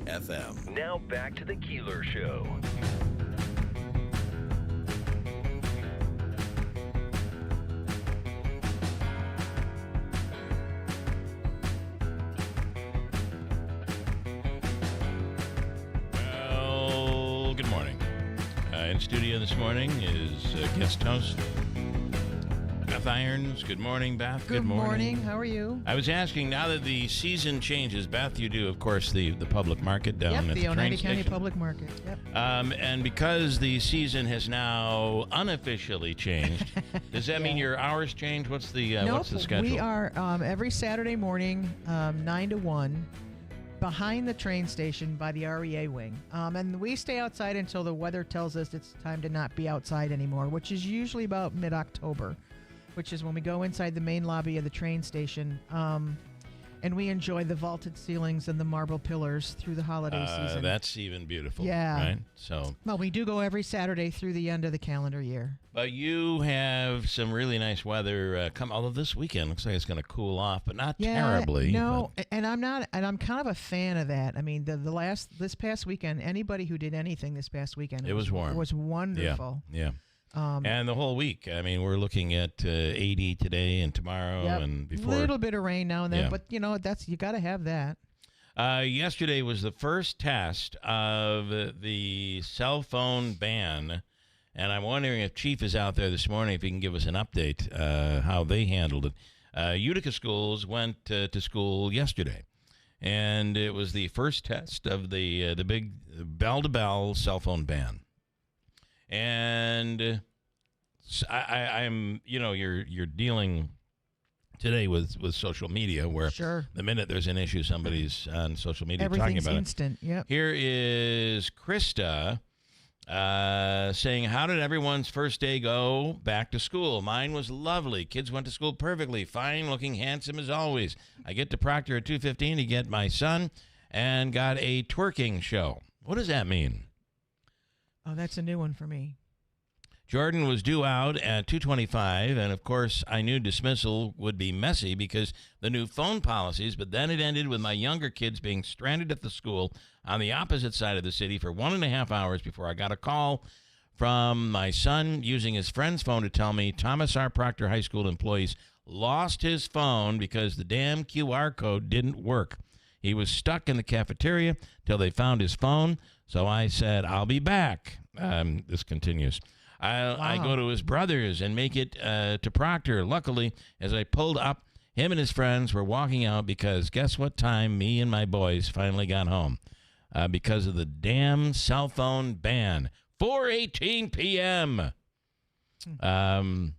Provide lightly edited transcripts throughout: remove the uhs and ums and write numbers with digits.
FM. Now back to the Keeler Show. Well, good morning. In studio this morning is guest host Beth Irons. Good morning, Beth. Good morning. How are you? I was asking, now that the season changes, Beth, you do, of course, the public market down at the train Oneida station. County Public Market. Yep. And because the season has now unofficially changed, does that mean your hours change? What's the schedule? We are every Saturday morning, 9 to 1, behind the train station by the REA wing. And we stay outside until the weather tells us it's time to not be outside anymore, which is usually about mid-October, which is when we go inside the main lobby of the train station. And we enjoy the vaulted ceilings and the marble pillars through the holiday season. That's even beautiful. Yeah. Right? So. Well, we do go every Saturday through the end of the calendar year. But you have some really nice weather although this weekend looks like it's going to cool off, but not terribly. No, and I'm kind of a fan of that. I mean, this past weekend, anybody who did anything this past weekend, it was warm. It was wonderful. Yeah. And the whole week. I mean, we're looking at 80 today and tomorrow and before. A little bit of rain now and then, Yeah. but you got to have that. Yesterday was the first test of the cell phone ban, and I'm wondering if Chief is out there this morning, if he can give us an update how they handled it. Utica schools went to school yesterday, and it was the first test of the big bell-to-bell cell phone ban. And I'm, you're dealing today with social media, where the minute there's an issue, somebody's on social media talking about it. Everything's instant. Yep. Here is Krista saying, "How did everyone's first day go back to school? Mine was lovely. Kids went to school perfectly, fine, looking handsome as always. I get to Proctor at 2:15 to get my son, and got a twerking show." What does that mean? Oh, that's a new one for me. Jordan was due out at 2:25, and of course I knew dismissal would be messy because the new phone policies, but then it ended with my younger kids being stranded at the school on the opposite side of the city for 1.5 hours before I got a call from my son using his friend's phone to tell me Thomas R. Proctor High School employees lost his phone because the damn QR code didn't work. He was stuck in the cafeteria till they found his phone, so I said, "I'll be back." This continues. I go to his brother's and make it to Proctor. Luckily, as I pulled up, him and his friends were walking out because guess what time me and my boys finally got home? Because of the damn cell phone ban. 4:18 p.m. And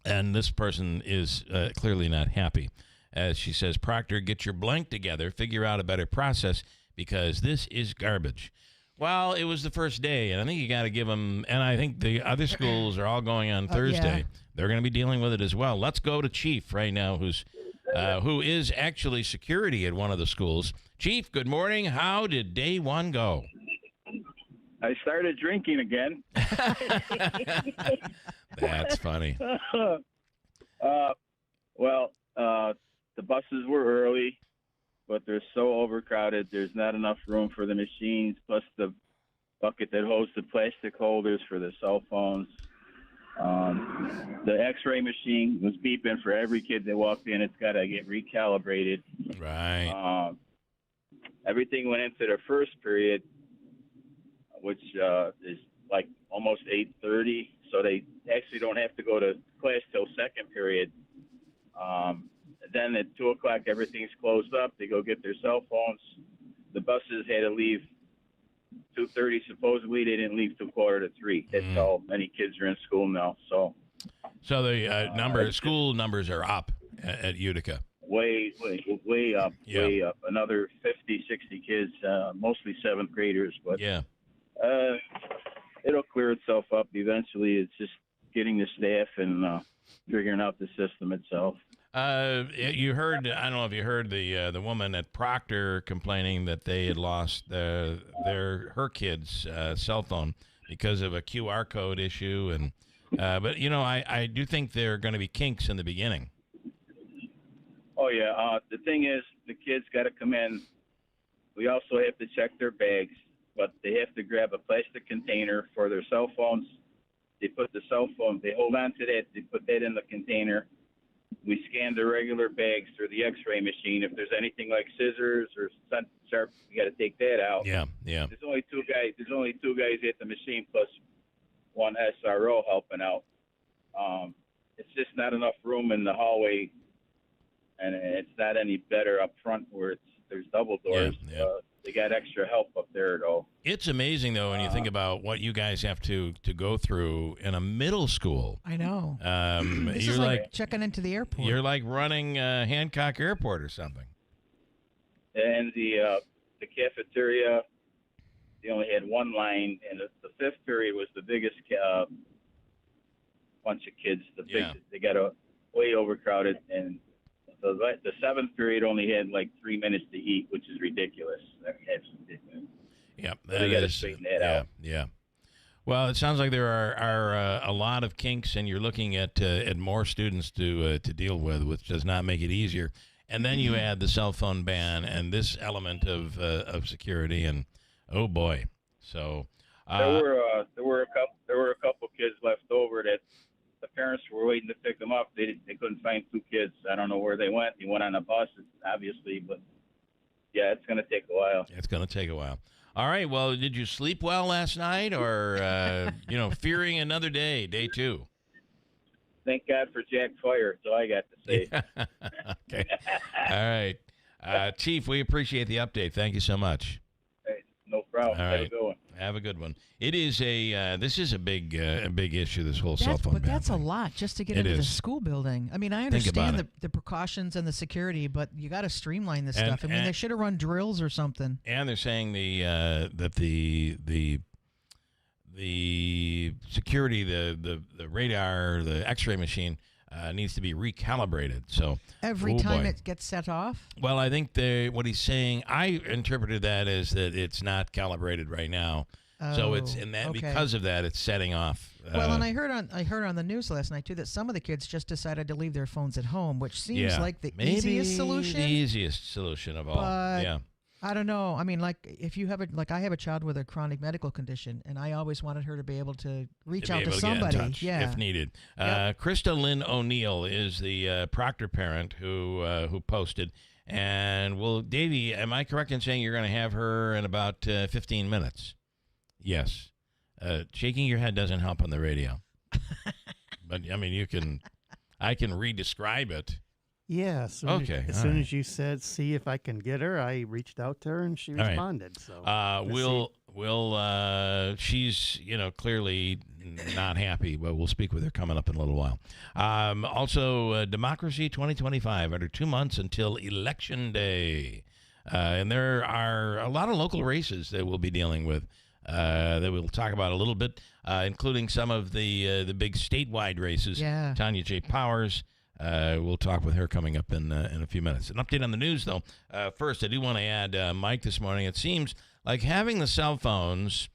this person is clearly not happy. As she says, "Proctor, get your blank together, figure out a better process, because this is garbage." Well, it was the first day, and I think you got to give them, and I think the other schools are all going on Thursday. Yeah. They're going to be dealing with it as well. Let's go to Chief right now, who is actually security at one of the schools. Chief, good morning. How did day one go? I started drinking again. That's funny. The buses were early, but they're so overcrowded. There's not enough room for the machines, plus the bucket that holds the plastic holders for the cell phones. The X-ray machine was beeping for every kid that walked in. It's got to get recalibrated. Right. Everything went into their first period, which is like almost 8:30, so they actually don't have to go to class till second period. Then at 2 o'clock, everything's closed up. They go get their cell phones. The buses had to leave 2:30. Supposedly, they didn't leave till 2:45. That's how many kids are in school now. So the school numbers are up at Utica. Way up, Yeah. way up. Another 50, 60 kids, mostly seventh graders. But it'll clear itself up eventually. It's just getting the staff and figuring out the system itself. You heard, I don't know if you heard the woman at Proctor complaining that they had lost her kid's cell phone because of a QR code issue, and but I do think there are going to be kinks in the beginning. Oh yeah, the thing is, the kids got to come in We also have to check their bags, but they have to grab a plastic container for their cell phones. They put the cell phone, they hold on to that, they put that in the container. We scan the regular bags through the X-ray machine. If there's anything like scissors or something sharp, you got to take that out. Yeah. There's only two guys at the machine plus one SRO helping out. It's just not enough room in the hallway, and it's not any better up front where there's double doors. Yeah. They got extra help up there, though. It's amazing, though, when you think about what you guys have to go through in a middle school. I know. This You're is like checking into the airport. You're like running Hancock Airport or something. And the cafeteria, they only had one line, and the fifth period was the biggest bunch of kids. They got way overcrowded, and the seventh period only had like 3 minutes to eat, which is ridiculous. That's ridiculous. Yeah, they got to straighten that out. Yeah. Well, it sounds like there are a lot of kinks, and you're looking at more students to deal with, which does not make it easier. And then you add the cell phone ban and this element of security, and oh boy. So there were a couple kids left over that the parents were waiting to pick them up. They couldn't find two kids. I don't know where they went. They went on a bus, obviously, but yeah, it's going to take a while. It's going to take a while. All right. Well, did you sleep well last night, or fearing another day 2? Thank God for Jack Fire. That's all I got to say. Okay. All right. Chief, we appreciate the update. Thank you so much. Hey, no problem. All right. Have a good one. Have a good one. It is this is a big issue, this whole cell phone ban. But that's thing. a lot just to get into the school building. I mean, I understand the precautions and the security, but you got to streamline this stuff. I mean, they should have run drills or something. And they're saying that the security, the radar, the X-ray machine needs to be recalibrated. So every time it gets set off. Well, I think what he's saying, I interpreted that as that it's not calibrated right now. So it's in that because of that, it's setting off. Well, and I heard on the news last night too that some of the kids just decided to leave their phones at home, which seems like the easiest solution. The easiest solution of all. But I don't know. I mean, like if you have I have a child with a chronic medical condition, and I always wanted her to be able to reach out to somebody, if needed. Krista Lynn O'Neill is the Proctor parent who posted. And well, Davey, am I correct in saying you're going to have her in about 15 minutes? Yes. Shaking your head doesn't help on the radio. But I mean, I can re-describe it. Yeah. As soon as you said, see if I can get her, I reached out to her and she responded. Right. So she's clearly not happy, but we'll speak with her coming up in a little while. Also, Democracy 2025 under 2 months until Election Day, and there are a lot of local races that we'll be dealing with. That we'll talk about a little bit, including some of the big statewide races. Yeah. Tanya J. Powers. We'll talk with her coming up in a few minutes. An update on the news, though. First, I do want to add, Mike, this morning, it seems like having the cell phones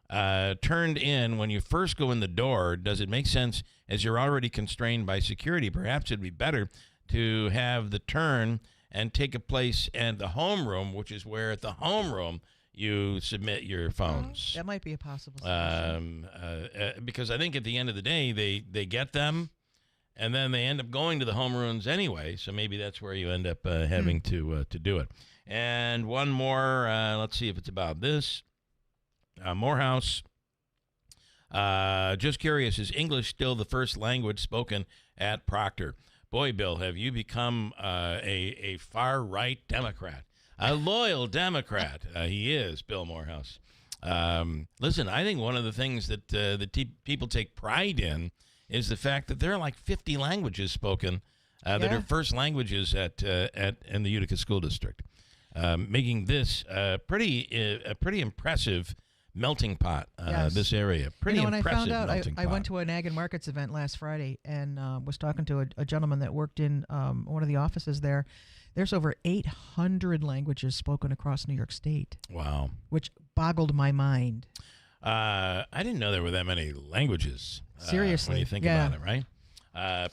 turned in when you first go in the door, does it make sense as you're already constrained by security? Perhaps it'd be better to have the turn and take a place in the homeroom, which is where at the homeroom you submit your phones. That might be a possible solution. Because I think at the end of the day, they get them, and then they end up going to the homerooms anyway. So maybe that's where you end up having to do it. And one more. Let's see if it's about this. Morehouse. Just curious, is English still the first language spoken at Proctor? Boy, Bill, have you become a far-right Democrat? A loyal Democrat. He is, Bill Morehouse. Listen, I think one of the things that people take pride in is the fact that there are like 50 languages spoken that are first languages in the Utica School District, making this a pretty impressive melting pot, this area. Pretty when impressive I found out, I went pot. to an Ag and Markets event last Friday and was talking to a gentleman that worked in one of the offices there. There's over 800 languages spoken across New York State. Wow. Which boggled my mind. I didn't know there were that many languages. Seriously. When you think about it, right?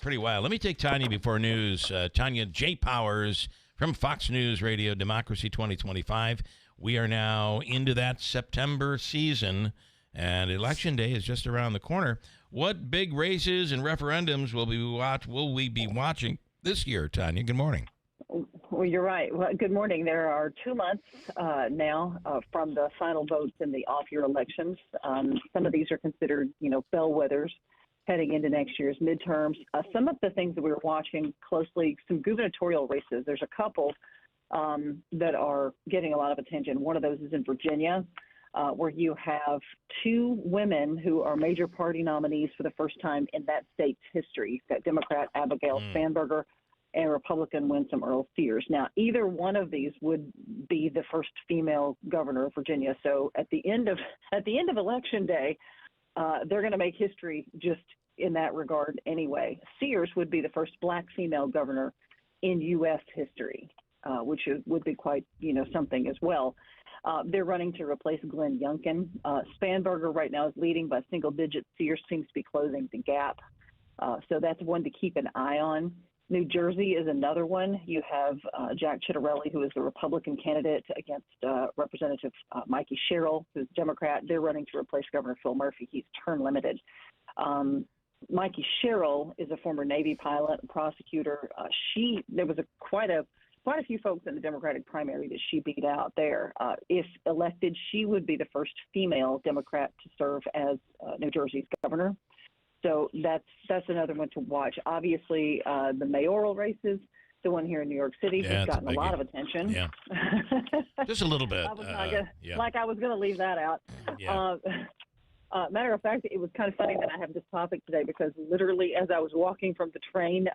Pretty wild. Let me take Tanya before news. Tanya J. Powers from Fox News Radio, Democracy 2025. we are now into that September season, and Election Day is just around the corner. What big races and referendums will we be watching this year, Tanya? Good morning. Well, you're right. Well, good morning. There are 2 months now from the final votes in the off-year elections. Some of these are considered, bellwethers heading into next year's midterms. Some of the things that we're watching closely, some gubernatorial races. There's a couple that are getting a lot of attention. One of those is in Virginia, where you have 2 women who are major party nominees for the first time in that state's history. You've got Democrat Abigail Spanberger and Republican Winsome Earl Sears. Now, either one of these would be the first female governor of Virginia. So at the end of Election Day, they're going to make history just in that regard anyway. Sears would be the first black female governor in U.S. history, which would be quite, something as well. They're running to replace Glenn Youngkin. Spanberger right now is leading by single digits. Sears seems to be closing the gap. So that's one to keep an eye on. New Jersey is another one. You have Jack Ciattarelli, who is the Republican candidate, against Representative Mikey Sherrill, who's Democrat. They're running to replace Governor Phil Murphy. He's term limited. Mikey Sherrill is a former Navy pilot and prosecutor. There was quite a few folks in the Democratic primary that she beat out there. If elected, she would be the first female Democrat to serve as New Jersey's governor. So that's another one to watch. Obviously, the mayoral races, the one here in New York City, has gotten a lot of attention. Yeah, just a little bit. I was going to leave that out. Yeah. Matter of fact, it was kind of funny that I have this topic today because literally as I was walking from the train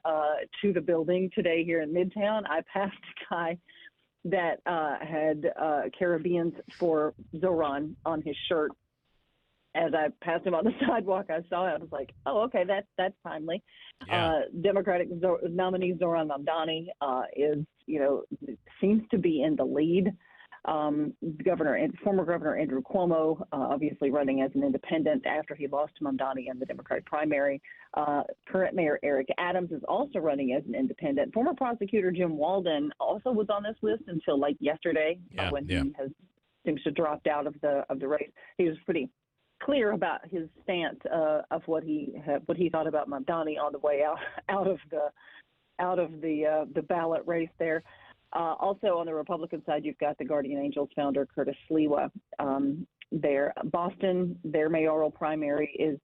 to the building today here in Midtown, I passed a guy that had Caribbeans for Zoran on his shirt. As I passed him on the sidewalk, I saw it. I was like, "Oh, okay, that's timely." Yeah. Democratic nominee Zoran Mamdani seems to be in the lead. Former Governor Andrew Cuomo, obviously running as an independent after he lost to Mamdani in the Democratic primary. Current Mayor Eric Adams is also running as an independent. Former prosecutor Jim Walden also was on this list until like yesterday, when he seems to dropped out of the race. He was pretty clear about his stance of what he thought about Mamdani on the way out of the ballot race there. Also on the Republican side, you've got the Guardian Angels founder Curtis Sliwa. There, Boston, their mayoral primary is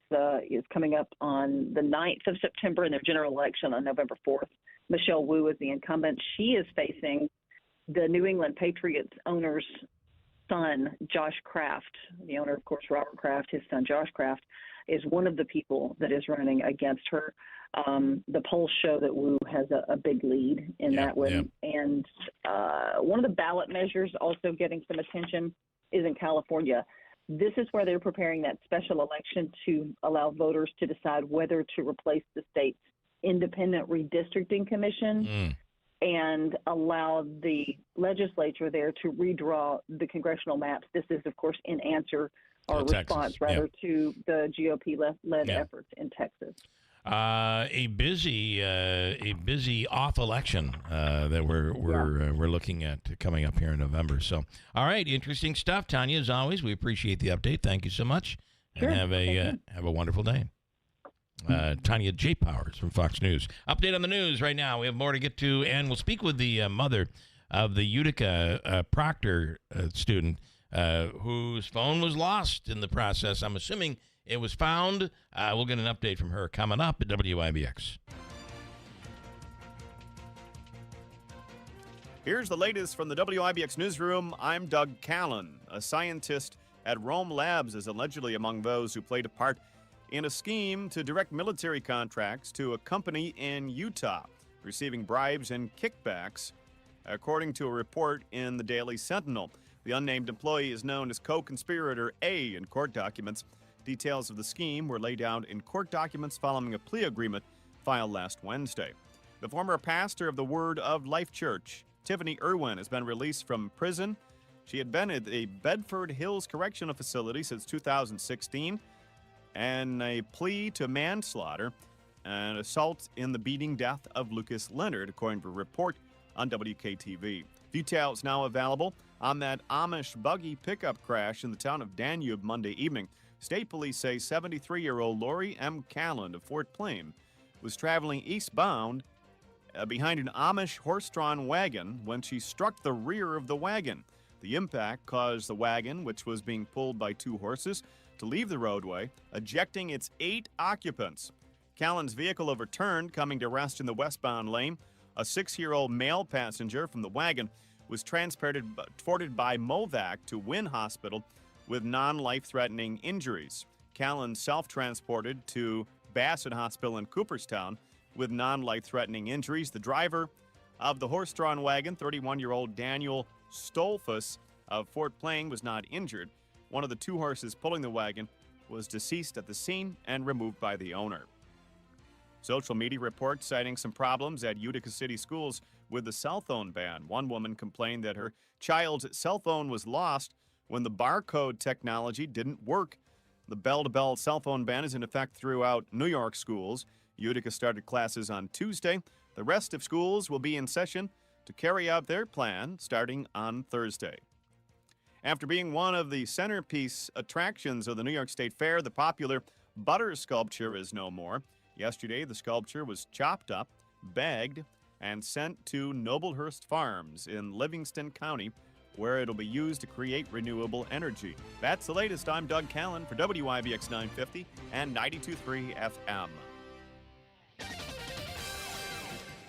coming up on the 9th of September, and their general election on November 4th. Michelle Wu is the incumbent. She is facing the New England Patriots owner's son, Josh Kraft. The owner, of course, Robert Kraft, his son, Josh Kraft, is one of the people that is running against her. The polls show that Wu has a big lead in that one. Yeah. And one of the ballot measures also getting some attention is in California. This is where they're preparing that special election to allow voters to decide whether to replace the state's independent redistricting commission and allow the legislature there to redraw the congressional maps. This is, of course, in answer or response, rather, to the GOP-led efforts in Texas. A busy off election that we're looking at coming up here in November. So, all right, interesting stuff, Tanya. As always, we appreciate the update. Thank you so much, and have a wonderful day. Tanya J. Powers from Fox News. Update on the news right now. We have more to get to, and we'll speak with the mother of the Utica Proctor student whose phone was lost in the process. I'm assuming it was found. We'll get an update from her coming up at WIBX. Here's the latest from the WIBX newsroom. I'm Doug Callan. A scientist at Rome Labs is allegedly among those who played a part in a scheme to direct military contracts to a company in Utah, receiving bribes and kickbacks, according to a report in the Daily Sentinel. The unnamed employee is known as co-conspirator A in court documents. Details of the scheme were laid out in court documents following a plea agreement filed last Wednesday. The former pastor of the Word of Life Church, Tiffany Irwin, has been released from prison. She had been at the Bedford Hills Correctional Facility since 2016, and a plea to manslaughter and assault in the beating death of Lucas Leonard, according to a report on WKTV. Details now available on that Amish buggy pickup crash in the town of Danube Monday evening. State police say 73-year-old Lori M. Callan of Fort Plain was traveling eastbound behind an Amish horse-drawn wagon when she struck the rear of the wagon. The impact caused the wagon, which was being pulled by 2 horses, to leave the roadway, ejecting its 8 occupants. Callan's vehicle overturned, coming to rest in the westbound lane. A 6-year-old male passenger from the wagon was transported by Movac to Wynn Hospital with non-life-threatening injuries. Callan self-transported to Bassett Hospital in Cooperstown with non-life-threatening injuries. The driver of the horse-drawn wagon, 31-year-old Daniel Stolfus of Fort Plain, was not injured. One of the 2 horses pulling the wagon was deceased at the scene and removed by the owner. Social media reports citing some problems at Utica City schools with the cell phone ban. One woman complained that her child's cell phone was lost when the barcode technology didn't work. The bell-to-bell cell phone ban is in effect throughout New York schools. Utica started classes on Tuesday. The rest of schools will be in session to carry out their plan starting on Thursday. After being one of the centerpiece attractions of the New York State Fair, the popular butter sculpture is no more. Yesterday, the sculpture was chopped up, bagged, and sent to Noblehurst Farms in Livingston County, where it'll be used to create renewable energy. That's the latest. I'm Doug Callan for WIBX 950 and 92.3 FM.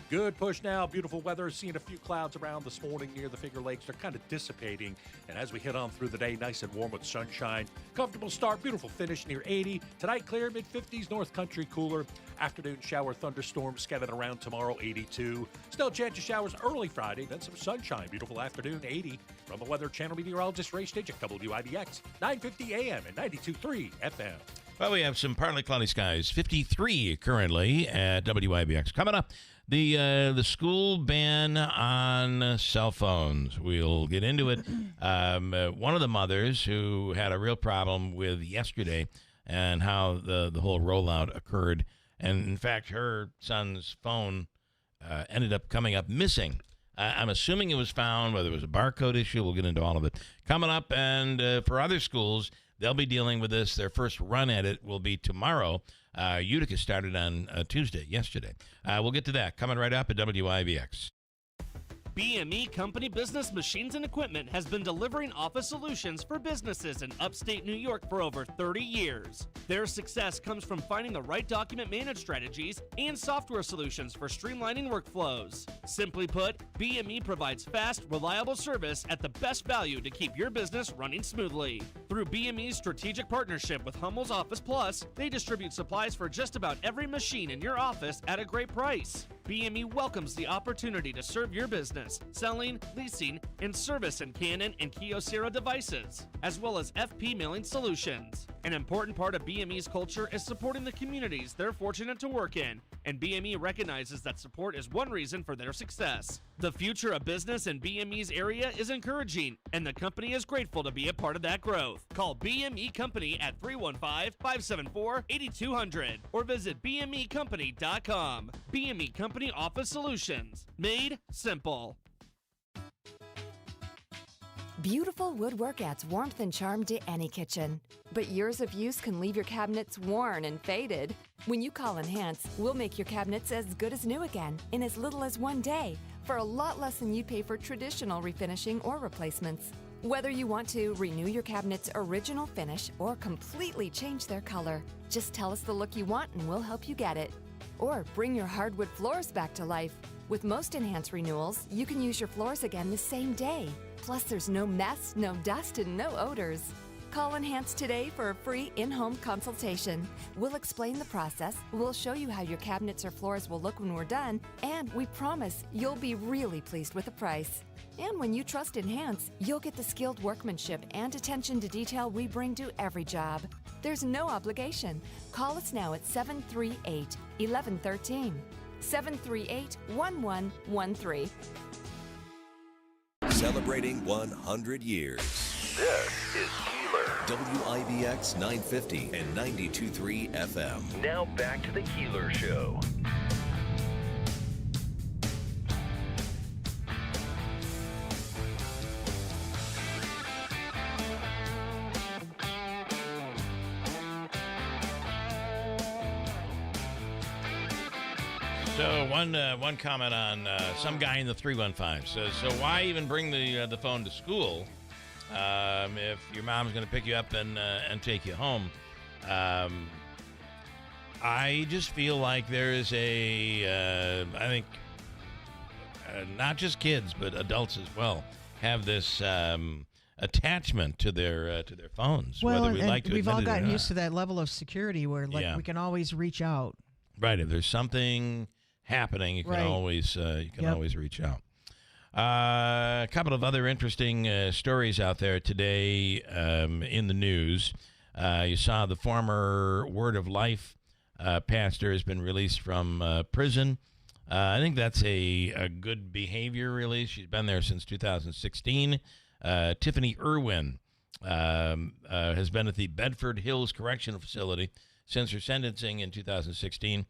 Good push now. Beautiful weather. Seeing a few clouds around this morning near the Finger Lakes. They're kind of dissipating. And as we head on through the day, nice and warm with sunshine. Comfortable start. Beautiful finish near 80. Tonight, clear. Mid-50s. North Country cooler. Afternoon shower thunderstorms scattered around tomorrow, 82. Still chance of showers early Friday. Then some sunshine. Beautiful afternoon, 80. From the Weather Channel meteorologist Ray Stitch at WIBX 950 AM and 92.3 FM. Well, we have some partly cloudy skies. 53 currently at WIBX. Coming up, the school ban on cell phones. We'll get into it. One of the mothers who had a real problem with yesterday and how the whole rollout occurred. And, in fact, her son's phone ended up coming up missing. I'm assuming it was found, whether it was a barcode issue. We'll get into all of it. Coming up, and for other schools, they'll be dealing with this. Their first run at it will be tomorrow. Utica started on Tuesday, yesterday. We'll get to that coming right up at WIBX. BME Company Business Machines and Equipment has been delivering office solutions for businesses in upstate New York for over 30 years. Their success comes from finding the right document management strategies and software solutions for streamlining workflows. Simply put, BME provides fast, reliable service at the best value to keep your business running smoothly. Through BME's strategic partnership with Hummel's Office Plus, they distribute supplies for just about every machine in your office at a great price. BME welcomes the opportunity to serve your business, selling, leasing, and servicing Canon and Kyocera devices, as well as FP mailing solutions. An important part of BME's culture is supporting the communities they're fortunate to work in, and BME recognizes that support is one reason for their success. The future of business in BME's area is encouraging, and the company is grateful to be a part of that growth. Call BME Company at 315-574-8200 or visit BMEcompany.com. BME Company Office Solutions. Made simple. Beautiful woodwork adds warmth and charm to any kitchen. But years of use can leave your cabinets worn and faded. When you call Enhance, we'll make your cabinets as good as new again in as little as 1 day for a lot less than you'd pay for traditional refinishing or replacements. Whether you want to renew your cabinet's original finish or completely change their color, just tell us the look you want and we'll help you get it. Or bring your hardwood floors back to life. With most Enhance renewals, you can use your floors again the same day. Plus, there's no mess, no dust, and no odors. Call Enhance today for a free in-home consultation. We'll explain the process, we'll show you how your cabinets or floors will look when we're done, and we promise you'll be really pleased with the price. And when you trust Enhance, you'll get the skilled workmanship and attention to detail we bring to every job. There's no obligation. Call us now at 738-1113. 738-1113. Celebrating 100 years. This is Keeler. WIBX 950 and 92.3 FM. Now back to the Keeler Show. So one comment on some guy in the 315 says, so why even bring the phone to school if your mom's going to pick you up and take you home? I just feel like there is I think not just kids but adults as well have this attachment to their phones. Well, whether we like to we've all admit it or gotten not. used to that level of security where we can always reach out. Right, if there's something happening, you can always reach out. A couple of other interesting stories out there today in the news. You saw the former Word of Life pastor has been released from prison. I think that's a good behavior release. She's been there since 2016. Tiffany Irwin has been at the Bedford Hills Correctional Facility since her sentencing in 2016.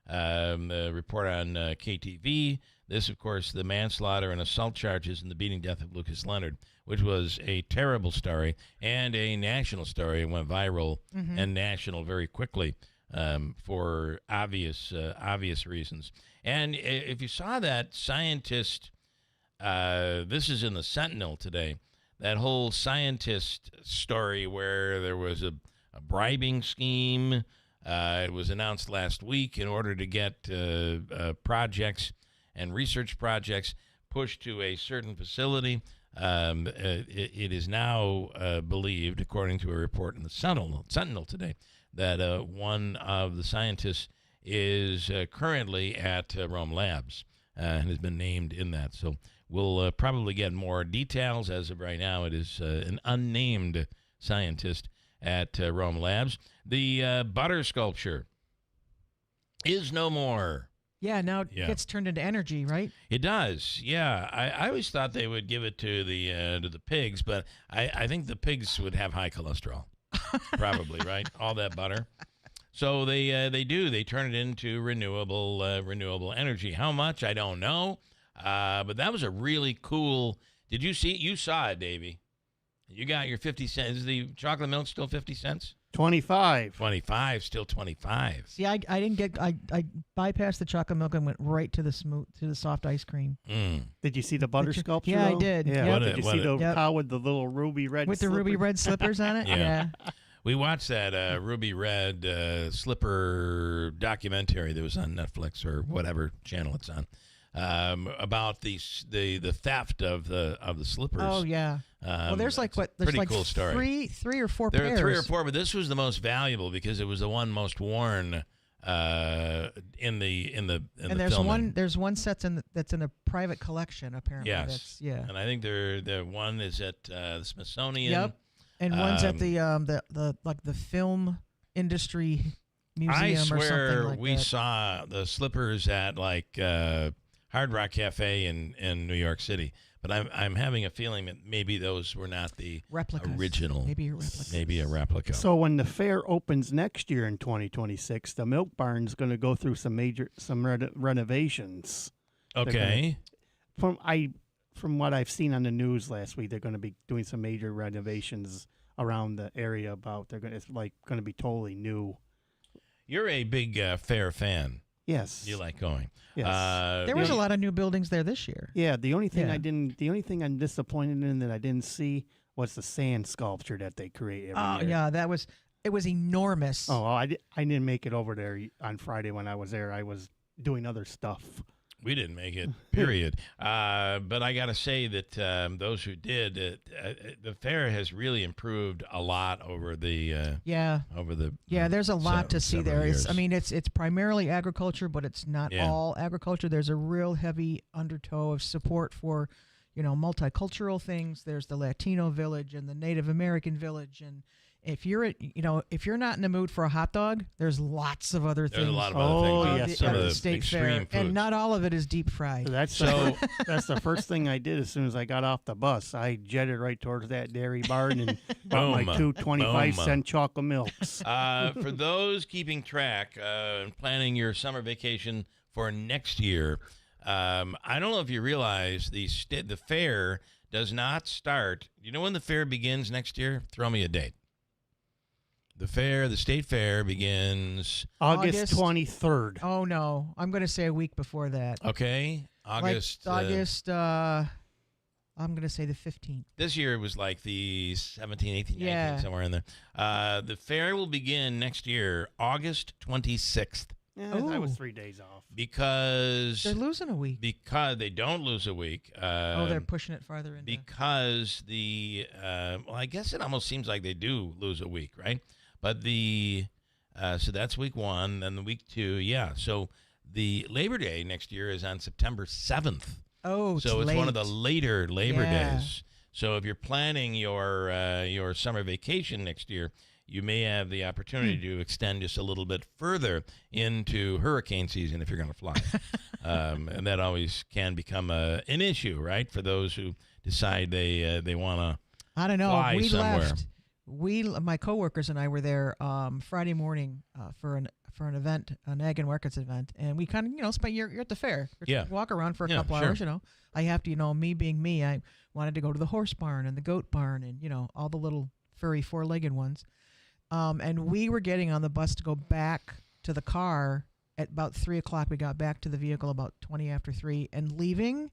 The report on KTV. This, of course, the manslaughter and assault charges and the beating death of Lucas Leonard, which was a terrible story and a national story. It went viral and national very quickly for obvious reasons. And if you saw that scientist, this is in the Sentinel today, that whole scientist story where there was a bribing scheme. It was announced last week in order to get projects and research projects pushed to a certain facility. It is now believed, according to a report in the Sentinel today, that one of the scientists is currently at Rome Labs and has been named in that. So we'll probably get more details. As of right now, it is an unnamed scientist at Rome Labs. The butter sculpture is no more. Yeah, now it gets turned into energy, right? It does. Yeah, I always thought they would give it to the pigs, but I think the pigs would have high cholesterol, probably, right? All that butter. So they do. They turn it into renewable energy. How much? I don't know. But that was a really cool. Did you see it? You saw it, Davey. You got your 50 cents. Is the chocolate milk still 50 cents? 25. 25, still 25. See, I didn't get. I bypassed the chocolate milk and went right to the soft ice cream. Did you see the butter sculpture? Yeah, though? I did. Yeah. Yep. Did you see the cow with the little ruby red with slipper? the ruby red slippers on it? Yeah. We watched that ruby red slipper documentary that was on Netflix or whatever channel it's on. About the theft of the slippers. Oh yeah. Well, there's like pretty cool story. Three or four there pairs. There are 3 or 4, but this was the most valuable because it was the one most worn in the and there's one set that's in a private collection apparently. Yes. And I think the one is at the Smithsonian. Yep. And one's at the film industry museum or something like that. I swear we saw the slippers at Hard Rock Cafe in New York City, but I'm having a feeling that maybe those were not the replicas. Original. Maybe a replica. So when the fair opens next year in 2026, the Milk Barn's going to go through some renovations. Okay. From what I've seen on the news last week, they're going to be doing some major renovations around the area. It's going to be totally new. You're a big fair fan. Yes. You like going. Yes. There was a lot of new buildings there this year. Yeah. The only thing I'm disappointed in that I didn't see was the sand sculpture that they create every year. Yeah, it was enormous. Oh, I didn't make it over there on Friday when I was there. I was doing other stuff. We didn't make it, period. But I got to say that those who did, the fair has really improved a lot over the there's a lot to see there. It's primarily agriculture, but it's not all agriculture. There's a real heavy undertow of support for, multicultural things. There's the Latino village and the Native American village, and if you're not in the mood for a hot dog, there's lots of other things. There's a lot of other things. At the state fair, and not all of it is deep fried. That's the first thing I did as soon as I got off the bus. I jetted right towards that dairy barn and bought my 2 25-cent chocolate milks. For those keeping track and planning your summer vacation for next year, I don't know if you realize the fair does not start. You know when the fair begins next year? Throw me a date. The state fair begins. August 23rd. Oh no, I'm going to say a week before that. Okay, August. I'm going to say the 15th. This year it was like the 17th, 18th, 19th, somewhere in there. The fair will begin next year, August 26th. Yeah, that was 3 days off. Because they're losing a week. Because they don't lose a week. They're pushing it farther in. Because I guess it almost seems like they do lose a week, right? But so that's week 1, then the week 2, yeah. So the Labor Day next year is on September 7th. Oh, so it's one of the later Labor days. So if you're planning your summer vacation next year, you may have the opportunity to extend just a little bit further into hurricane season if you're going to fly. And that always can become an issue, right, for those who decide they want to I don't know. fly We somewhere. left. My coworkers and I were there Friday morning for an event, an Ag and Markets event, and we kind of, spent. You're at the fair. Walk around for a couple hours. I have to, me being me, I wanted to go to the horse barn and the goat barn and all the little furry 4-legged ones. And we were getting on the bus to go back to the car at about 3 o'clock. We got back to the vehicle about 20 after 3, and leaving,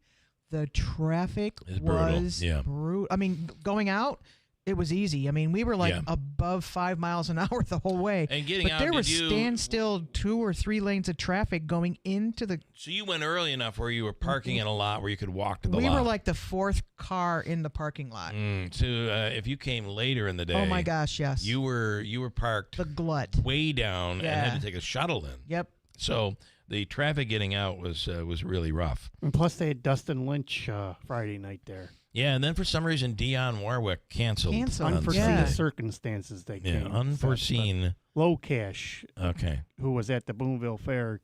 the traffic was brutal. I mean, going out, it was easy. I mean, we were like above 5 miles an hour the whole way. And getting out, there was standstill 2 or 3 lanes of traffic going into the. So you went early enough where you were parking in a lot where you could walk to the lot. We were like the 4th car in the parking lot. So if you came later in the day, oh my gosh, yes, you were parked the glut way down and had to take a shuttle in. Yep. So the traffic getting out was really rough. And plus, they had Dustin Lynch Friday night there. Yeah, and then for some reason, Dionne Warwick canceled. Unforeseen circumstances they came. Unforeseen. Low Cash, okay, who was at the Boonville Fair,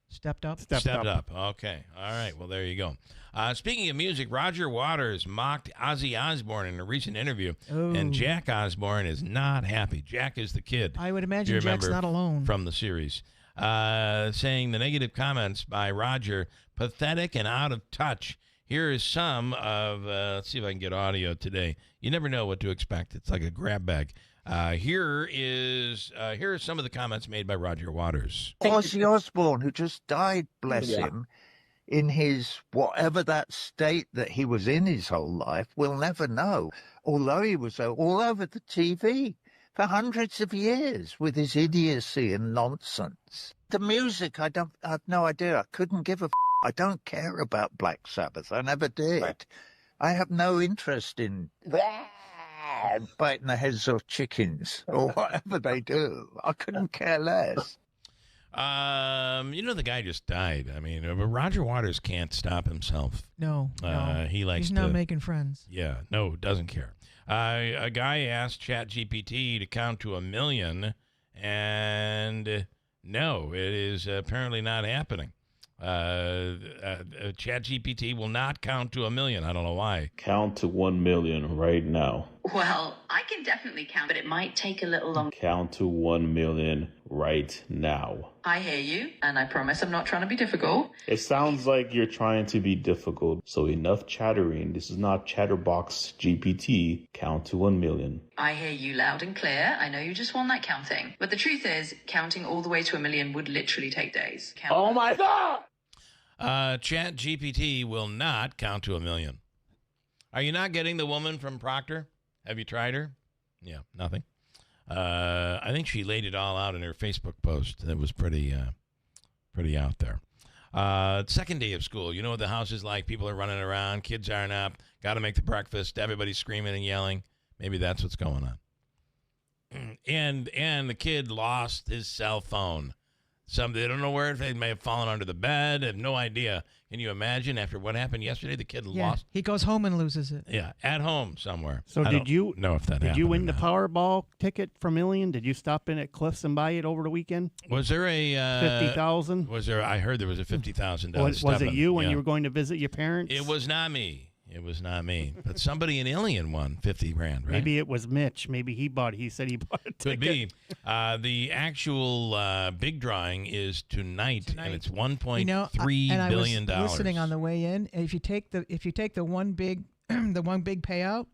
stepped up. Stepped up. Okay. All right. Well, there you go. Speaking of music, Roger Waters mocked Ozzy Osbourne in a recent interview, and Jack Osbourne is not happy. Jack is the kid. I would imagine Jack's not alone. From the series. Saying the negative comments by Roger, pathetic and out of touch. Here is some of, let's see if I can get audio today. You never know what to expect. It's like a grab bag. Here are some of the comments made by Roger Waters. Ozzy Osbourne, who just died, bless him, in his whatever that state that he was in his whole life, we'll never know. Although he was all over the TV for hundreds of years with his idiocy and nonsense. The music, I have no idea. I couldn't give a I don't care about Black Sabbath. I never did. Right. I have no interest in biting the heads off chickens or whatever they do. I couldn't care less. The guy just died. I mean, but Roger Waters can't stop himself. No. He's not making friends. Yeah, no, doesn't care. A guy asked ChatGPT to count to 1 million, and no, it is apparently not happening. ChatGPT will not count to 1 million. I don't know why. Count to 1 million right now. Well, I can definitely count, but it might take a little longer. Count to 1 million right now. I hear you, and I promise I'm not trying to be difficult. It sounds like you're trying to be difficult, so enough chattering. This is not Chatterbox GPT. Count to 1 million. I hear you loud and clear. I know you just want that counting. But the truth is, counting all the way to 1 million would literally take days. Oh my God! ChatGPT will not count to 1 million. Are you not getting the woman from Proctor? Have you tried her? Yeah, nothing. I think she laid it all out in her Facebook post. It was pretty out there. Second day of school. You know what the house is like. People are running around. Kids aren't up. Got to make the breakfast. Everybody's screaming and yelling. Maybe that's what's going on. And the kid lost his cell phone. They don't know where it may have fallen under the bed. I have no idea. Can you imagine after what happened yesterday? The kid lost. He goes home and loses it. Yeah, at home somewhere. So did you know if that happened? Did you win the Powerball ticket for $1 million? Did you stop in at Cliff's and buy it over the weekend? Was there a 50,000? Was there? I heard there was a $50,000. Was it you when you were going to visit your parents? It was not me. It was not me. But somebody in Ilion won $50,000, right? Maybe it was Mitch. Maybe he said he bought a ticket. Could be. The actual big drawing is tonight. And it's $1.3 billion. I was listening on the way in. If you take the one big payout,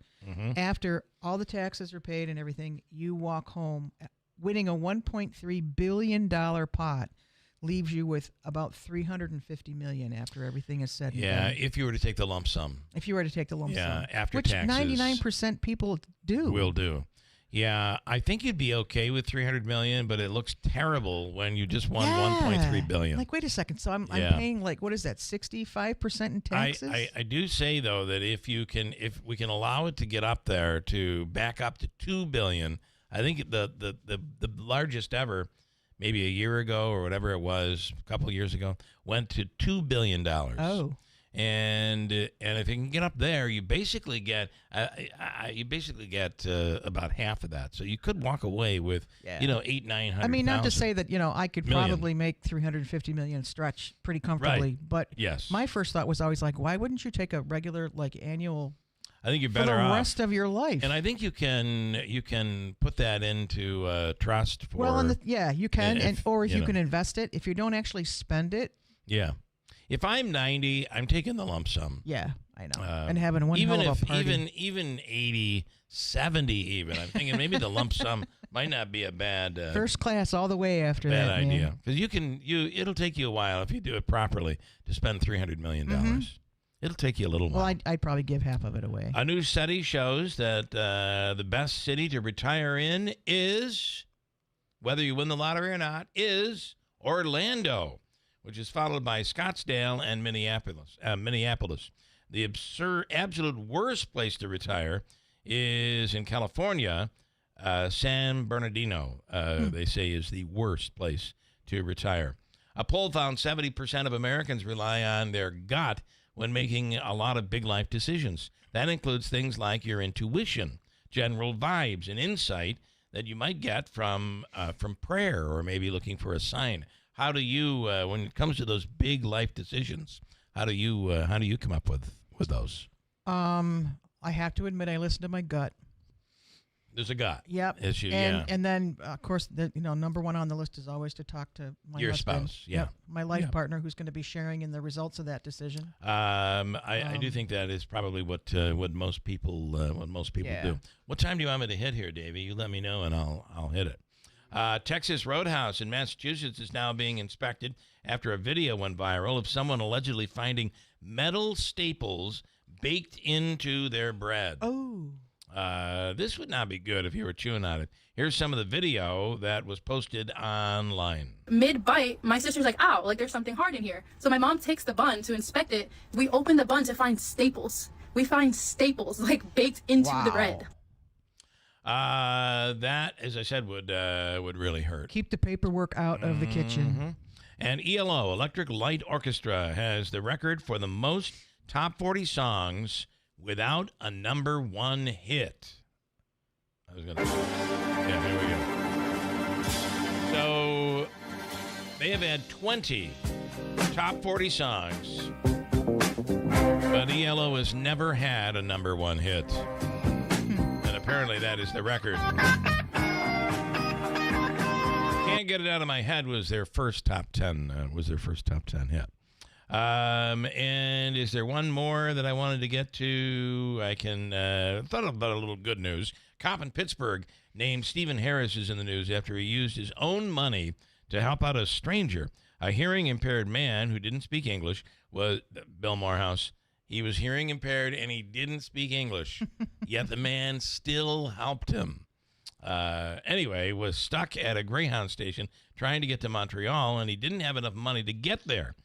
After all the taxes are paid and everything, you walk home winning a $1.3 billion pot. Leaves you with about $350 million after everything is said and done. if you were to take the lump sum. If you were to take the lump sum. After which taxes. 99% people do. Will do. Yeah, I think you'd be okay with $300 million, but it looks terrible when you just won $1.3 billion. Like, wait a second. So I'm paying, like, what is that, 65% in taxes? I do say, though, that if we can allow it to get up there to back up to $2 billion, I think the largest ever, maybe a year ago or whatever it was, a couple of years ago, went to $2 billion. Oh. And if it can get up there, you basically get about half of that. So you could walk away with $800-900. I mean, not to say that I could probably make $350 million stretch pretty comfortably, but my first thought was always like, why wouldn't you take a regular annual? I think you're better for the off. rest of your life. And I think you can put that into trust for. Well, you can, or you can invest it if you don't actually spend it. Yeah. If I'm 90, I'm taking the lump sum. Yeah, I know. And having one hell of a party. Even 80, 70 even. I'm thinking maybe the lump sum might not be a bad first class all the way after bad that. idea. Because it'll take you a while if you do it properly to spend $300 million. It'll take you a little while. Well, I'd probably give half of it away. A new study shows that the best city to retire in is, whether you win the lottery or not, is Orlando, which is followed by Scottsdale and Minneapolis. The absolute worst place to retire is in California. San Bernardino, they say, is the worst place to retire. A poll found 70% of Americans rely on their gut when making a lot of big life decisions. That includes things like your intuition, general vibes, and insight that you might get from prayer or maybe looking for a sign. How do you, when it comes to those big life decisions, how do you come up with those? I have to admit, I listen to my gut. There's a gut. Yep. Issue, and then, of course, number one on the list is always to talk to your husband. spouse. Yeah. Yep, my life partner, who's going to be sharing in the results of that decision. I do think that is probably what most people do. What time do you want me to hit here, Davey? You let me know, and I'll hit it. Texas Roadhouse in Massachusetts is now being inspected after a video went viral of someone allegedly finding metal staples baked into their bread. Oh. This would not be good if you were chewing on it. Here's some of the video that was posted online. Mid-bite, my sister's like, ow, like there's something hard in here. So my mom takes the bun to inspect it. We open the bun to find staples. We find staples like baked into the bread. That, as I said, would really hurt. Keep the paperwork out of the kitchen. And ELO, Electric Light Orchestra, has the record for the most top 40 songs without a number one hit. Here we go. So they have had 20 top 40 songs, but ELO has never had a number one hit. And apparently that is the record. Can't Get It Out of My Head was their first top 10 hit. And is there one more that I wanted to get to? I can thought about a little good news. Cop in Pittsburgh named Stephen Harris is in the news after he used his own money to help out a stranger, a hearing impaired man who didn't speak English. Was Bill Morehouse? He was hearing impaired and he didn't speak English, yet the man still helped him. Anyway, was stuck at a Greyhound station trying to get to Montreal, and he didn't have enough money to get there.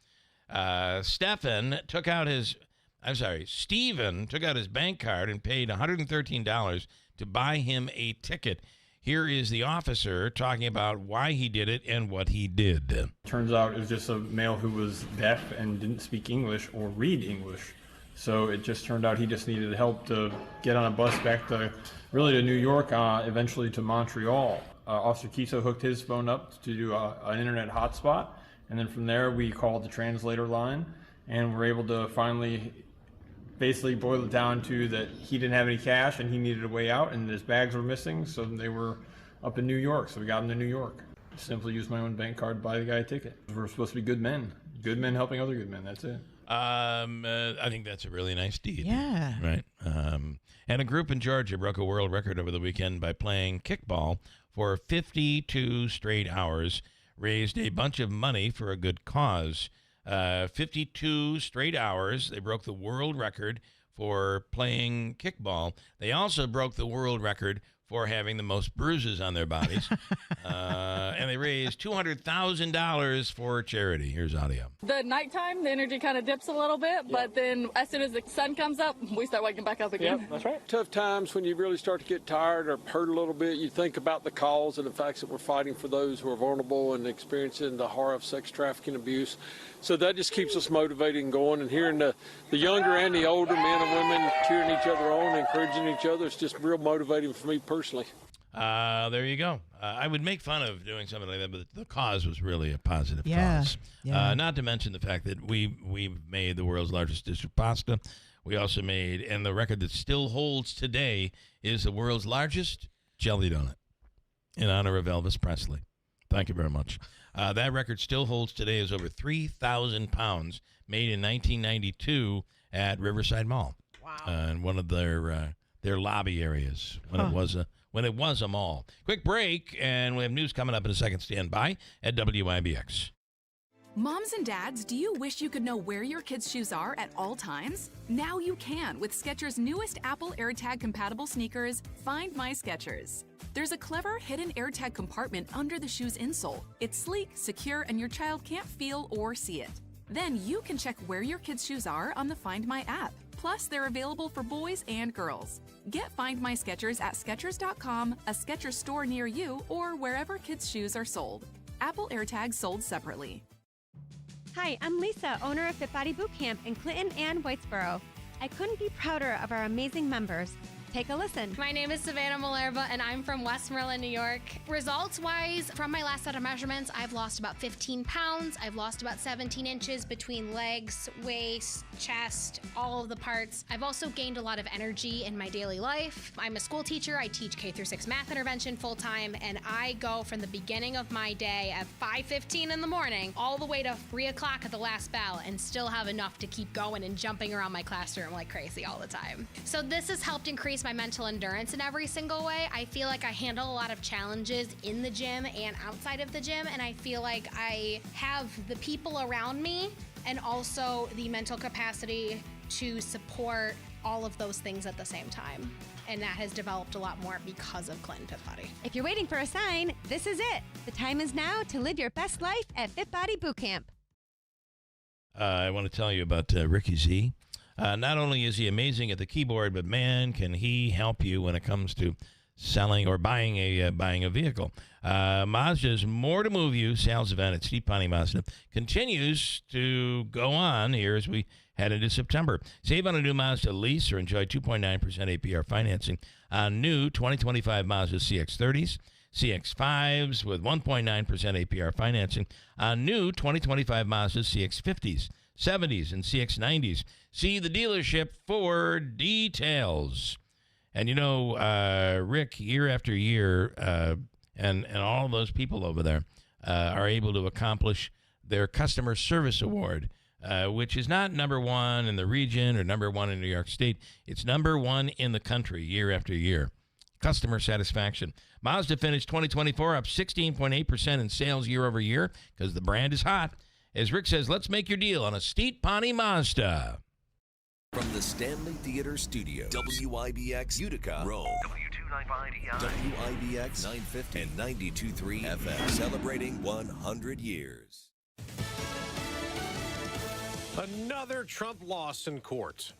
Stephen took out his bank card and paid $113 to buy him a ticket. Here is the officer talking about why he did it and what he did. Turns out it was just a male who was deaf and didn't speak English or read English. So it just turned out he just needed help to get on a bus back to New York, eventually to Montreal. Officer Kiso hooked his phone up to do an internet hotspot. And then from there, we called the translator line, and were able to finally basically boil it down to that he didn't have any cash and he needed a way out, and his bags were missing, so they were up in New York. So we got him to New York. Simply used my own bank card to buy the guy a ticket. We're supposed to be good men helping other good men. That's it. I think that's a really nice deed. Yeah. Right. And a group in Georgia broke a world record over the weekend by playing kickball for 52 straight hours, raised a bunch of money for a good cause. 52 straight hours. They broke the world record for playing kickball. They also broke the world record for having the most bruises on their bodies. And they raised $200,000 for charity. Here's audio. The nighttime, the energy kind of dips a little bit, but then as soon as the sun comes up, we start waking back up again. Yeah, that's right. Tough times when you really start to get tired or hurt a little bit, you think about the cause and the facts that we're fighting for those who are vulnerable and experiencing the horror of sex trafficking abuse. So that just keeps us motivated and going, and hearing the younger and the older men and women cheering each other on, encouraging each other, it's just real motivating for me personally. There you go. I would make fun of doing something like that, but the cause was really a positive Yeah, cause. yeah. Not to mention the fact that we've made the world's largest dish of pasta. We also made, and the record that still holds today is the world's largest jelly donut in honor of Elvis Presley. Thank you very much. That record still holds today is over 3,000 pounds, made in 1992 at Riverside Mall. Wow. In one of their lobby areas when it was a mall. Quick break, and we have news coming up in a second. Stand by at WIBX. Moms and dads, do you wish you could know where your kids' shoes are at all times? Now you can with Skechers' newest Apple AirTag compatible sneakers, Find My Skechers. There's a clever hidden AirTag compartment under the shoe's insole. It's sleek, secure, and your child can't feel or see it. Then you can check where your kids' shoes are on the Find My app. Plus, they're available for boys and girls. Get Find My Skechers at Skechers.com, a Skechers store near you, or wherever kids' shoes are sold. Apple AirTags sold separately. Hi, I'm Lisa, owner of Fit Body Boot Camp in Clinton and Whitesboro. I couldn't be prouder of our amazing members. Take a listen. My name is Savannah Malerba, and I'm from Westmoreland, New York. Results-wise, from my last set of measurements, I've lost about 15 pounds. I've lost about 17 inches between legs, waist, chest, all of the parts. I've also gained a lot of energy in my daily life. I'm a school teacher. I teach K-6 math intervention full-time, and I go from the beginning of my day at 5:15 in the morning all the way to 3 o'clock at the last bell, and still have enough to keep going and jumping around my classroom like crazy all the time. So this has helped increase my mental endurance in every single way. I feel like I handle a lot of challenges in the gym and outside of the gym, and I feel like I have the people around me and also the mental capacity to support all of those things at the same time. And that has developed a lot more because of Clinton Fit Body. If you're waiting for a sign, this is it. The time is now to live your best life at Fit Body Boot Camp. I want to tell you about Ricky Z. Not only is he amazing at the keyboard, but man, can he help you when it comes to selling or buying a vehicle. Mazda's More to Move You sales event at Steve Ponte Mazda continues to go on here as we head into September. Save on a new Mazda lease or enjoy 2.9% APR financing on new 2025 Mazda CX-30s, CX-5s with 1.9% APR financing on new 2025 Mazda CX-50s, 70s, and CX-90s. See the dealership for details. And, you know, Rick, year after year, and all those people over there are able to accomplish their customer service award, which is not number one in the region or number one in New York State. It's number one in the country year after year. Customer satisfaction. Mazda finished 2024 up 16.8% in sales year over year because the brand is hot. As Rick says, let's make your deal on a Steve Ponte Mazda. From the Stanley Theater Studio, WIBX Utica, Rome. WIBX 950 and 92.3 FM, celebrating 100 years. Another Trump loss in court.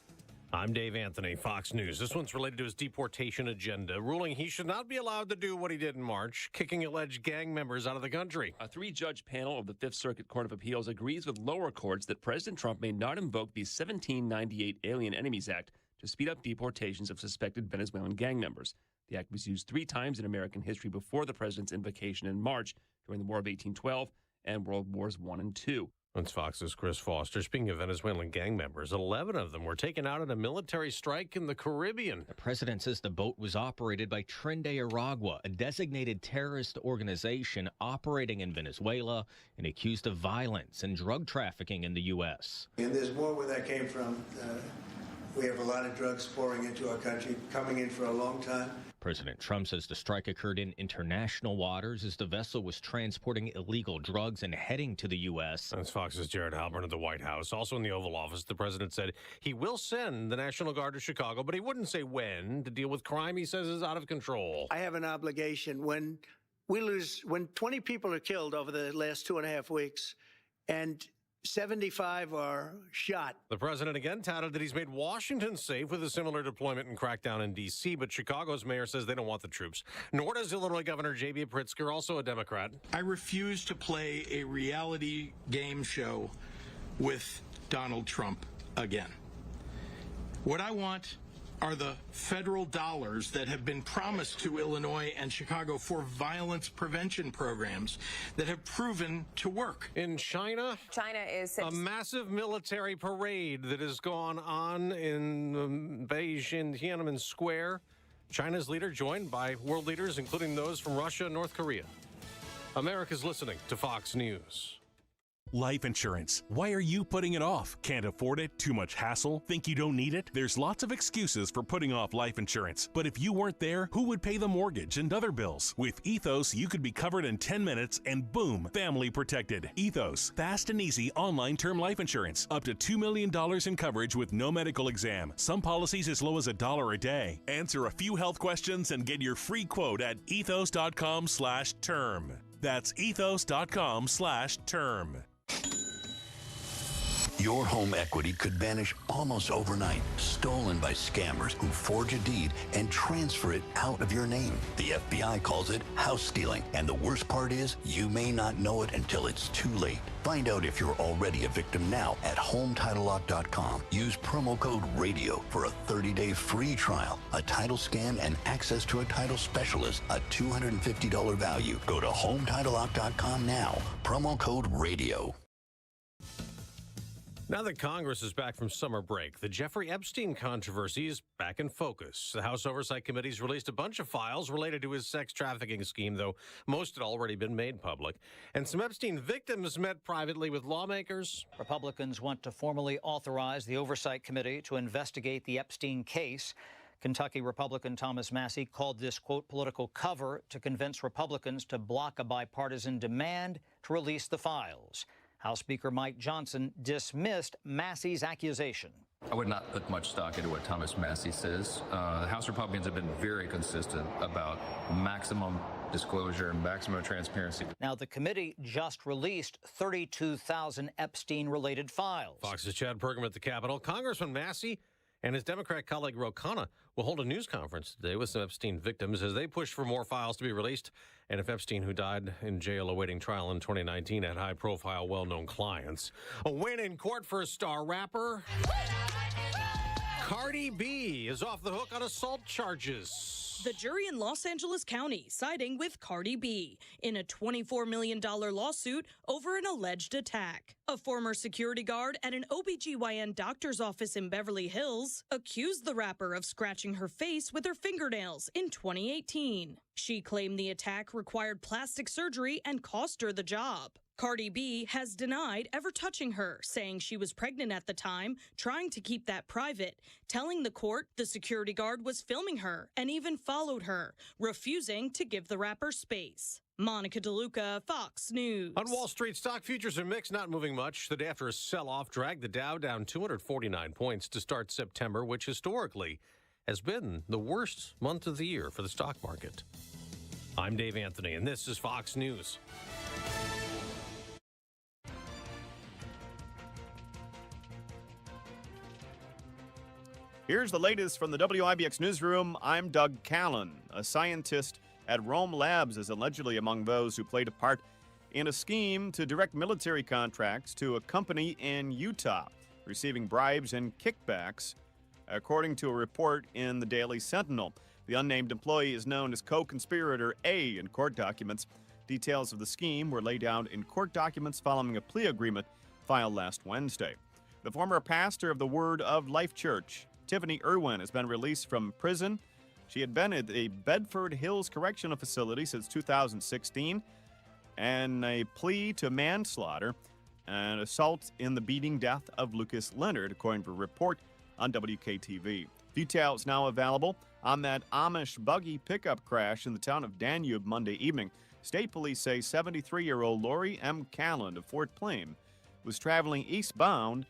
I'm Dave Anthony, Fox News. This one's related to his deportation agenda, ruling he should not be allowed to do what he did in March, kicking alleged gang members out of the country. A three-judge panel of the Fifth Circuit Court of Appeals agrees with lower courts that President Trump may not invoke the 1798 Alien Enemies Act to speed up deportations of suspected Venezuelan gang members. The act was used 3 times in American history before the president's invocation in March during the War of 1812 and World Wars I and II. That's Fox's Chris Foster. Speaking of Venezuelan gang members, 11 of them were taken out in a military strike in the Caribbean. The president says the boat was operated by Tren de Aragua, a designated terrorist organization operating in Venezuela and accused of violence and drug trafficking in the U.S. And there's more where that came from. We have a lot of drugs pouring into our country, coming in for a long time. President Trump says the strike occurred in international waters as the vessel was transporting illegal drugs and heading to the U.S. That's Fox's Jared Halpern at the White House. Also in the Oval Office, the president said he will send the National Guard to Chicago, but he wouldn't say when, to deal with crime he says is out of control. I have an obligation. When 20 people are killed over the last 2.5 weeks, and 75 are shot. The president again touted that he's made Washington safe with a similar deployment and crackdown in D.C., but Chicago's mayor says they don't want the troops. Nor does Illinois Governor J.B. Pritzker, also a Democrat. I refuse to play a reality game show with Donald Trump again. What I want are the federal dollars that have been promised to Illinois and Chicago for violence prevention programs that have proven to work. In China is a massive military parade that has gone on in Beijing, Tiananmen Square. China's leader joined by world leaders, including those from Russia and North Korea. America's listening to Fox News. Life insurance. Why are you putting it off? Can't afford it? Too much hassle? Think you don't need it? There's lots of excuses for putting off life insurance. But if you weren't there, who would pay the mortgage and other bills? With Ethos, you could be covered in 10 minutes and boom, family protected. Ethos, fast and easy online term life insurance. Up to $2 million in coverage with no medical exam. Some policies as low as $1 a day. Answer a few health questions and get your free quote at ethos.com/term. That's ethos.com/term. Your home equity could vanish almost overnight, stolen by scammers who forge a deed and transfer it out of your name. The FBI calls it house stealing, and the worst part is you may not know it until it's too late. Find out if you're already a victim now at HomeTitleLock.com. Use promo code RADIO for a 30-day free trial, a title scan, and access to a title specialist, a $250 value. Go to HomeTitleLock.com now. Promo code RADIO. Now that Congress is back from summer break, the Jeffrey Epstein controversy is back in focus. The House Oversight Committee's released a bunch of files related to his sex trafficking scheme, though most had already been made public. And some Epstein victims met privately with lawmakers. Republicans want to formally authorize the Oversight Committee to investigate the Epstein case. Kentucky Republican Thomas Massie called this, quote, political cover to convince Republicans to block a bipartisan demand to release the files. House Speaker Mike Johnson dismissed Massie's accusation. I would not put much stock into what Thomas Massie says. The House Republicans have been very consistent about maximum disclosure and maximum transparency. Now, the committee just released 32,000 Epstein-related files. Fox's Chad Pergam at the Capitol. Congressman Massie and his Democrat colleague Ro Khanna will hold a news conference today with some Epstein victims as they push for more files to be released. And if Epstein, who died in jail awaiting trial in 2019, had high-profile, well-known clients. A win in court for a star rapper. Cardi B is off the hook on assault charges. The jury in Los Angeles County siding with Cardi B in a $24 million lawsuit over an alleged attack. A former security guard at an OBGYN doctor's office in Beverly Hills accused the rapper of scratching her face with her fingernails in 2018. She claimed the attack required plastic surgery and cost her the job. Cardi B has denied ever touching her, saying she was pregnant at the time, trying to keep that private, telling the court the security guard was filming her and even followed her, refusing to give the rapper space. Monica DeLuca, Fox News. On Wall Street, stock futures are mixed, not moving much. The day after a sell-off dragged the Dow down 249 points to start September, which historically has been the worst month of the year for the stock market. I'm Dave Anthony, and this is Fox News. Here's the latest from the WIBX newsroom. I'm Doug Callan. A scientist at Rome Labs is allegedly among those who played a part in a scheme to direct military contracts to a company in Utah, receiving bribes and kickbacks, according to a report in the Daily Sentinel. The unnamed employee is known as co-conspirator A in court documents. Details of the scheme were laid out in court documents following a plea agreement filed last Wednesday. The former pastor of the Word of Life Church, Tiffany Irwin, has been released from prison. She had been at the Bedford Hills Correctional Facility since 2016, and a plea to manslaughter and assault in the beating death of Lucas Leonard, according to a report on WKTV. Details now available on that Amish buggy pickup crash in the town of Danube Monday evening. State police say 73-year-old Lori M. Callan of Fort Plain was traveling eastbound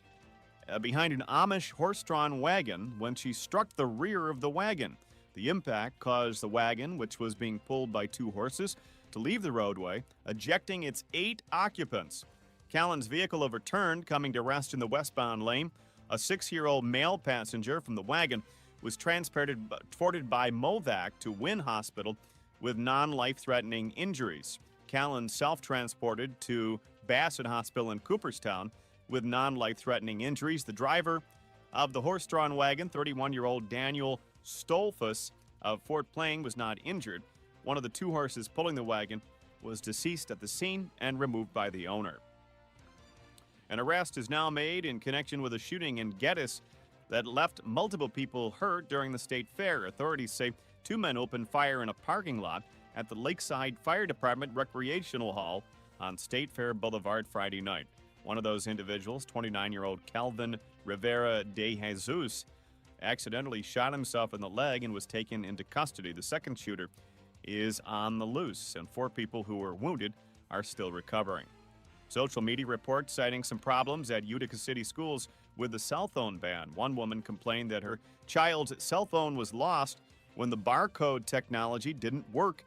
behind an Amish horse-drawn wagon when she struck the rear of the wagon. The impact caused the wagon, which was being pulled by 2 horses, to leave the roadway, ejecting its 8 occupants. Callan's vehicle overturned, coming to rest in the westbound lane. A 6-year-old male passenger from the wagon was transported by Movac to Wynn Hospital with non-life-threatening injuries. Callan self-transported to Bassett Hospital in Cooperstown with non-life-threatening injuries. The driver of the horse-drawn wagon, 31-year-old Daniel Stolfus of Fort Plain, was not injured. One of the 2 horses pulling the wagon was deceased at the scene and removed by the owner. An arrest is now made in connection with a shooting in Geddes that left multiple people hurt during the state fair. Authorities say 2 men opened fire in a parking lot at the Lakeside Fire Department Recreational Hall on State Fair Boulevard Friday night. One of those individuals, 29-year-old Calvin Rivera de Jesus, accidentally shot himself in the leg and was taken into custody. The second shooter is on the loose, and 4 people who were wounded are still recovering. Social media reports citing some problems at Utica City schools with the cell phone ban. One woman complained that her child's cell phone was lost when the barcode technology didn't work.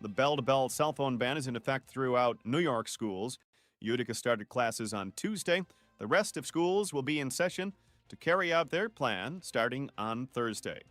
The bell-to-bell cell phone ban is in effect throughout New York schools. Utica started classes on Tuesday. The rest of schools will be in session to carry out their plan starting on Thursday.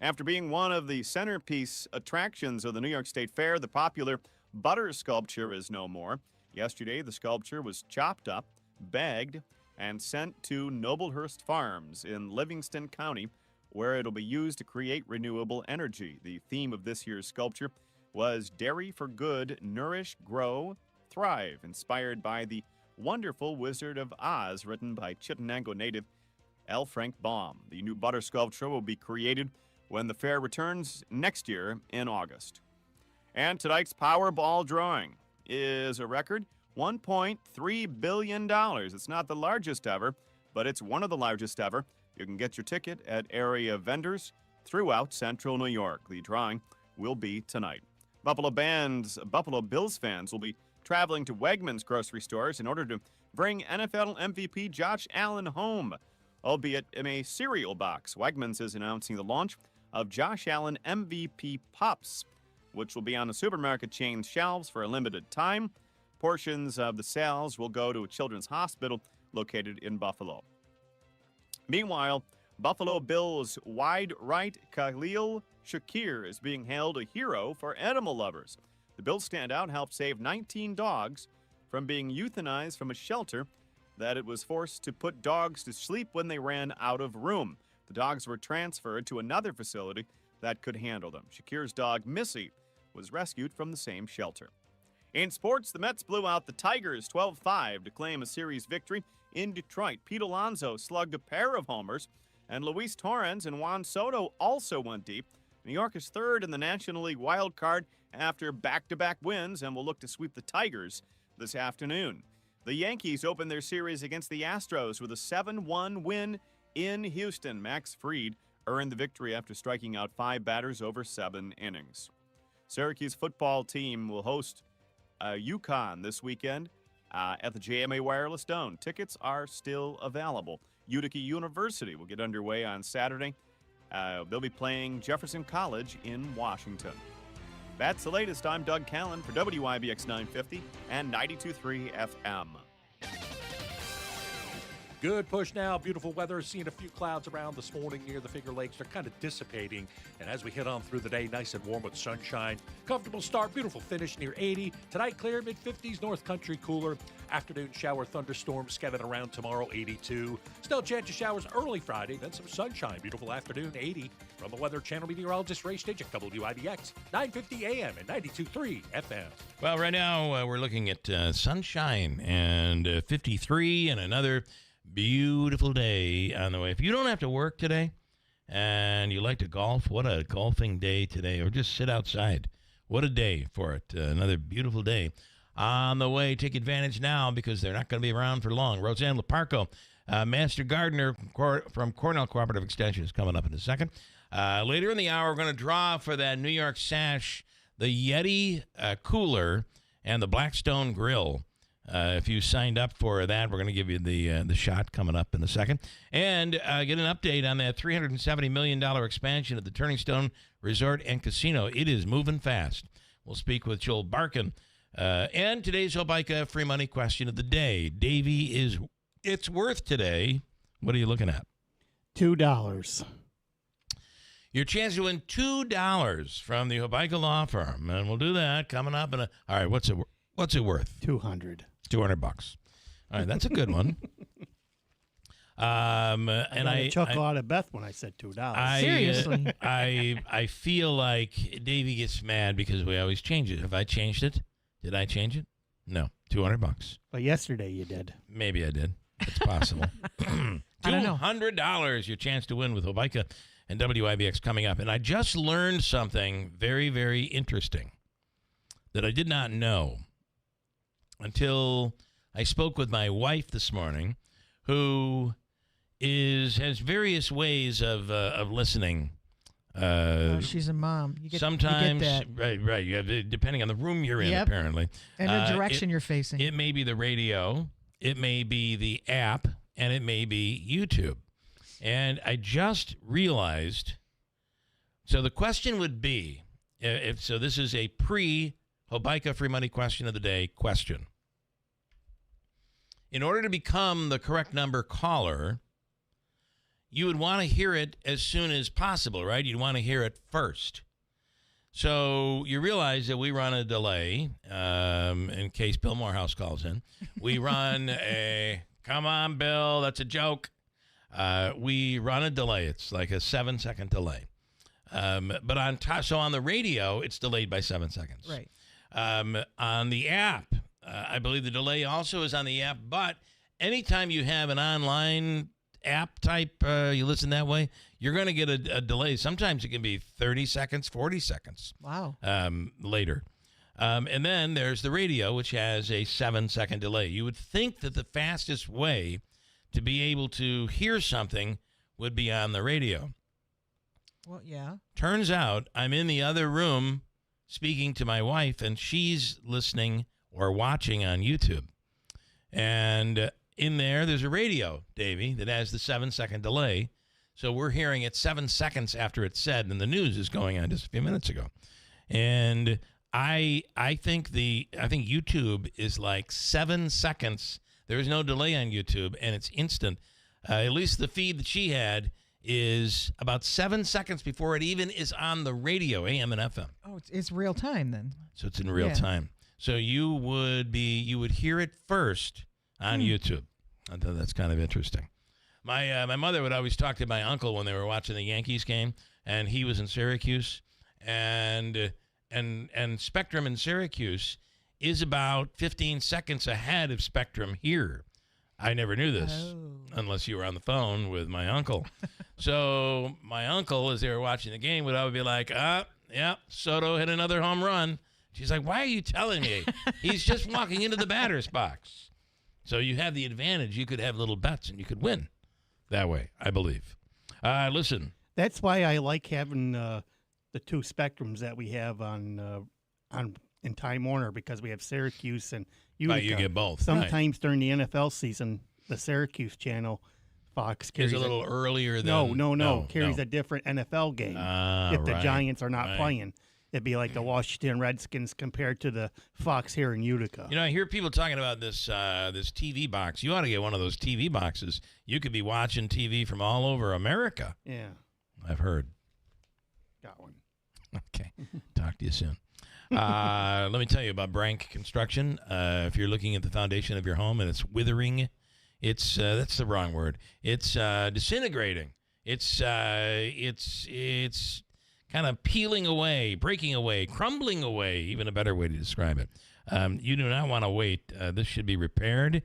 After being one of the centerpiece attractions of the New York State Fair, the popular butter sculpture is no more. Yesterday, the sculpture was chopped up, bagged, and sent to Noblehurst Farms in Livingston County, where it'll be used to create renewable energy. The theme of this year's sculpture was Dairy for Good, Nourish, Grow, Thrive, inspired by the Wonderful Wizard of Oz, written by Chittenango native L. Frank Baum. The new butter sculpture will be created when the fair returns next year in August. And tonight's Powerball drawing is a record $1.3 billion. It's not the largest ever, but it's one of the largest ever. You can get your ticket at area vendors throughout central New York. The drawing will be tonight. Buffalo Bills fans will be traveling to Wegmans grocery stores in order to bring NFL MVP Josh Allen home, albeit in a cereal box. Wegmans is announcing the launch of Josh Allen MVP Pups, which will be on the supermarket chain's shelves for a limited time. Portions of the sales will go to a children's hospital located in Buffalo. Meanwhile, Buffalo Bills wide right Khalil Shakir is being hailed a hero for animal lovers. The Bills standout helped save 19 dogs from being euthanized from a shelter that it was forced to put dogs to sleep when they ran out of room. The dogs were transferred to another facility that could handle them. Shakir's dog, Missy, was rescued from the same shelter. In sports, the Mets blew out the Tigers 12-5 to claim a series victory in Detroit. Pete Alonso slugged a pair of homers, and Luis Torrens and Juan Soto also went deep. New York is third in the National League wild card after back-to-back wins and will look to sweep the Tigers this afternoon. The Yankees opened their series against the Astros with a 7-1 win in Houston. Max Fried earned the victory after striking out 5 batters over 7 innings. Syracuse football team will host UConn this weekend at the JMA Wireless Dome. Tickets are still available. Utica University will get underway on Saturday. They'll be playing Jefferson College in Washington. That's the latest. I'm Doug Callan for WIBX 950 and 92.3 FM. Good push now. Beautiful weather. Seeing a few clouds around this morning near the Finger Lakes. They're kind of dissipating. And as we head on through the day, nice and warm with sunshine. Comfortable start. Beautiful finish near 80. Tonight, clear. Mid-50s. North Country cooler. Afternoon shower thunderstorms scattered around tomorrow, 82. Still chance of showers early Friday. Then some sunshine. Beautiful afternoon, 80. From the Weather Channel meteorologist Ray Stidgick, WIBX, 950 AM and 92.3 FM. Well, right now we're looking at sunshine and 53 and another beautiful day on the way. If you don't have to work today and you like to golf, what a golfing day today, or just sit outside. What a day for it. Another beautiful day on the way. Take advantage now because they're not going to be around for long. Roseanne Leparco, Master Gardener from Cornell Cooperative Extension, is coming up in a second. Later in the hour, we're going to draw for that New York Sash, the Yeti Cooler and the Blackstone Grill. If you signed up for that, we're going to give you the shot coming up in a second. And get an update on that $370 million expansion at the Turning Stone Resort and Casino. It is moving fast. We'll speak with Joel Barkin. And today's Hobica free money question of the day. Davey, it's worth today. What are you looking at? $2. Your chance to win $2 from the Hobica Law Firm. And we'll do that coming up. All right, what's it worth? $200. $200. All right, that's a good one. I chuckle out of Beth when I said $2. Seriously. I feel like Davey gets mad because we always change it. Have I changed it? Did I change it? No. $200. But yesterday you did. Maybe I did. It's possible. I don't know. $200, your chance to win with Hobica and WIBX coming up. And I just learned something very, very interesting that I did not know until I spoke with my wife this morning, who has various ways of listening. She's a mom. Sometimes, you get that. right. You have, depending on the room you're in, apparently, and the direction you're facing. It may be the radio, it may be the app, and it may be YouTube. And I just realized. So the question would be, this is a Hobica free money question of the day question. In order to become the correct number caller, you would want to hear it as soon as possible, right? You'd want to hear it first. So you realize that we run a delay in case Bill Morehouse calls in. We run come on, Bill, that's a joke. We run a delay. It's like a 7-second delay. But on the radio, it's delayed by 7 seconds. Right. On the app, I believe the delay also is on the app, but anytime you have an online app type, you listen that way, you're going to get a delay. Sometimes it can be 30 seconds, 40 seconds. Wow. Later. And then there's the radio, which has a 7-second delay. You would think that the fastest way to be able to hear something would be on the radio. Well, yeah. Turns out I'm in the other room speaking to my wife, and she's listening or watching on YouTube. And in there's a radio, Davey, that has the 7-second delay. So we're hearing it 7 seconds after it's said, and the news is going on just a few minutes ago. And I think YouTube is like 7 seconds. There is no delay on YouTube, and it's instant. At least the feed that she had is about 7 seconds before it even is on the radio, AM and FM. Oh, it's real time then. So it's in real time. So you would hear it first on YouTube. I thought that's kind of interesting. My mother would always talk to my uncle when they were watching the Yankees game, and he was in Syracuse, and Spectrum in Syracuse is about 15 seconds ahead of Spectrum here. I never knew this unless you were on the phone with my uncle. So my uncle, as they were watching the game, would always be like, Soto hit another home run. She's like, why are you telling me? He's just walking into the batter's box. So you have the advantage. You could have little bets, and you could win that way, I believe. Listen. That's why I like having the two Spectrums that we have on in Time Warner, because we have Syracuse and Utica. Right, you get both. Sometimes during the NFL season, the Syracuse channel, Fox carries a little earlier than... No. Carries a different NFL game if the Giants are not playing. It'd be like the Washington Redskins compared to the Fox here in Utica. I hear people talking about this TV box. You ought to get one of those TV boxes. You could be watching TV from all over America. Yeah. I've heard. Got one. Okay. Talk to you soon. Let me tell you about Brank Construction. If you're looking at the foundation of your home and it's withering, that's the wrong word. It's disintegrating. It's kind of peeling away, breaking away, crumbling away, even a better way to describe it. You do not want to wait. This should be repaired.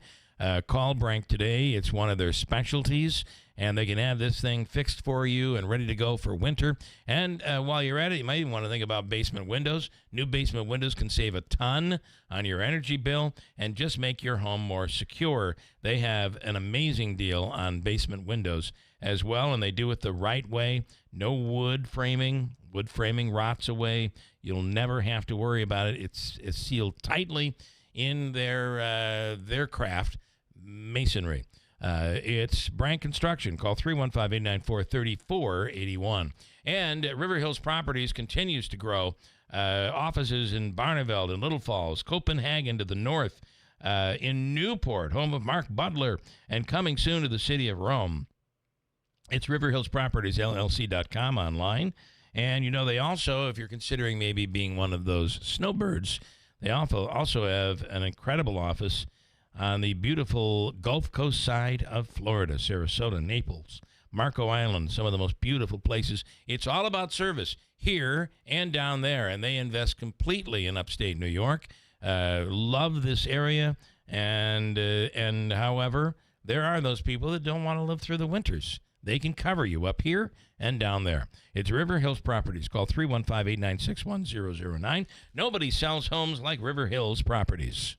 Call Brank today. It's one of their specialties, and they can have this thing fixed for you and ready to go for winter. And while you're at it, you might even want to think about basement windows. New basement windows can save a ton on your energy bill and just make your home more secure. They have an amazing deal on basement windows as well, and they do it the right way. No wood framing. Wood framing rots away. You'll never have to worry about it. It's sealed tightly in their craft, masonry. It's Brank Construction. Call 315-894-3481. And River Hills Properties continues to grow. Offices in Barneveld and Little Falls, Copenhagen to the north, in Newport, home of Mark Butler, and coming soon to the city of Rome. It's riverhillspropertiesllc.com online. And, they also, if you're considering maybe being one of those snowbirds, they also have an incredible office on the beautiful Gulf Coast side of Florida, Sarasota, Naples, Marco Island, some of the most beautiful places. It's all about service here and down there, and they invest completely in upstate New York. Love this area, and however, there are those people that don't want to live through the winters. They can cover you up here and down there. It's River Hills Properties. Call 315-896-1009. Nobody sells homes like River Hills Properties.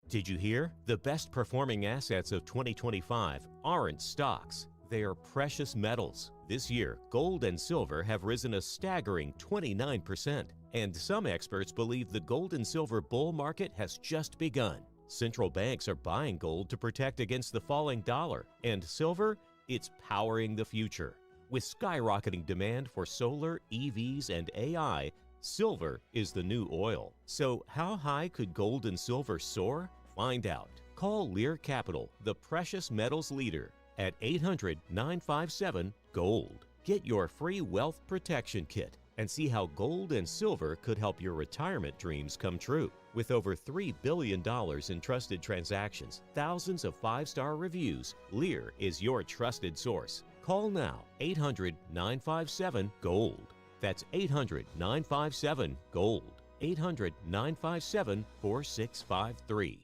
Did you hear? The best performing assets of 2025 aren't stocks. They are precious metals. This year, gold and silver have risen a staggering 29%. And some experts believe the gold and silver bull market has just begun. Central banks are buying gold to protect against the falling dollar. And silver? It's powering the future. With skyrocketing demand for solar, EVs, and AI, silver is the new oil. So how high could gold and silver soar? Find out. Call Lear Capital, the precious metals leader, at 800-957-GOLD. Get your free wealth protection kit and see how gold and silver could help your retirement dreams come true. With over $3 billion in trusted transactions, thousands of 5-star reviews, Lear is your trusted source. Call now, 800-957-GOLD. That's 800-957-GOLD. 800-957-4653.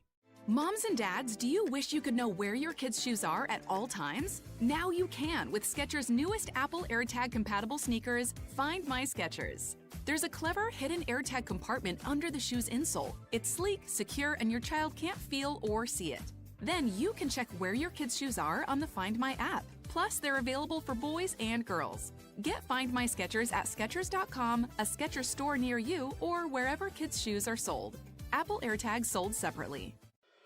Moms and dads, do you wish you could know where your kids' shoes are at all times? Now you can with Skechers' newest Apple AirTag compatible sneakers, Find My Skechers. There's a clever hidden AirTag compartment under the shoe's insole. It's sleek, secure, and your child can't feel or see it. Then you can check where your kids' shoes are on the Find My app. Plus, they're available for boys and girls. Get Find My Skechers at Skechers.com, a Skechers store near you, or wherever kids' shoes are sold. Apple AirTags sold separately.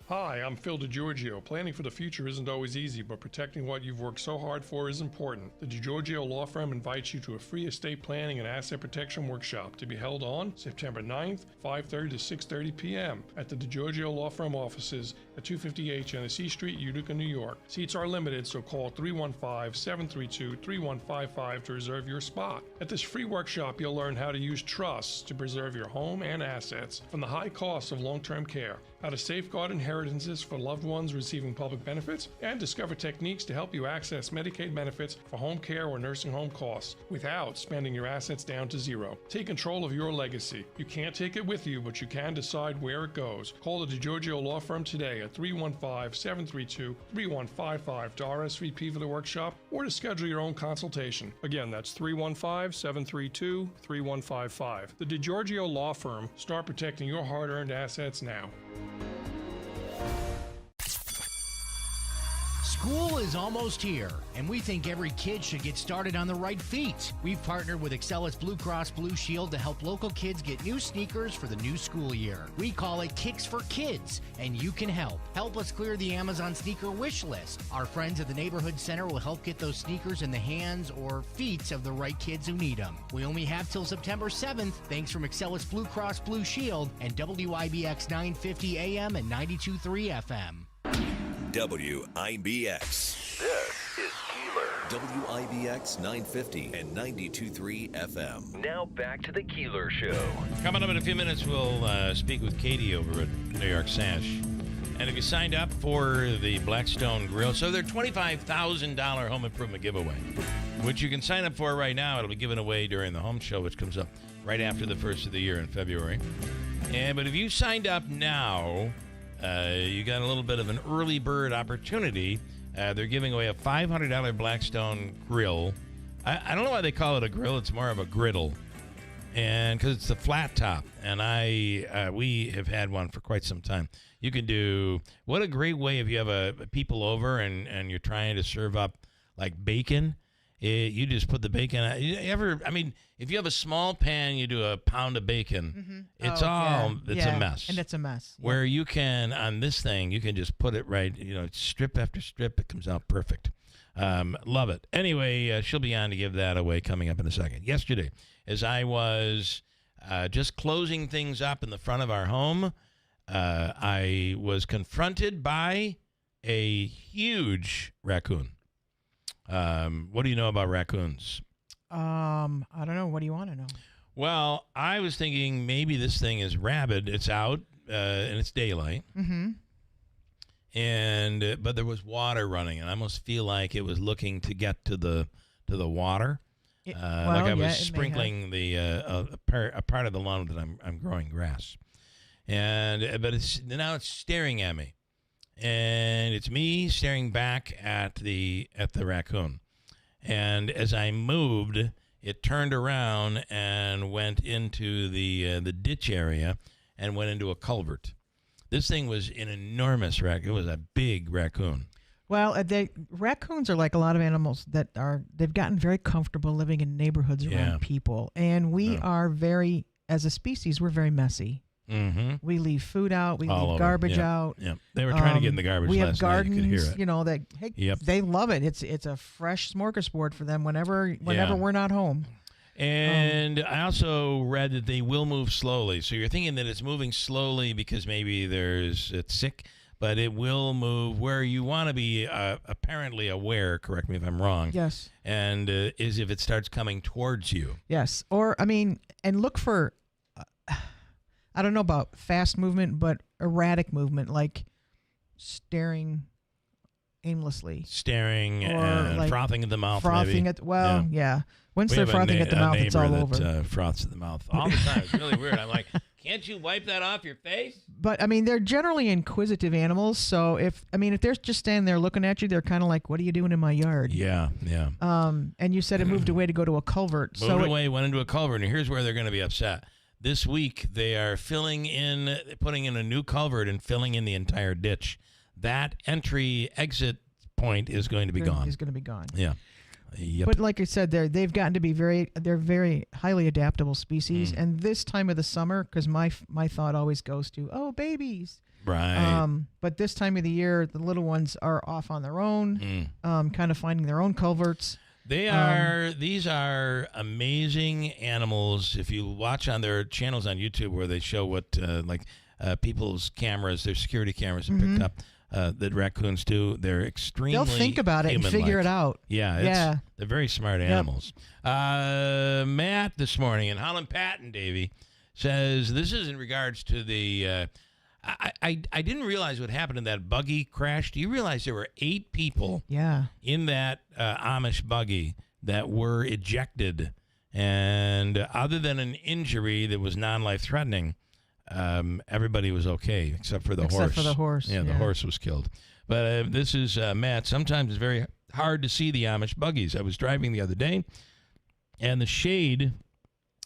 Hi, I'm Phil DiGiorgio. Planning for the future isn't always easy, but protecting what you've worked so hard for is important. The DiGiorgio Law Firm invites you to a free estate planning and asset protection workshop to be held on September 9th, 5:30 to 6:30 p.m. at the DiGiorgio Law Firm offices at 258 Genesee Street, Utica, New York. Seats are limited, so call 315-732-3155 to reserve your spot. At this free workshop, you'll learn how to use trusts to preserve your home and assets from the high costs of long-term care, how to safeguard inheritances for loved ones receiving public benefits, and discover techniques to help you access Medicaid benefits for home care or nursing home costs without spending your assets down to zero. Take control of your legacy. You can't take it with you, but you can decide where it goes. Call the DiGiorgio Law Firm today at 315-732-3155 to RSVP for the workshop or to schedule your own consultation. Again, that's 315-732-3155. The DiGiorgio Law Firm. Start protecting your hard-earned assets now. School is almost here, and we think every kid should get started on the right feet. We've partnered with Excellus Blue Cross Blue Shield to help local kids get new sneakers for the new school year. We call it Kicks for Kids, and you can help. Help us clear the Amazon sneaker wish list. Our friends at the Neighborhood Center will help get those sneakers in the hands or feet of the right kids who need them. We only have till September 7th. Thanks from Excellus Blue Cross Blue Shield and WIBX 950 AM and 92.3 FM. WIBX. This is Keeler. WIBX 950 and 92.3 FM. Now back to the Keeler Show. Coming up in a few minutes, we'll speak with Katie over at New York Sash. And if you signed up for the Blackstone Grill, so their $25,000 home improvement giveaway. which you can sign up for right now. It'll be given away during the home show, which comes up right after the first of the year in February. But if you signed up now, you got a little bit of an early bird opportunity. They're giving away a $500 Blackstone grill. I don't know why they call it a grill. It's more of a griddle. And because it's a flat top, and we have had one for quite some time. You can do, what a great way if you have people over and you're trying to serve up like bacon. You just put the bacon. If you have a small pan, you do a pound of bacon. It's a mess. And it's a mess. Yeah. Where you can, on this thing, you can just put it right, strip after strip. It comes out perfect. Love it. Anyway, she'll be on to give that away coming up in a second. Yesterday, as I was just closing things up in the front of our home, I was confronted by a huge raccoon. What do you know about raccoons? I don't know. What do you want to know? Well, I was thinking maybe this thing is rabid. It's out and it's daylight. Mm-hmm. But there was water running, and I almost feel like it was looking to get to the water. Like I was sprinkling a part of the lawn that I'm growing grass, but now it's staring at me, and it's me staring back at the raccoon, and as I moved, it turned around and went into the ditch area and went into a culvert. This thing was an enormous raccoon. It was a big raccoon. Well, raccoons are like a lot of animals they've gotten very comfortable living in neighborhoods around people. And we are as a species, we're very messy. Mm-hmm. We leave food out. We leave garbage out. Yeah. They were trying to get in the garbage we last have gardens, night. You could hear it. They love it. It's a fresh smorgasbord for them whenever we're not home. And I also read that they will move slowly. So you're thinking that it's moving slowly because maybe it's sick, but it will move where you want to be apparently aware, correct me if I'm wrong. Yes. And is if it starts coming towards you. Yes. Or, and look for, I don't know about fast movement, but erratic movement, like staring aimlessly. Staring and like frothing at the mouth. Frothing maybe. Yeah. Once they're frothing at the mouth, it's all over. That froths at the mouth all the time. It's really weird. I'm like, can't you wipe that off your face? But they're generally inquisitive animals. So if they're just standing there looking at you, they're kind of like, "What are you doing in my yard?" Yeah. And you said it moved away to go to a culvert. Went into a culvert, and here's where they're going to be upset. This week they are putting in a new culvert and filling in the entire ditch. That exit point is going to be gone. Is going to be gone. Yeah. Yep. But like I said, they've gotten to be they're very highly adaptable species. And this time of the summer, because my thought always goes to, babies. Right. But this time of the year, the little ones are off on their own, kind of finding their own culverts. These are amazing animals. If you watch on their channels on YouTube where they show what people's cameras, their security cameras have picked up, that raccoons do. They're extremely They'll think about it and figure it out. Yeah. They're very smart animals. Matt this morning in Holland Patton, Davey, says this is in regards to the I didn't realize what happened in that buggy crash. Do you realize there were 8 people in that Amish buggy that were ejected? And other than an injury that was non-life-threatening, everybody was okay except for the horse. Except for the horse. Yeah, the horse was killed. But this is Matt. Sometimes it's very hard to see the Amish buggies. I was driving the other day, and the shade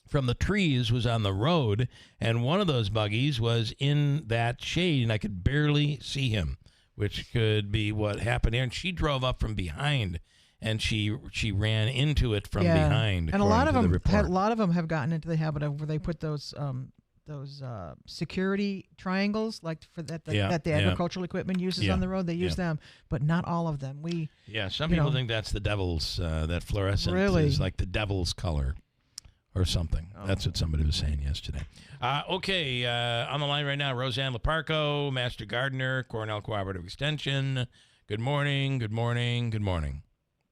from the trees was on the road, and one of those buggies was in that shade, and I could barely see him, which could be what happened here. And she drove up from behind, and she ran into it from behind. And a lot of them have gotten into the habit of where they put those security triangles, like that the agricultural equipment uses on the road. They use them, but not all of them. Some people think that's the devil's that fluorescent is like the devil's color. Or something. That's what somebody was saying yesterday. On the line right now, Roseanne Leparco, Master Gardener, Cornell Cooperative Extension. Good morning. Good morning. Good morning.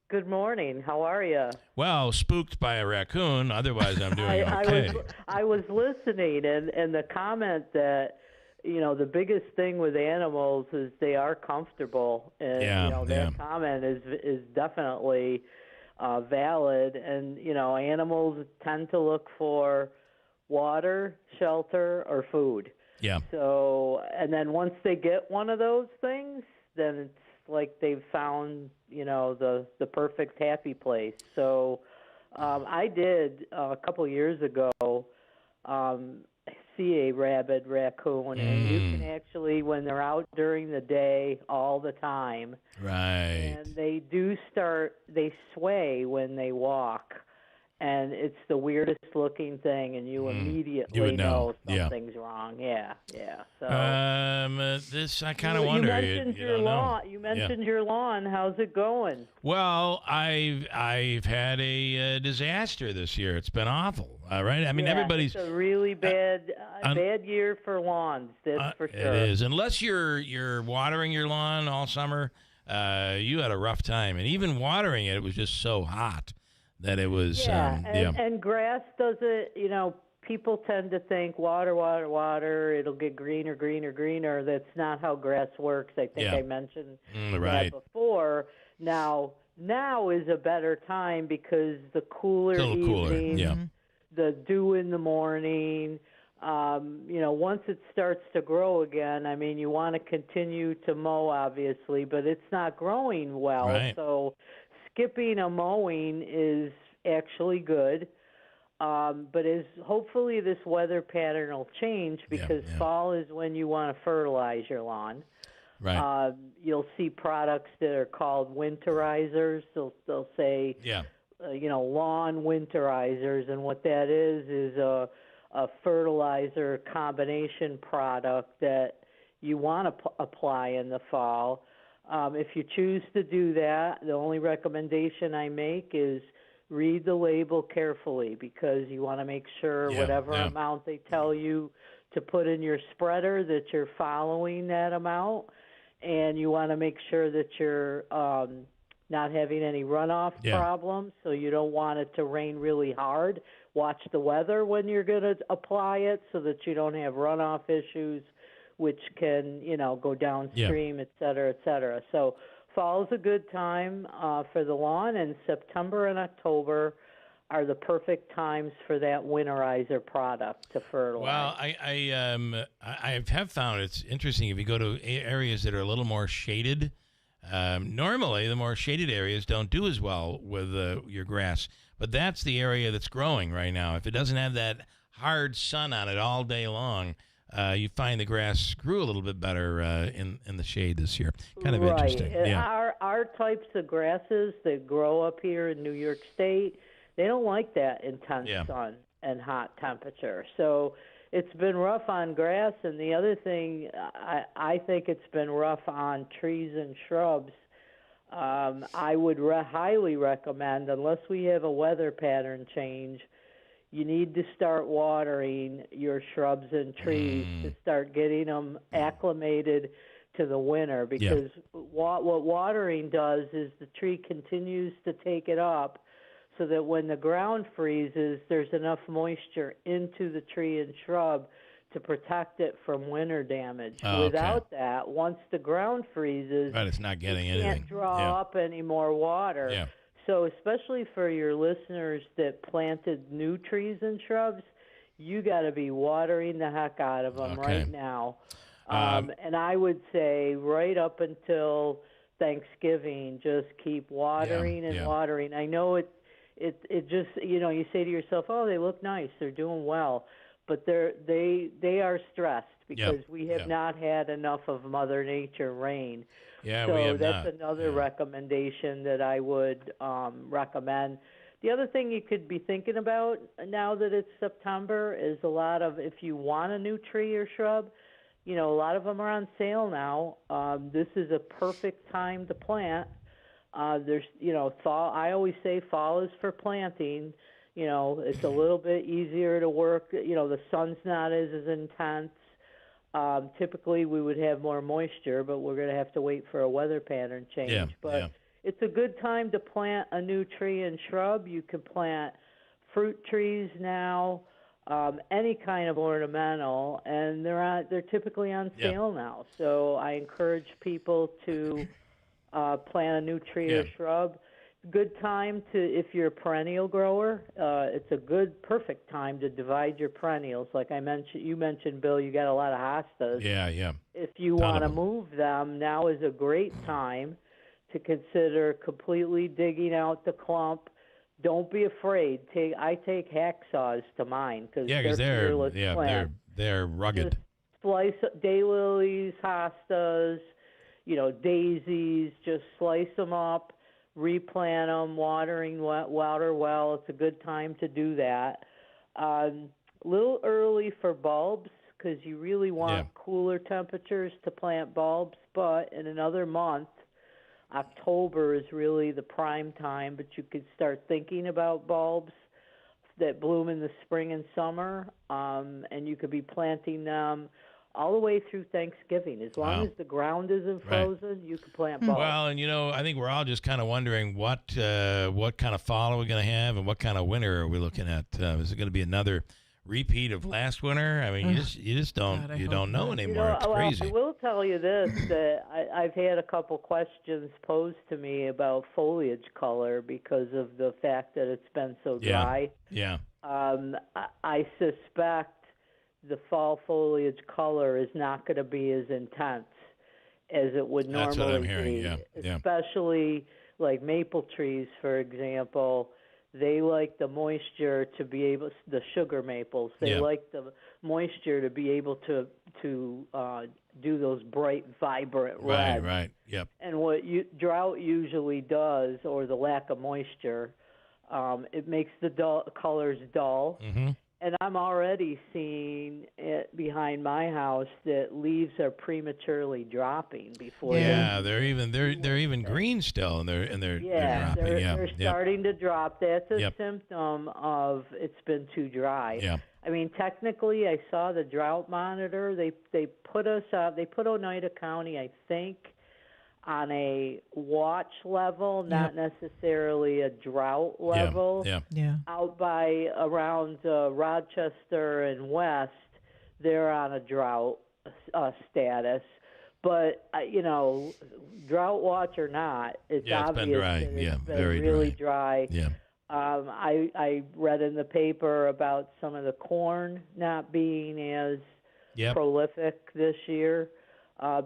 Good morning. How are you? Well, spooked by a raccoon. Otherwise, I'm doing okay. I was listening, and the comment that the biggest thing with animals is they are comfortable, and that comment is definitely valid. And, animals tend to look for water, shelter, or food. Yeah. So, and then once they get one of those things, then it's like they've found, the perfect happy place. So I did a couple years ago see a rabid raccoon, and you can actually, when they're out during the day all the time, right, and they sway when they walk. And it's the weirdest looking thing, and you immediately would know. something's wrong. Yeah. So this I kind of wonder. You mentioned your lawn. You mentioned your lawn. How's it going? Well, I've had a disaster this year. It's been awful. Right? I mean, everybody's. It's a really bad year for lawns. That's for sure. It is. Unless you're watering your lawn all summer, you had a rough time, and even watering it was just so hot that it was. And grass does it. People tend to think water, it'll get greener. That's not how grass works. I think I mentioned that before. Now is a better time because the cooler evenings, the dew in the morning, once it starts to grow again, I mean, you want to continue to mow, obviously, but it's not growing well. Right. So skipping a mowing is actually good. But hopefully this weather pattern will change because fall is when you want to fertilize your lawn. Right. You'll see products that are called winterizers. They'll say, lawn winterizers, and what that is a fertilizer combination product that you want to apply in the fall. If you choose to do that, the only recommendation I make is read the label carefully because you want to make sure whatever amount they tell you to put in your spreader that you're following that amount, and you want to make sure that you're not having any runoff problems, so you don't want it to rain really hard. Watch the weather when you're going to apply it so that you don't have runoff issues, which can, go downstream, et cetera, et cetera. So fall is a good time for the lawn, and September and October are the perfect times for that winterizer product to fertilize. Well, I have found it's interesting if you go to areas that are a little more shaded. Normally, the more shaded areas don't do as well with your grass, but that's the area that's growing right now. If it doesn't have that hard sun on it all day long, you find the grass grew a little bit better in the shade this year. Kind of interesting. Yeah. Our types of grasses that grow up here in New York State, they don't like that intense sun and hot temperature. So it's been rough on grass, and the other thing, I think it's been rough on trees and shrubs. I would highly recommend, unless we have a weather pattern change, you need to start watering your shrubs and trees to start getting them acclimated to the winter, because what watering does is the tree continues to take it up so that when the ground freezes, there's enough moisture into the tree and shrub to protect it from winter damage. Without that, once the ground freezes, it's not getting you can't draw up any more water. Yeah. So especially for your listeners that planted new trees and shrubs, you got to be watering the heck out of them right now. And I would say right up until Thanksgiving, just keep watering and watering. I know it just, you say to yourself, oh, they look nice, they're doing well, but they are stressed because we have not had enough of Mother Nature rain. Yeah, so we have that's not. another recommendation that I would recommend. The other thing you could be thinking about now that it's September is if you want a new tree or shrub, a lot of them are on sale now. This is a perfect time to plant. There's, fall. I always say fall is for planting. It's a little bit easier to work. The sun's not as intense. Typically, we would have more moisture, but we're going to have to wait for a weather pattern change. It's a good time to plant a new tree and shrub. You can plant fruit trees now, any kind of ornamental, and they're typically on sale now. So I encourage people to plant a new tree or shrub. good time to, if you're a perennial grower, it's a good, perfect time to divide your perennials. Like you mentioned, Bill, you got a lot of hostas. Yeah. If you want to move them, now is a great time to consider completely digging out the clump. Don't be afraid. I take hacksaws to mine because they're fearless plants. They're rugged. Just slice daylilies, hostas, daisies. Just slice them up, replant them, water well. It's a good time to do that. A little early for bulbs because you really want cooler temperatures to plant bulbs. But in another month, October is really the prime time, but you could start thinking about bulbs that bloom in the spring and summer, and you could be planting them all the way through Thanksgiving. As long as the ground isn't frozen, you can plant bulbs. Well, and I think we're all just kind of wondering what kind of fall are we going to have and what kind of winter are we looking at? Is it going to be another repeat of last winter? I mean, you just don't know anymore. It's crazy. I will tell you this, that I've had a couple questions posed to me about foliage color because of the fact that it's been so dry. Yeah. I suspect the fall foliage color is not going to be as intense as it would normally be. That's what I'm hearing, yeah. Especially like maple trees, for example. They like the moisture to be able, the sugar maples, they like the moisture to be able to do those bright, vibrant reds. Right, yep. And what drought usually does, or the lack of moisture, it makes the colors dull. Mm-hmm. And I'm already seeing it behind my house that leaves are prematurely dropping before. Yeah, they're even green still, and they're dropping. They're starting to drop. That's a symptom of it's been too dry. Yeah. I mean, technically, I saw the drought monitor. They put us up. They put Oneida County, I think, on a watch level, not necessarily a drought level. Yeah. Out by around Rochester and West, they're on a drought status. But, drought watch or not, it's obvious been dry. that it's been very really dry. Yeah. I read in the paper about some of the corn not being as prolific this year.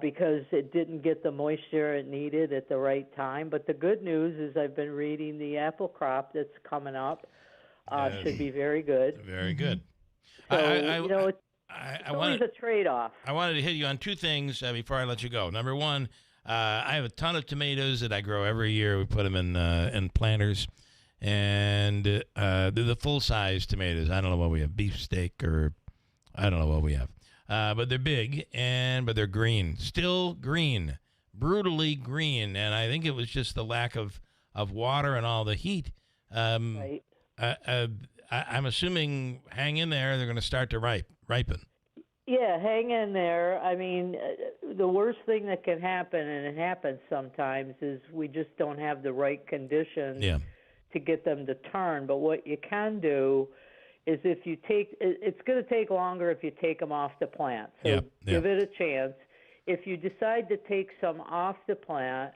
Because it didn't get the moisture it needed at the right time. But the good news is I've been reading the apple crop that's coming up. Should be very good. Very good. So, it's always a trade-off. I wanted to hit you on two things before I let you go. Number one, I have a ton of tomatoes that I grow every year. We put them in planters. And they're the full-size tomatoes. I don't know what we have, beefsteak or I don't know what we have. But they're big, but they're green. Still green. Brutally green. And I think it was just the lack of water and all the heat. Right. I'm assuming hang in there, they're going to start to ripen. Yeah, hang in there. I mean, the worst thing that can happen, and it happens sometimes, is we just don't have the right conditions to get them to turn. But what you can do is if you it's going to take longer if you take them off the plant. So give it a chance. If you decide to take some off the plant,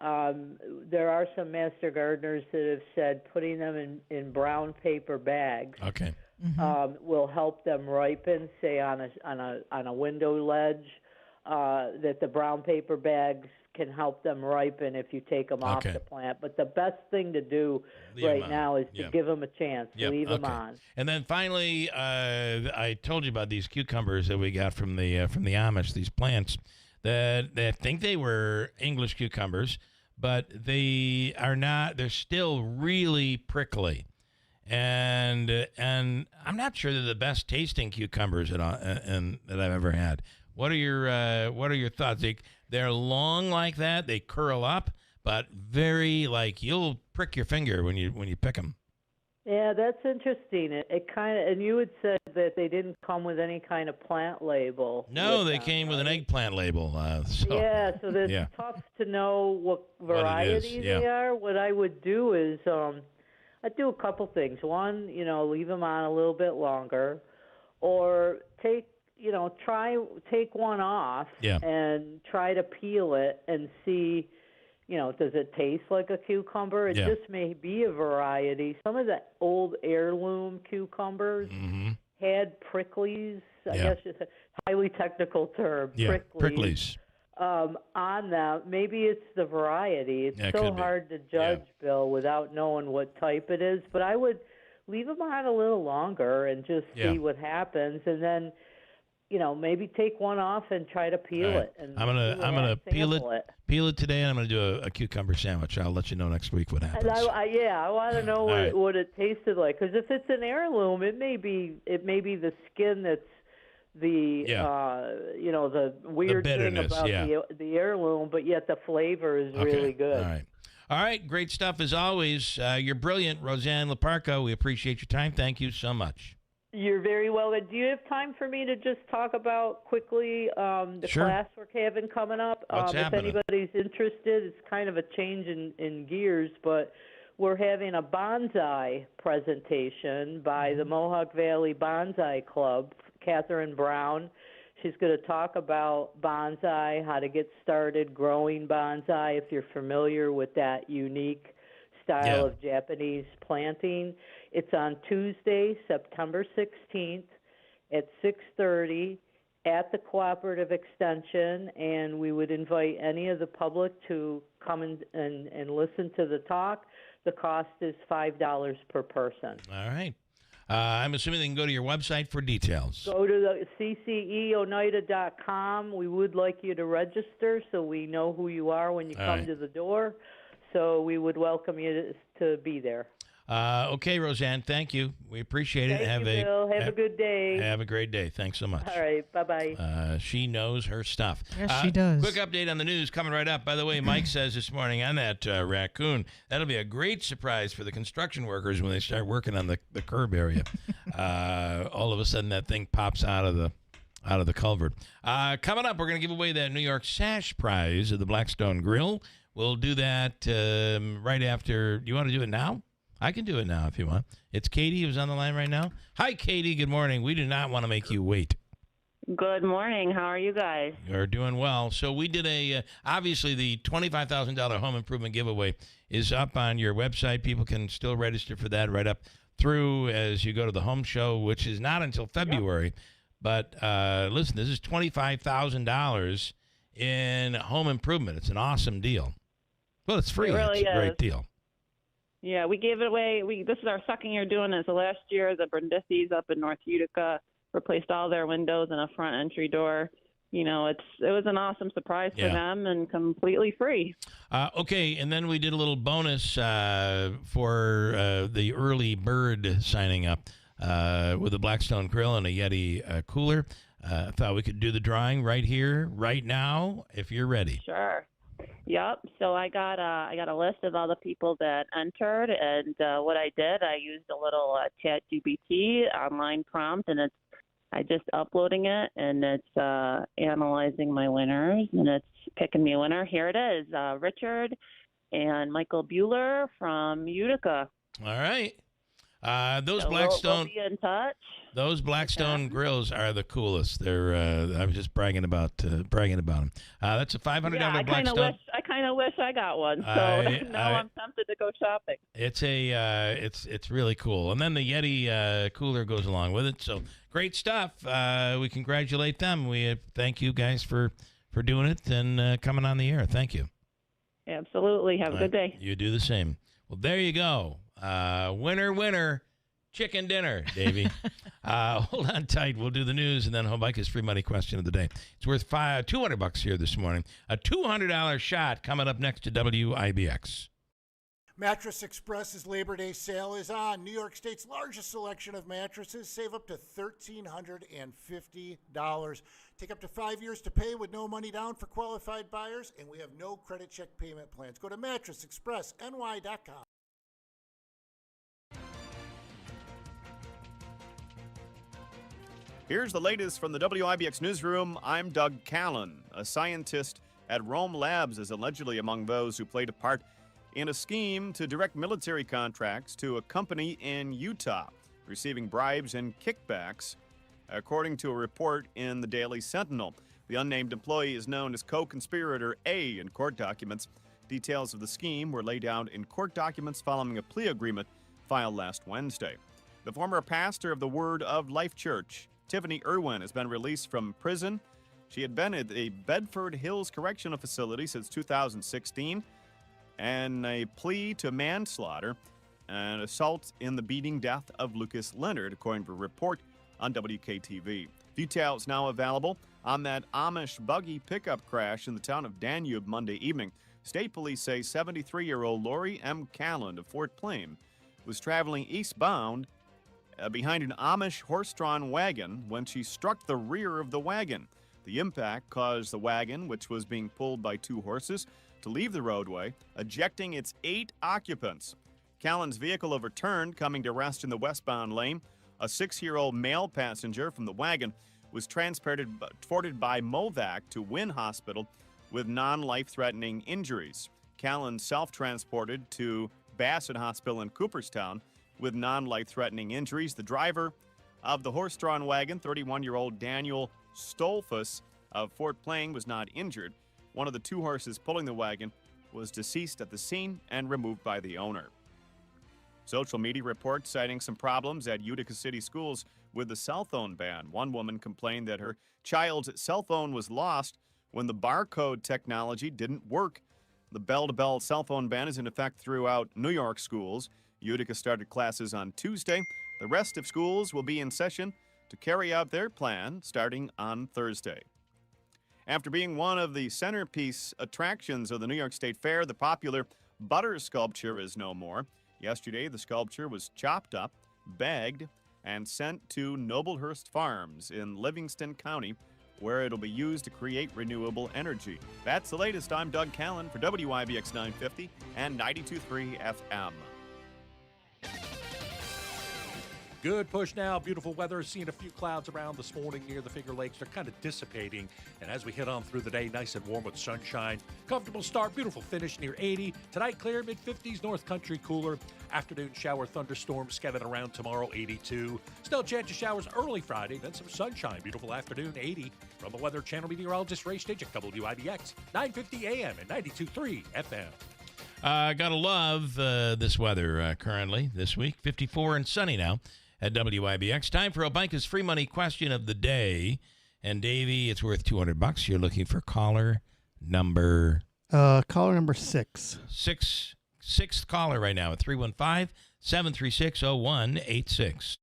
there are some master gardeners that have said putting them in brown paper bags will help them ripen, say on a window ledge, that the brown paper bags can help them ripen if you take them off the plant. But the best thing to do now is to give them a chance. Leave them on. And then finally, I told you about these cucumbers that we got from the Amish, these plants that I think they were English cucumbers, but they are not. They're still really prickly. And I'm not sure they're the best tasting cucumbers that I've ever had. What are your thoughts? They're long like that. They curl up, but very you'll prick your finger when you pick them. Yeah, that's interesting. It kind of, and you had said that they didn't come with any kind of plant label. No, they came with an eggplant label. So it's tough to know what variety they are. What I would do is I'd do a couple things. One, leave them on a little bit longer, or take one off and try to peel it and see does it taste like a cucumber? It just may be a variety. Some of the old heirloom cucumbers had pricklies, I guess it's a highly technical term, pricklies. On them. Maybe it's the variety. It's so hard to judge, Bill, without knowing what type it is. But I would leave them on a little longer and just see what happens, and then maybe take one off and try to peel it. And I'm gonna peel it today, and I'm gonna do a cucumber sandwich. I'll let you know next week what happens. And I want to know what it tasted like, because if it's an heirloom, it may be the skin that's the the weird thing about the heirloom, but yet the flavor is really good. All right, great stuff as always. You're brilliant, Roseanne Laparco. We appreciate your time. Thank you so much. You're very welcome. Do you have time for me to just talk about quickly the class we're having coming up? What's happening? If anybody's interested, it's kind of a change in gears, but we're having a bonsai presentation by the Mohawk Valley Bonsai Club, Catherine Brown. She's going to talk about bonsai, how to get started growing bonsai, if you're familiar with that unique style of Japanese planting. It's on Tuesday, September 16th at 6:30 at the Cooperative Extension, and we would invite any of the public to come and listen to the talk. The cost is $5 per person. All right. I'm assuming they can go to your website for details. Go to the cceoneida.com. We would like you to register so we know who you are when you come to the door. So we would welcome you to be there. Okay, Roseanne, thank you. We appreciate it. Thank you, Bill. Have a good day. Have a great day. Thanks so much. All right, bye-bye. She knows her stuff. Yes, she does. Quick update on the news coming right up. By the way, Mike says this morning on that raccoon, that'll be a great surprise for the construction workers when they start working on the curb area. All of a sudden, that thing pops out of the culvert. Coming up, we're going to give away that New York Sash Prize of the Blackstone Grill. We'll do that right after. Do you want to do it now? I can do it now if you want. It's Katie who's on the line right now. Hi, Katie. Good morning. We do not want to make you wait. Good morning. How are you guys? You're doing well. So we did obviously the $25,000 home improvement giveaway is up on your website. People can still register for that right up through as you go to the home show, which is not until February. But listen, this is $25,000 in home improvement. It's an awesome deal. Well, it's free. It really it's a great deal. Yeah, we gave it away. This is our second year doing it. So last year, the Brindisi's up in North Utica replaced all their windows and a front entry door. It was an awesome surprise for them and completely free. Okay, and then we did a little bonus for the early bird signing up with a Blackstone Grill and a Yeti cooler. I thought we could do the drawing right here, right now, if you're ready. Sure. Yep. So I got a list of all the people that entered, and what I did, I used a little ChatGPT online prompt, and I just uploading it, and it's analyzing my winners, and it's picking me a winner. Here it is, Richard and Michael Bueller from Utica. All right. Those so Blackstone. We'll be in touch. Those Blackstone grills are the coolest. They're. I was just bragging about them. That's a $500 Blackstone. I kind of wish I got one. So now I'm tempted to go shopping. It's really cool. And then the Yeti cooler goes along with it. So great stuff. We congratulate them. We thank you guys for doing it and coming on the air. Thank you. Absolutely. Have a good day. You do the same. Well, there you go. Winner, chicken dinner, Davey. Hold on tight. We'll do the news, and then Home Bike is free money question of the day. It's worth $200 here this morning. A $200 shot coming up next to WIBX. Mattress Express's Labor Day sale is on. New York State's largest selection of mattresses. Save up to $1,350. Take up to 5 years to pay with no money down for qualified buyers, and we have no credit check payment plans. Go to mattressexpressny.com. Here's the latest from the WIBX newsroom. I'm Doug Callan. A scientist at Rome Labs is allegedly among those who played a part in a scheme to direct military contracts to a company in Utah, receiving bribes and kickbacks, according to a report in the Daily Sentinel. The unnamed employee is known as co-conspirator A in court documents. Details of the scheme were laid out in court documents following a plea agreement filed last Wednesday. The former pastor of the Word of Life Church, Tiffany Irwin, has been released from prison. She had been at a Bedford Hills Correctional Facility since 2016, and a plea to manslaughter and assault in the beating death of Lucas Leonard, according to a report on WKTV. Details now available on that Amish buggy pickup crash in the town of Danube Monday evening. State police say 73-year-old Lori M. Callan of Fort Plain was traveling eastbound behind an Amish horse-drawn wagon when she struck the rear of the wagon. The impact caused the wagon, which was being pulled by 2 horses, to leave the roadway, ejecting its 8 occupants. Callan's vehicle overturned, coming to rest in the westbound lane. A 6-year-old male passenger from the wagon was transported by Movac to Wynn Hospital with non-life-threatening injuries. Callan self-transported to Bassett Hospital in Cooperstown with non-life-threatening injuries. The driver of the horse-drawn wagon, 31-year-old Daniel Stolfus of Fort Plain, was not injured. One of the 2 horses pulling the wagon was deceased at the scene and removed by the owner. Social media reports citing some problems at Utica City schools with the cell phone ban. One woman complained that her child's cell phone was lost when the barcode technology didn't work. The bell-to-bell cell phone ban is in effect throughout New York schools. Utica started classes on Tuesday. The rest of schools will be in session to carry out their plan starting on Thursday. After being one of the centerpiece attractions of the New York State Fair, the popular butter sculpture is no more. Yesterday, the sculpture was chopped up, bagged, and sent to Noblehurst Farms in Livingston County, where it'll be used to create renewable energy. That's the latest. I'm Doug Callan for WIBX 950 and 92.3 FM. Good push now. Beautiful weather. Seeing a few clouds around this morning near the Finger Lakes. They're kind of dissipating. And as we head on through the day, nice and warm with sunshine. Comfortable start. Beautiful finish near 80. Tonight, clear. Mid-50s. North Country cooler. Afternoon shower thunderstorms scattered around tomorrow, 82. Still chance of showers early Friday. Then some sunshine. Beautiful afternoon, 80. From the Weather Channel meteorologist Ray Stitch at WIBX, 950 AM and 92.3 FM. Gotta love this weather currently this week. 54 and sunny now at WIBX. Time for Obanka's free money question of the day. And Davey, it's worth $200. You're looking for caller number... Caller number 6. Sixth caller right now at 315-736-0186.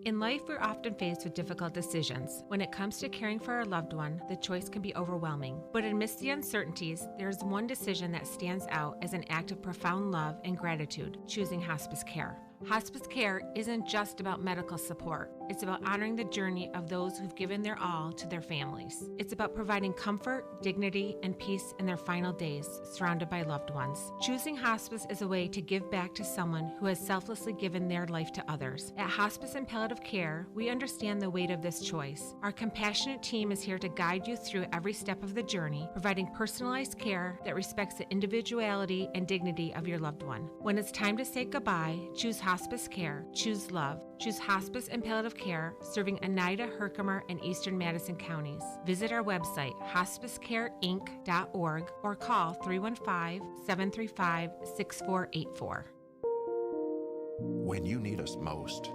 In life, we're often faced with difficult decisions. When it comes to caring for our loved one, the choice can be overwhelming. But amidst the uncertainties, there's one decision that stands out as an act of profound love and gratitude: choosing hospice care. Hospice care isn't just about medical support. It's about honoring the journey of those who've given their all to their families. It's about providing comfort, dignity, and peace in their final days, surrounded by loved ones. Choosing hospice is a way to give back to someone who has selflessly given their life to others. At Hospice and Palliative Care, we understand the weight of this choice. Our compassionate team is here to guide you through every step of the journey, providing personalized care that respects the individuality and dignity of your loved one. When it's time to say goodbye, choose hospice care. Choose love. Choose Hospice and Palliative Care, serving Oneida, Herkimer, and Eastern Madison counties. Visit our website, hospicecareinc.org, or call 315-735-6484. When you need us most.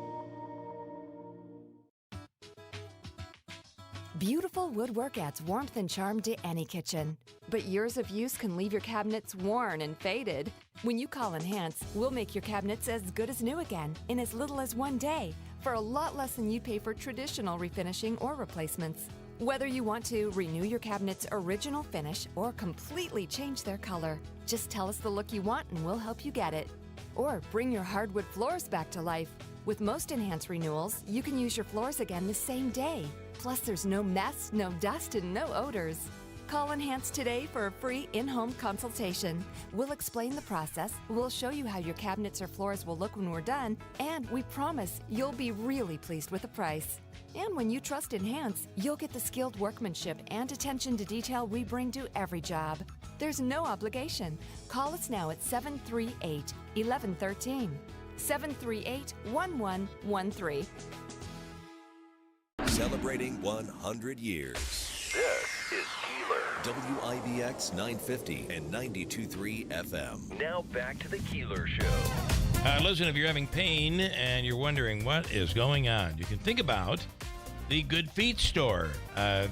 Beautiful woodwork adds warmth and charm to any kitchen. But years of use can leave your cabinets worn and faded. When you call Enhance, we'll make your cabinets as good as new again in as little as 1 day for a lot less than you pay for traditional refinishing or replacements. Whether you want to renew your cabinet's original finish or completely change their color, just tell us the look you want and we'll help you get it. Or bring your hardwood floors back to life. With most Enhance renewals, you can use your floors again the same day. Plus, there's no mess, no dust, and no odors. Call Enhance today for a free in-home consultation. We'll explain the process, we'll show you how your cabinets or floors will look when we're done, and we promise you'll be really pleased with the price. And when you trust Enhance, you'll get the skilled workmanship and attention to detail we bring to every job. There's no obligation. Call us now at 738-1113. 738-1113. Celebrating 100 years. This is Keeler. WIBX 950 and 92.3 FM. Now back to the Keeler Show. Listen, if you're having pain and you're wondering what is going on, you can think about the Good Feet store.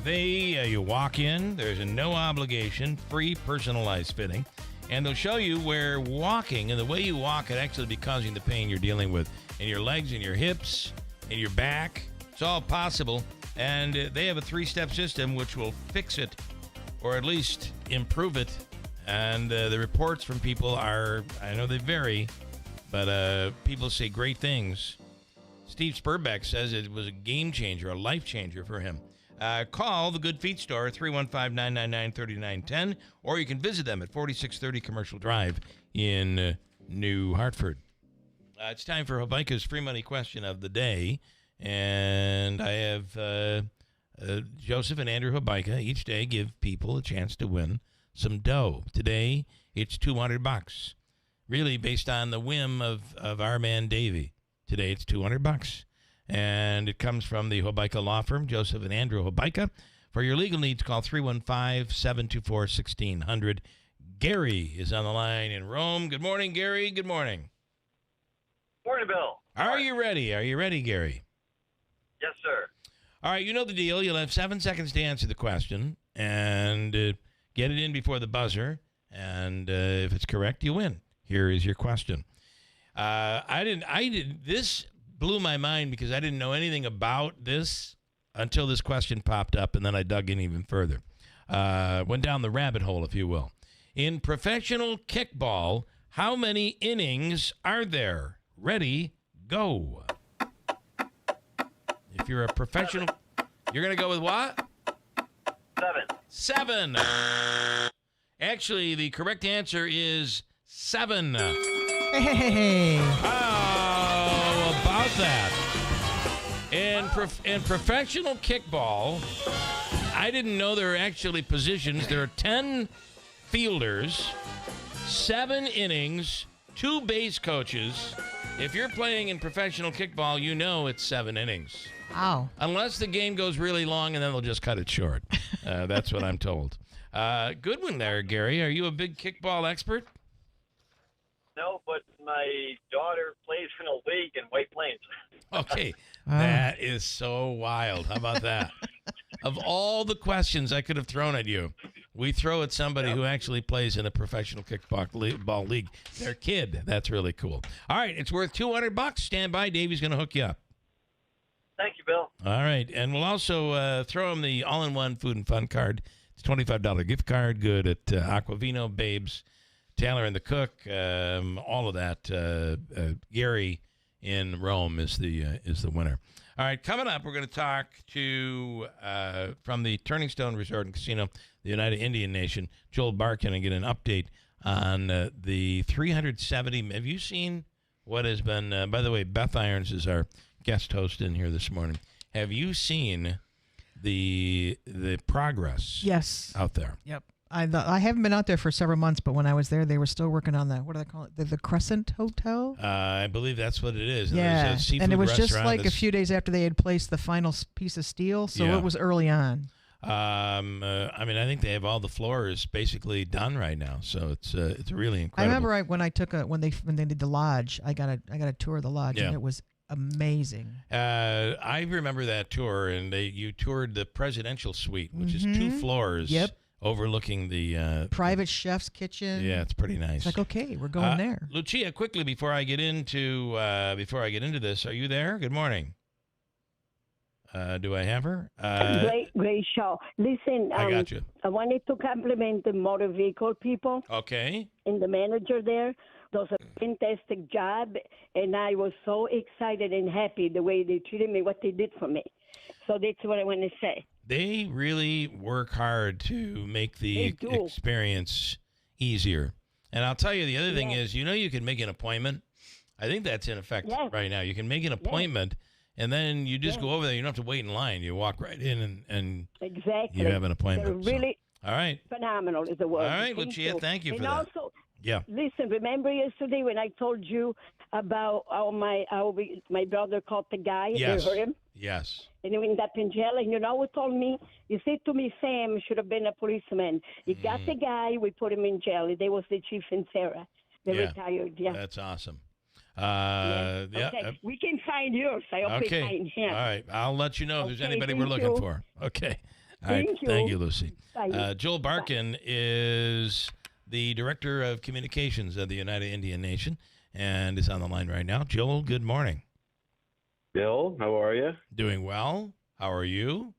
You walk in, there's a no obligation, free personalized fitting, and they'll show you where walking and the way you walk could actually be causing the pain you're dealing with in your legs and your hips and your back. It's all possible, and they have a 3-step system which will fix it or at least improve it. And the reports from people are, I know they vary, but people say great things. Steve Spurbeck says it was a game changer, a life changer for him. Call the Good Feet store, 315-999-3910, or you can visit them at 4630 Commercial Drive in New Hartford. It's time for Habaika's free money question of the day, and I have Joseph and Andrew Habaika each day give people a chance to win some dough. Today, it's $200, really based on the whim of our man Davey. Today, it's $200, and it comes from the Habaika Law Firm, Joseph and Andrew Habaika. For your legal needs, call 315-724-1600. Gary is on the line in Rome. Good morning, Gary. Good morning. Morning, Bill. Are you ready? Are you ready, Gary? Yes, sir. All right, you know the deal. You'll have 7 seconds to answer the question, and get it in before the buzzer. And if it's correct, you win. Here is your question. This blew my mind because I didn't know anything about this until this question popped up, and then I dug in even further. Went down the rabbit hole, if you will. In professional kickball, how many innings are there? Ready, go. If you're a professional, you're going to go with what? 7. Actually, the correct answer is 7. Hey. How about that? In professional kickball, I didn't know there are actually positions. There are 10 fielders, 7 innings, 2 base coaches. If you're playing in professional kickball, you know it's 7 innings. Wow. Unless the game goes really long, and then they'll just cut it short. That's what I'm told. Good one there, Gary. Are you a big kickball expert? No, but my daughter plays in a league in White Plains. Okay. That is so wild. How about that? Of all the questions I could have thrown at you, we throw at somebody who actually plays in a professional kickball league. Their kid. That's really cool. All right. It's worth $200. Stand by. Davey's going to hook you up. Thank you, Bill. All right. And we'll also throw him the all-in-one food and fun card. It's a $25 gift card. Good at Aquavino, Babes, Taylor and the Cook, all of that. Gary in Rome is the winner. All right, coming up, we're going to talk to, from the Turning Stone Resort and Casino, the United Indian Nation, Joel Barkin, and get an update on the 370. Have you seen what has been, by the way, Beth Irons is our guest host in here this morning. Have you seen the progress out there? Yep. I haven't been out there for several months, but when I was there, they were still working on what do they call it? The Crescent Hotel? I believe that's what it is. Yeah, and it was just like a few days after they had placed the final piece of steel, so it was early on. I mean, I think they have all the floors basically done right now, so it's really incredible. I remember when I took when they did the lodge, I got a tour of the lodge, and it was amazing. I remember that tour, and you toured the presidential suite, which is 2 floors. Yep. Overlooking the private chef's kitchen. Yeah, it's pretty nice. It's like, okay, we're going there. Lucia, quickly before I get into this, are you there? Good morning. Do I have her? Great show. Listen, I got you. I wanted to compliment the motor vehicle people. Okay. And the manager there does a fantastic job, and I was so excited and happy the way they treated me, what they did for me. So that's what I want to say. They really work hard to make the experience easier. And I'll tell you, the other thing is, you can make an appointment. I think that's in effect right now. You can make an appointment, and then you just go over there. You don't have to wait in line. You walk right in, and exactly. You have an appointment. They're really all right. Phenomenal is the word. All right, Lucia, thank you for that. And also, yeah. Listen, remember yesterday when I told you about how my brother caught the guy? Yes. They hurt him? Yes. and he ended up in jail. And you know who told me? He said to me, Sam should have been a policeman. He got the guy, we put him in jail. They was the chief in Sarah. They retired, That's awesome. Okay, we can find yours. I hope we find him. All right, I'll let you know if there's anybody we're thank looking you. for. Okay. All right. Thank you. Thank you, Lucy. Bye. Joel Barkin is the Director of Communications of the United Indian Nation and is on the line right now. Joel, good morning. Bill, how are you? Doing well. How are you?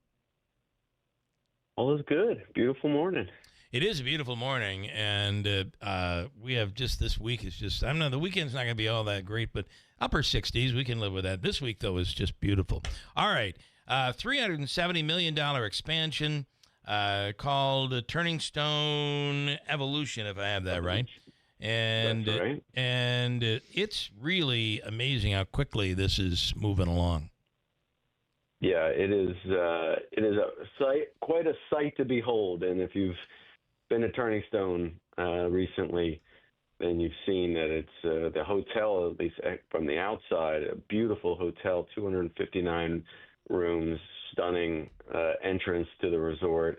All is good. Beautiful morning. It is a beautiful morning, and we have just this week is just, I don't know, the weekend's not going to be all that great, but upper 60s, we can live with that. This week, though, is just beautiful. All right, $370 million expansion called Turning Stone Evolution, if I have that right. And, That's right. And it's really amazing how quickly this is moving along. Yeah, it is. It is quite a sight to behold. And if you've been to Turning Stone recently, then you've seen that it's the hotel, at least from the outside, a beautiful hotel, 259 rooms, stunning entrance to the resort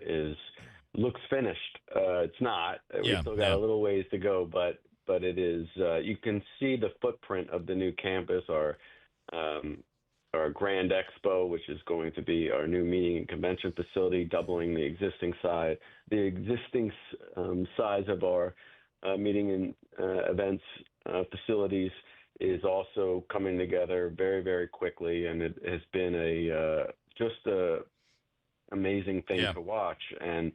looks finished. It's not. We still got a little ways to go, but it is. You can see the footprint of the new campus. Our Grand Expo, which is going to be our new meeting and convention facility, doubling the existing size. The existing size of our meeting and events facilities is also coming together very, very quickly, and it has been just a amazing thing to watch. And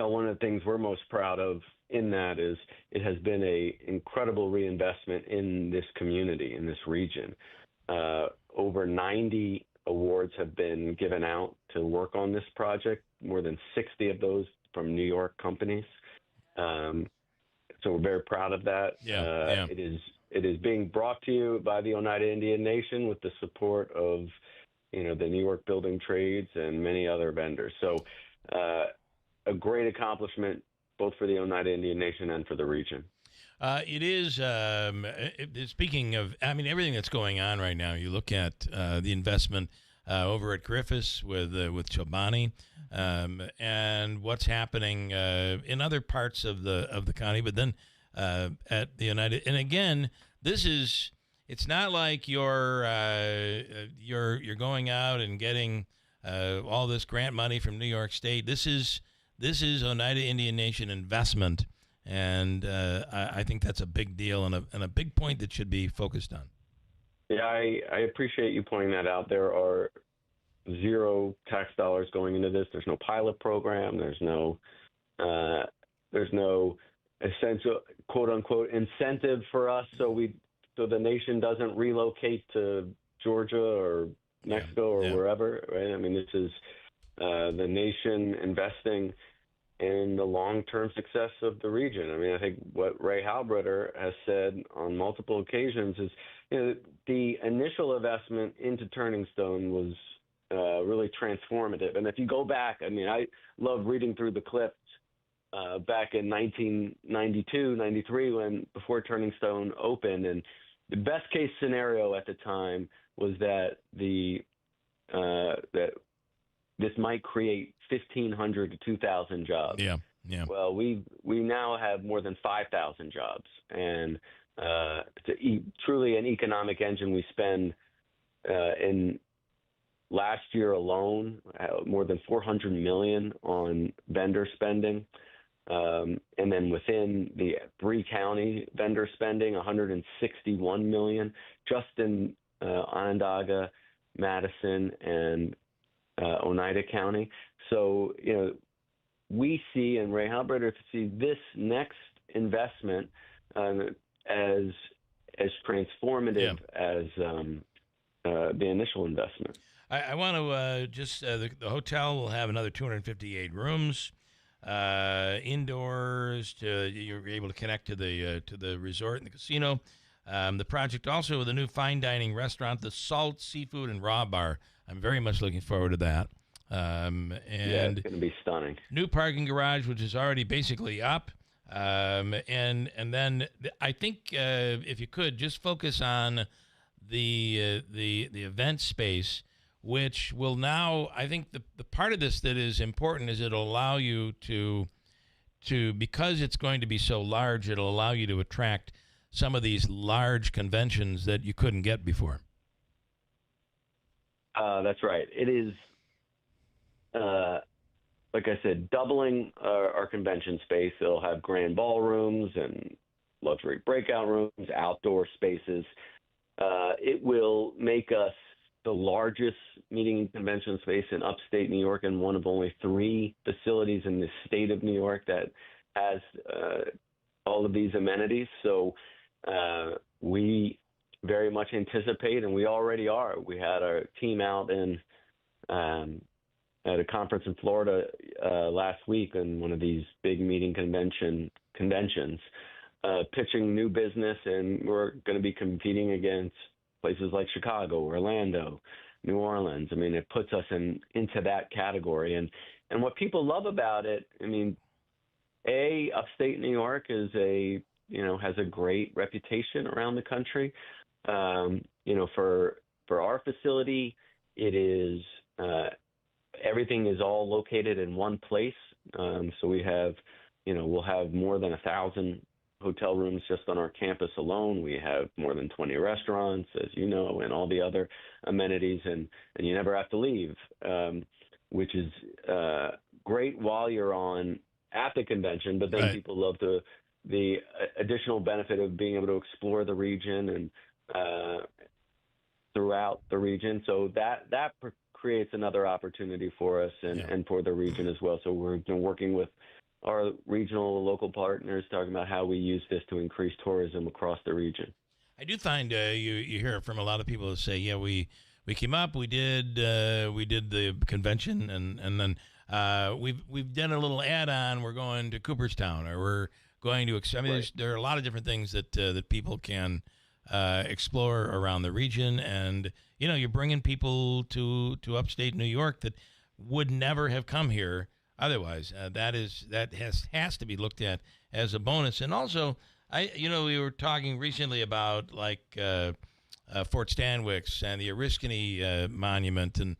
one of the things we're most proud of in that is it has been a incredible reinvestment in this community, in this region. Over 90 awards have been given out to work on this project, more than 60 of those from New York companies. So we're very proud of that. It is being brought to you by the Oneida Indian Nation with the support of the New York Building Trades and many other vendors. So a great accomplishment both for the Oneida Indian Nation and for the region. It is, speaking of, everything that's going on right now, you look at the investment over at Griffiths with Chobani and what's happening in other parts of the county, but then at the United, and again, it's not like you're going out and getting all this grant money from New York State. This is Oneida Indian Nation investment. And I think that's a big deal and a big point that should be focused on. Yeah, I appreciate you pointing that out. There are zero tax dollars going into this. There's no pilot program. There's no essential quote unquote incentive for us so the nation doesn't relocate to Georgia or Mexico or wherever. Right? I mean, this is the nation investing in the long-term success of the region. I mean, I think what Ray Halbritter has said on multiple occasions is, the initial investment into Turning Stone was really transformative. And if you go back, I love reading through the clips back in 1992, 93, before Turning Stone opened. And the best case scenario at the time was that that this might create 1,500 to 2,000 jobs. Yeah. Well, we now have more than 5,000 jobs, and it's truly an economic engine. We spend in last year alone more than $400 million on vendor spending, and then within the 3-county vendor spending, $161 million just in Onondaga, Madison, and Oneida County. So, we see, and Ray Halbritter see this next investment as transformative as the initial investment. I want to the hotel will have another 258 rooms, indoors. You're able to connect to the resort and the casino. The project also with a new fine dining restaurant, the Salt Seafood and Raw Bar. I'm very much looking forward to that. And it's going to be stunning. New parking garage, which is already basically up. And then I think if you could just focus on the event space, which will now, I think the part of this that is important is it'll allow you to because it's going to be so large, it'll allow you to attract some of these large conventions that you couldn't get before. That's right. It is, like I said, doubling our convention space. It'll have grand ballrooms and luxury breakout rooms, outdoor spaces. It will make us the largest meeting and convention space in upstate New York and one of only 3 facilities in the state of New York that has all of these amenities. So we very much anticipate, and we already are. We had our team out in at a conference in Florida last week in one of these big meeting conventions, pitching new business, and we're going to be competing against places like Chicago, Orlando, New Orleans. I mean, it puts us into that category. And what people love about it, I mean, upstate New York is has a great reputation around the country. For our facility, it is everything is all located in one place. So we have, we'll have more than 1,000 hotel rooms just on our campus alone. We have more than 20 restaurants, as you know, and all the other amenities, and you never have to leave, which is great while you're at the convention. But then right. People love the additional benefit of being able to explore the region and throughout the region. So that creates another opportunity for us and for the region as well. So we've been working with our regional local partners, talking about how we use this to increase tourism across the region. I do find you hear from a lot of people that say, yeah, we came up, we did the convention, and then we've done a little add-on. We're going to Cooperstown, or we're going to. I mean, right. there are a lot of different things that people can explore around the region, and you're bringing people to upstate New York that would never have come here otherwise. That has to be looked at as a bonus. And also, we were talking recently about like Fort Stanwix and the Oriskany Monument, and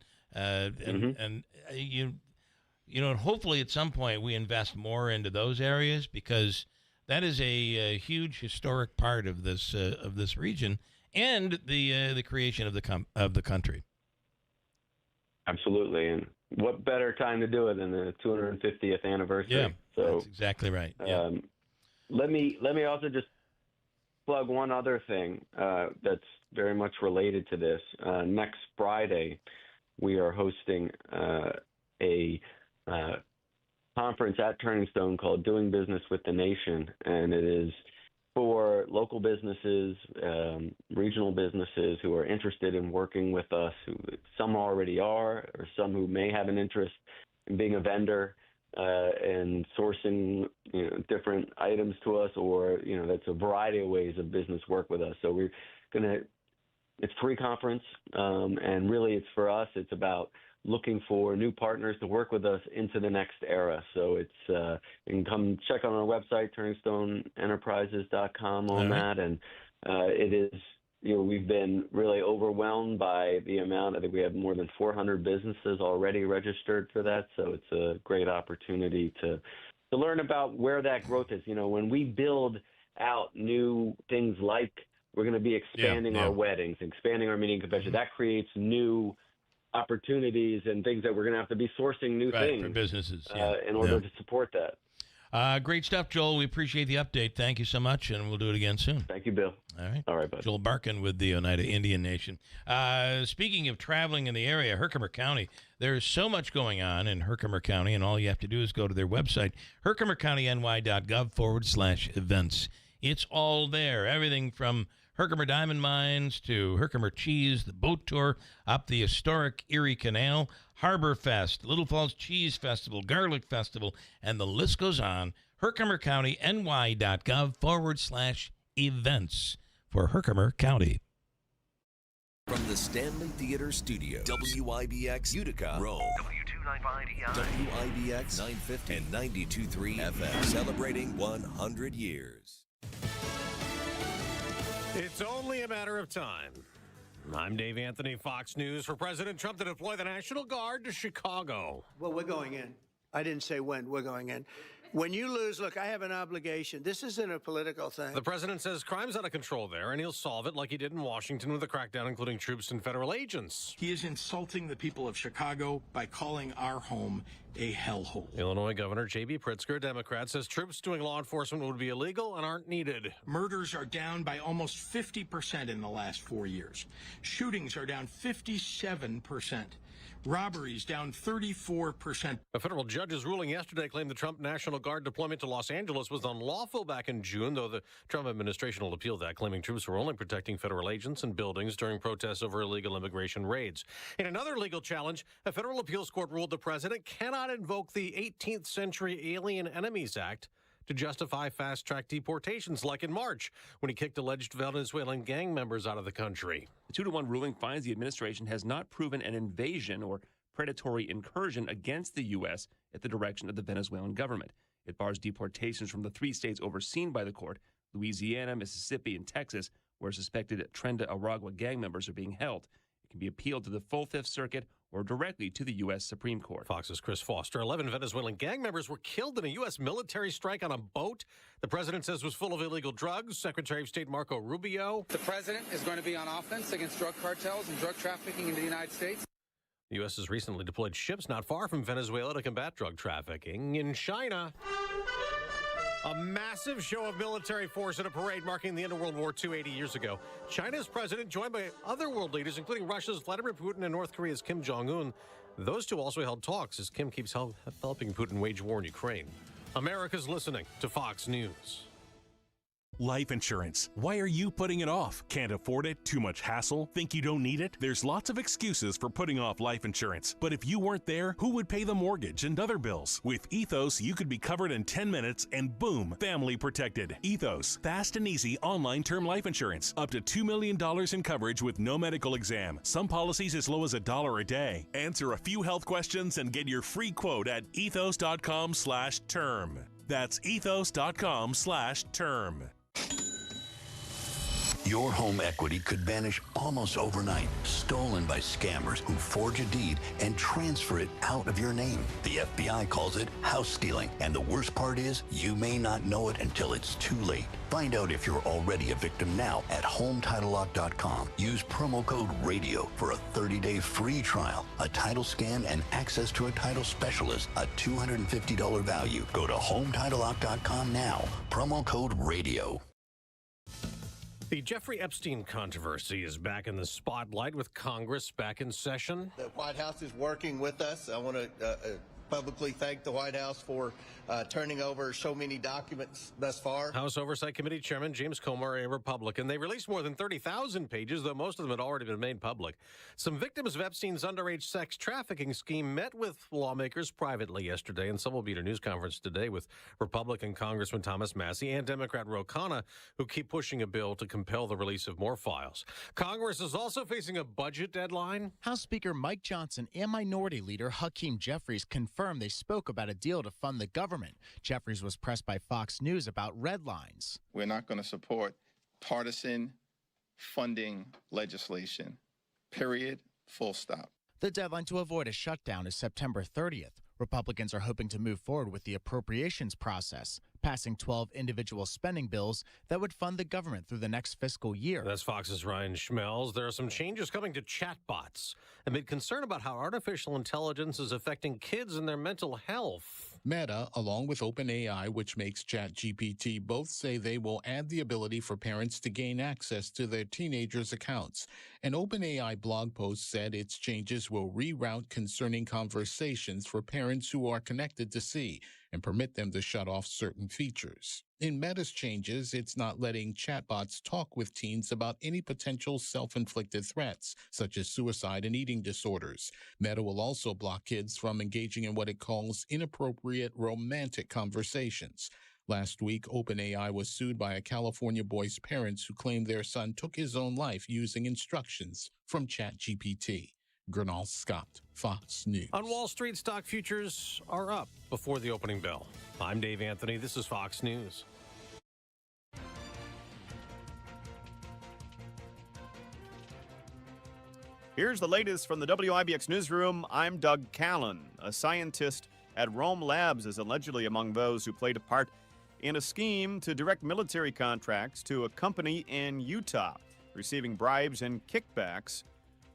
hopefully at some point we invest more into those areas, because that is a huge historic part of this region and the creation of the country. Absolutely, and what better time to do it than the 250th anniversary? Yeah, so that's exactly right. Yeah. Let me also just plug one other thing that's very much related to this. Next Friday, we are hosting a conference at Turning Stone called Doing Business with the Nation, and it is for local businesses, regional businesses who are interested in working with us, who some already are, or some who may have an interest in being a vendor and sourcing different items to us, or that's a variety of ways of business work with us. So it's free conference, and really it's for us. It's about looking for new partners to work with us into the next era. So it's you can come check on our website, turningstoneenterprises.com on that, and it is we've been really overwhelmed by the amount. I think we have more than 400 businesses already registered for that, so it's a great opportunity to learn about where that growth is. When we build out new things, like we're going to be expanding our weddings, expanding our meeting convention, that creates new opportunities and things that we're going to have to be sourcing new things for businesses in order to support that. Great stuff, Joel. We appreciate the update. Thank you so much, and we'll do it again soon. Thank you, Bill. All right, bud. Joel Barkin with the Oneida Indian Nation. Speaking of traveling in the area, Herkimer County, there's so much going on in Herkimer County, and all you have to do is go to their website, herkimercountyny.gov/events. It's all there. Everything from Herkimer Diamond Mines to Herkimer Cheese, the boat tour up the historic Erie Canal, Harbor Fest, Little Falls Cheese Festival, Garlic Festival, and the list goes on. herkimercountyny.gov/events for Herkimer County. From the Stanley Theater Studio, WIBX Utica, Rome. W295EI. WIBX 950 and 92.3 FM. Celebrating 100 years. It's only a matter of time I'm Dave Anthony, Fox News. For President Trump to deploy the National Guard to Chicago. Well, we're going in. I didn't say when. We're going in. When you lose, look, I have an obligation. This isn't a political thing. The president says crime's out of control there, and he'll solve it like he did in Washington with a crackdown, including troops and federal agents. He is insulting the people of Chicago by calling our home a hellhole. Illinois Governor J.B. Pritzker, Democrat, says troops doing law enforcement would be illegal and aren't needed. Murders are down by almost 50% in the last 4 years. Shootings are down 57%. Robberies down 34%. A federal judge's ruling yesterday claimed the Trump National Guard deployment to Los Angeles was unlawful back in June, though the Trump administration will appeal that, claiming troops were only protecting federal agents and buildings during protests over illegal immigration raids. In another legal challenge, a federal appeals court ruled the president cannot invoke the 18th Century Alien Enemies Act to justify fast-track deportations like in March when he kicked alleged Venezuelan gang members out of the country. The 2-1 ruling finds the administration has not proven an invasion or predatory incursion against the U.S. at the direction of the Venezuelan government. It bars deportations from the 3 states overseen by the court, Louisiana, Mississippi, and Texas, where suspected Tren de Aragua gang members are being held. It can be appealed to the full Fifth Circuit or directly to the U.S. Supreme Court. Fox's Chris Foster. 11 Venezuelan gang members were killed in a U.S. military strike on a boat the president says was full of illegal drugs. Secretary of State Marco Rubio. The president is going to be on offense against drug cartels and drug trafficking into the United States. The U.S. has recently deployed ships not far from Venezuela to combat drug trafficking. In China, a massive show of military force at a parade marking the end of World War II 80 years ago. China's president, joined by other world leaders, including Russia's Vladimir Putin and North Korea's Kim Jong-un. Those two also held talks as Kim keeps helping Putin wage war in Ukraine. America's listening to Fox News. Life insurance. Why are you putting it off? Can't afford it? Too much hassle? Think you don't need it? There's lots of excuses for putting off life insurance. But if you weren't there, who would pay the mortgage and other bills? With Ethos, you could be covered in 10 minutes and boom, family protected. Ethos, fast and easy online term life insurance. Up to $2 million in coverage with no medical exam. Some policies as low as $1 a day. Answer a few health questions and get your free quote at ethos.com/term. That's ethos.com/term. Your home equity could vanish almost overnight, stolen by scammers who forge a deed and transfer it out of your name. The FBI calls it house stealing, and the worst part is you may not know it until it's too late. Find out if you're already a victim now at HomeTitleLock.com. Use promo code RADIO for a 30-day free trial, a title scan, and access to a title specialist, a $250 value. Go to HomeTitleLock.com now. Promo code RADIO. The Jeffrey Epstein controversy is back in the spotlight with Congress back in session. The White House is working with us. I want to publicly thank the White House for turning over so many documents thus far. House Oversight Committee Chairman James Comer, a Republican. They released more than 30,000 pages, though most of them had already been made public. Some victims of Epstein's underage sex trafficking scheme met with lawmakers privately yesterday, and some will be at a news conference today with Republican Congressman Thomas Massie and Democrat Ro Khanna, who keep pushing a bill to compel the release of more files. Congress is also facing a budget deadline. House Speaker Mike Johnson and Minority Leader Hakeem Jeffries confirmed they spoke about a deal to fund the government. Jeffries was pressed by Fox News about red lines. We're not going to support partisan funding legislation, period, full stop. The deadline to avoid a shutdown is September 30th. Republicans are hoping to move forward with the appropriations process, passing 12 individual spending bills that would fund the government through the next fiscal year. That's Fox's Ryan Schmelz. There are some changes coming to chatbots amid concern about how artificial intelligence is affecting kids and their mental health. Meta, along with OpenAI, which makes ChatGPT, both say they will add the ability for parents to gain access to their teenagers' accounts. An OpenAI blog post said its changes will reroute concerning conversations for parents who are connected to see and permit them to shut off certain features. In Meta's changes, it's not letting chatbots talk with teens about any potential self-inflicted threats, such as suicide and eating disorders. Meta will also block kids from engaging in what it calls inappropriate romantic conversations. Last week, OpenAI was sued by a California boy's parents who claimed their son took his own life using instructions from ChatGPT. Gernal Scott, Fox News. On Wall Street, stock futures are up before the opening bell. I'm Dave Anthony. This is Fox News. Here's the latest from the WIBX newsroom. I'm Doug Callan. A scientist at Rome Labs is allegedly among those who played a part in a scheme to direct military contracts to a company in Utah, receiving bribes and kickbacks,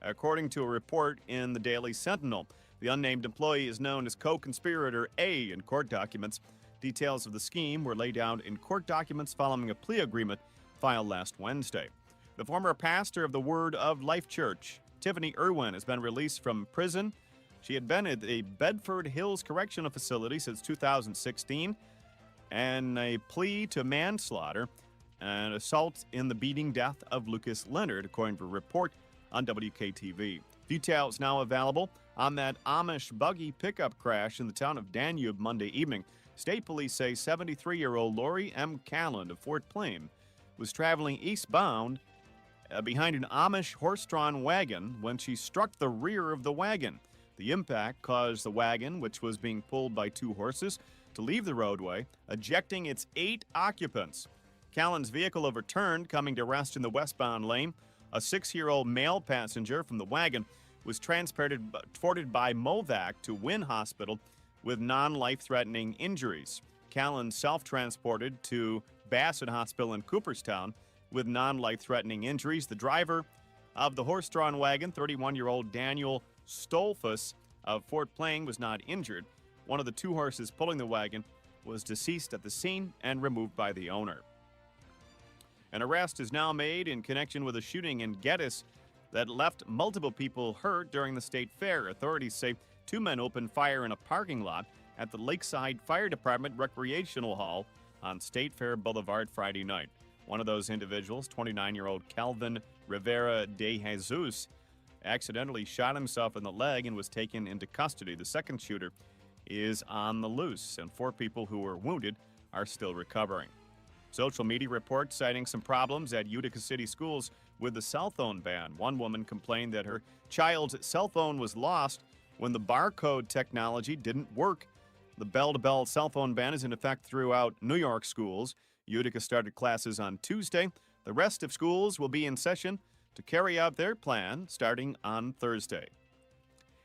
according to a report in the Daily Sentinel. The unnamed employee is known as co-conspirator A in court documents. Details of the scheme were laid out in court documents following a plea agreement filed last Wednesday. The former pastor of the Word of Life Church, Tiffany Irwin, has been released from prison. She had been at the Bedford Hills Correctional Facility since 2016, and a plea to manslaughter and assault in the beating death of Lucas Leonard, according to a report on WKTV. Details now available on that Amish buggy pickup crash in the town of Danube Monday evening. State police say 73-year-old Lori M. Callan of Fort Plain was traveling eastbound behind an Amish horse-drawn wagon when she struck the rear of the wagon. The impact caused the wagon, which was being pulled by 2 horses, to leave the roadway, ejecting its 8 occupants. Callan's vehicle overturned, coming to rest in the westbound lane. A 6-year-old male passenger from the wagon was transported by Movac to Wynn Hospital with non-life-threatening injuries. Callan self-transported to Bassett Hospital in Cooperstown with non-life-threatening injuries. The driver of the horse-drawn wagon, 31-year-old Daniel Stolfus of Fort Plain, was not injured. One of the 2 horses pulling the wagon was deceased at the scene and removed by the owner. An arrest is now made in connection with a shooting in Geddes that left multiple people hurt during the state fair. Authorities say 2 men opened fire in a parking lot at the Lakeside Fire Department Recreational Hall on State Fair Boulevard Friday night. One of those individuals, 29-year-old Calvin Rivera de Jesus, accidentally shot himself in the leg and was taken into custody. The second shooter is on the loose, and 4 people who were wounded are still recovering. Social media reports citing some problems at Utica City schools with the cell phone ban. One woman complained that her child's cell phone was lost when the barcode technology didn't work. The bell-to-bell cell phone ban is in effect throughout New York schools. Utica started classes on Tuesday. The rest of schools will be in session to carry out their plan starting on Thursday.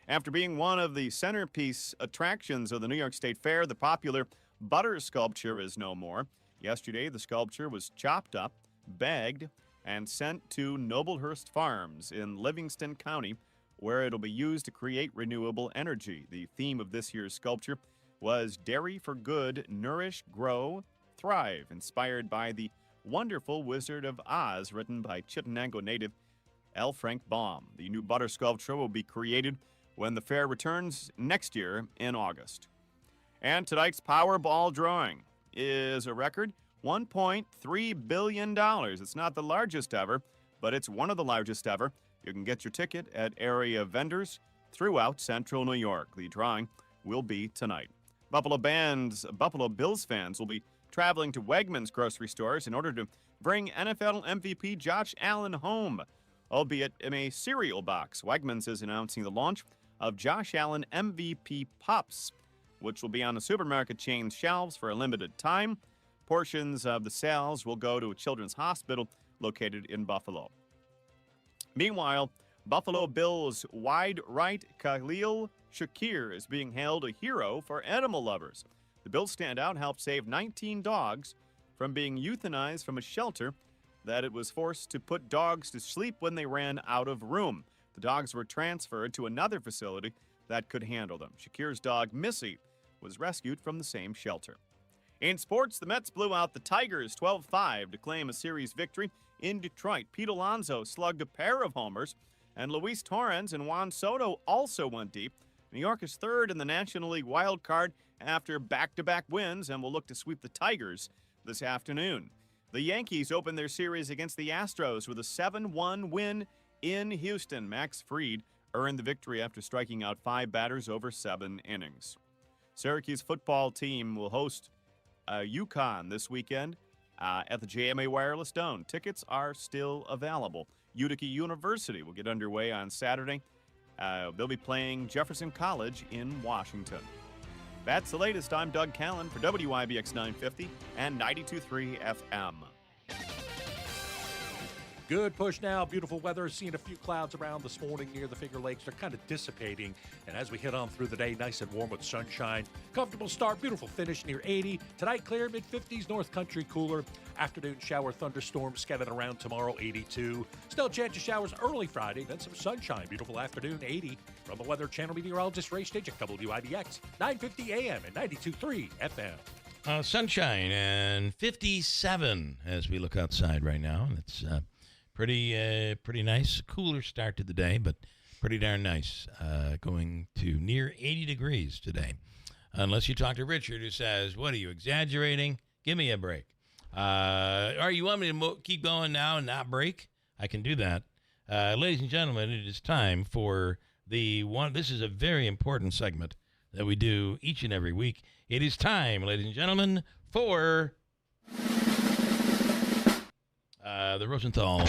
After being one of the centerpiece attractions of the New York State Fair, the popular butter sculpture is no more. Yesterday, the sculpture was chopped up, bagged, and sent to Noblehurst Farms in Livingston County, where it'll be used to create renewable energy. The theme of this year's sculpture was Dairy for Good, Nourish, Grow, Thrive, inspired by the Wonderful Wizard of Oz, written by Chittenango native L. Frank Baum. The new butter sculpture will be created when the fair returns next year in August. And tonight's Powerball drawing is a record $1.3 billion. It's not the largest ever, but it's one of the largest ever. You can get your ticket at area vendors throughout central New York. The drawing will be tonight. Buffalo Bills fans will be traveling to Wegmans grocery stores in order to bring NFL MVP Josh Allen home, albeit in a cereal box. Wegmans is announcing the launch of Josh Allen MVP Pups, which will be on the supermarket chain's shelves for a limited time. Portions of the sales will go to a children's hospital located in Buffalo. Meanwhile, Buffalo Bills wide right Khalil Shakir is being hailed a hero for animal lovers. The Bills standout helped save 19 dogs from being euthanized from a shelter that it was forced to put dogs to sleep when they ran out of room. The dogs were transferred to another facility that could handle them. Shakir's dog, Missy, was rescued from the same shelter. In sports, the Mets blew out the Tigers 12-5 to claim a series victory in Detroit. Pete Alonso slugged a pair of homers, and Luis Torrens and Juan Soto also went deep. New York is third in the National League wild card after back-to-back wins and will look to sweep the Tigers this afternoon. The Yankees opened their series against the Astros with a 7-1 win in Houston. Max Fried earned the victory after striking out 5 batters over 7 innings. Syracuse football team will host UConn this weekend at the JMA Wireless Dome. Tickets are still available. Utica University will get underway on Saturday. They'll be playing Jefferson College in Washington. That's the latest. I'm Doug Callan for WIBX 950 and 92.3 FM. Good push now. Beautiful weather. Seeing a few clouds around this morning near the Finger Lakes. They're kind of dissipating. And as we head on through the day, nice and warm with sunshine. Comfortable start. Beautiful finish near 80. Tonight, clear. Mid-50s. North Country cooler. Afternoon shower thunderstorms scattered around tomorrow, 82. Still chance of showers early Friday. Then some sunshine. Beautiful afternoon, 80. From the Weather Channel meteorologist Ray Stitch at WIBX. 950 AM and 92.3 FM. Sunshine and 57 as we look outside right now. And it's pretty nice. Cooler start to the day, but pretty darn nice. Going to near 80 degrees today. Unless you talk to Richard, who says, what are you, exaggerating? Give me a break. You want me to keep going now and not break? I can do that. Ladies and gentlemen, it is time for this is a very important segment that we do each and every week. It is time, ladies and gentlemen, for the Rosenthal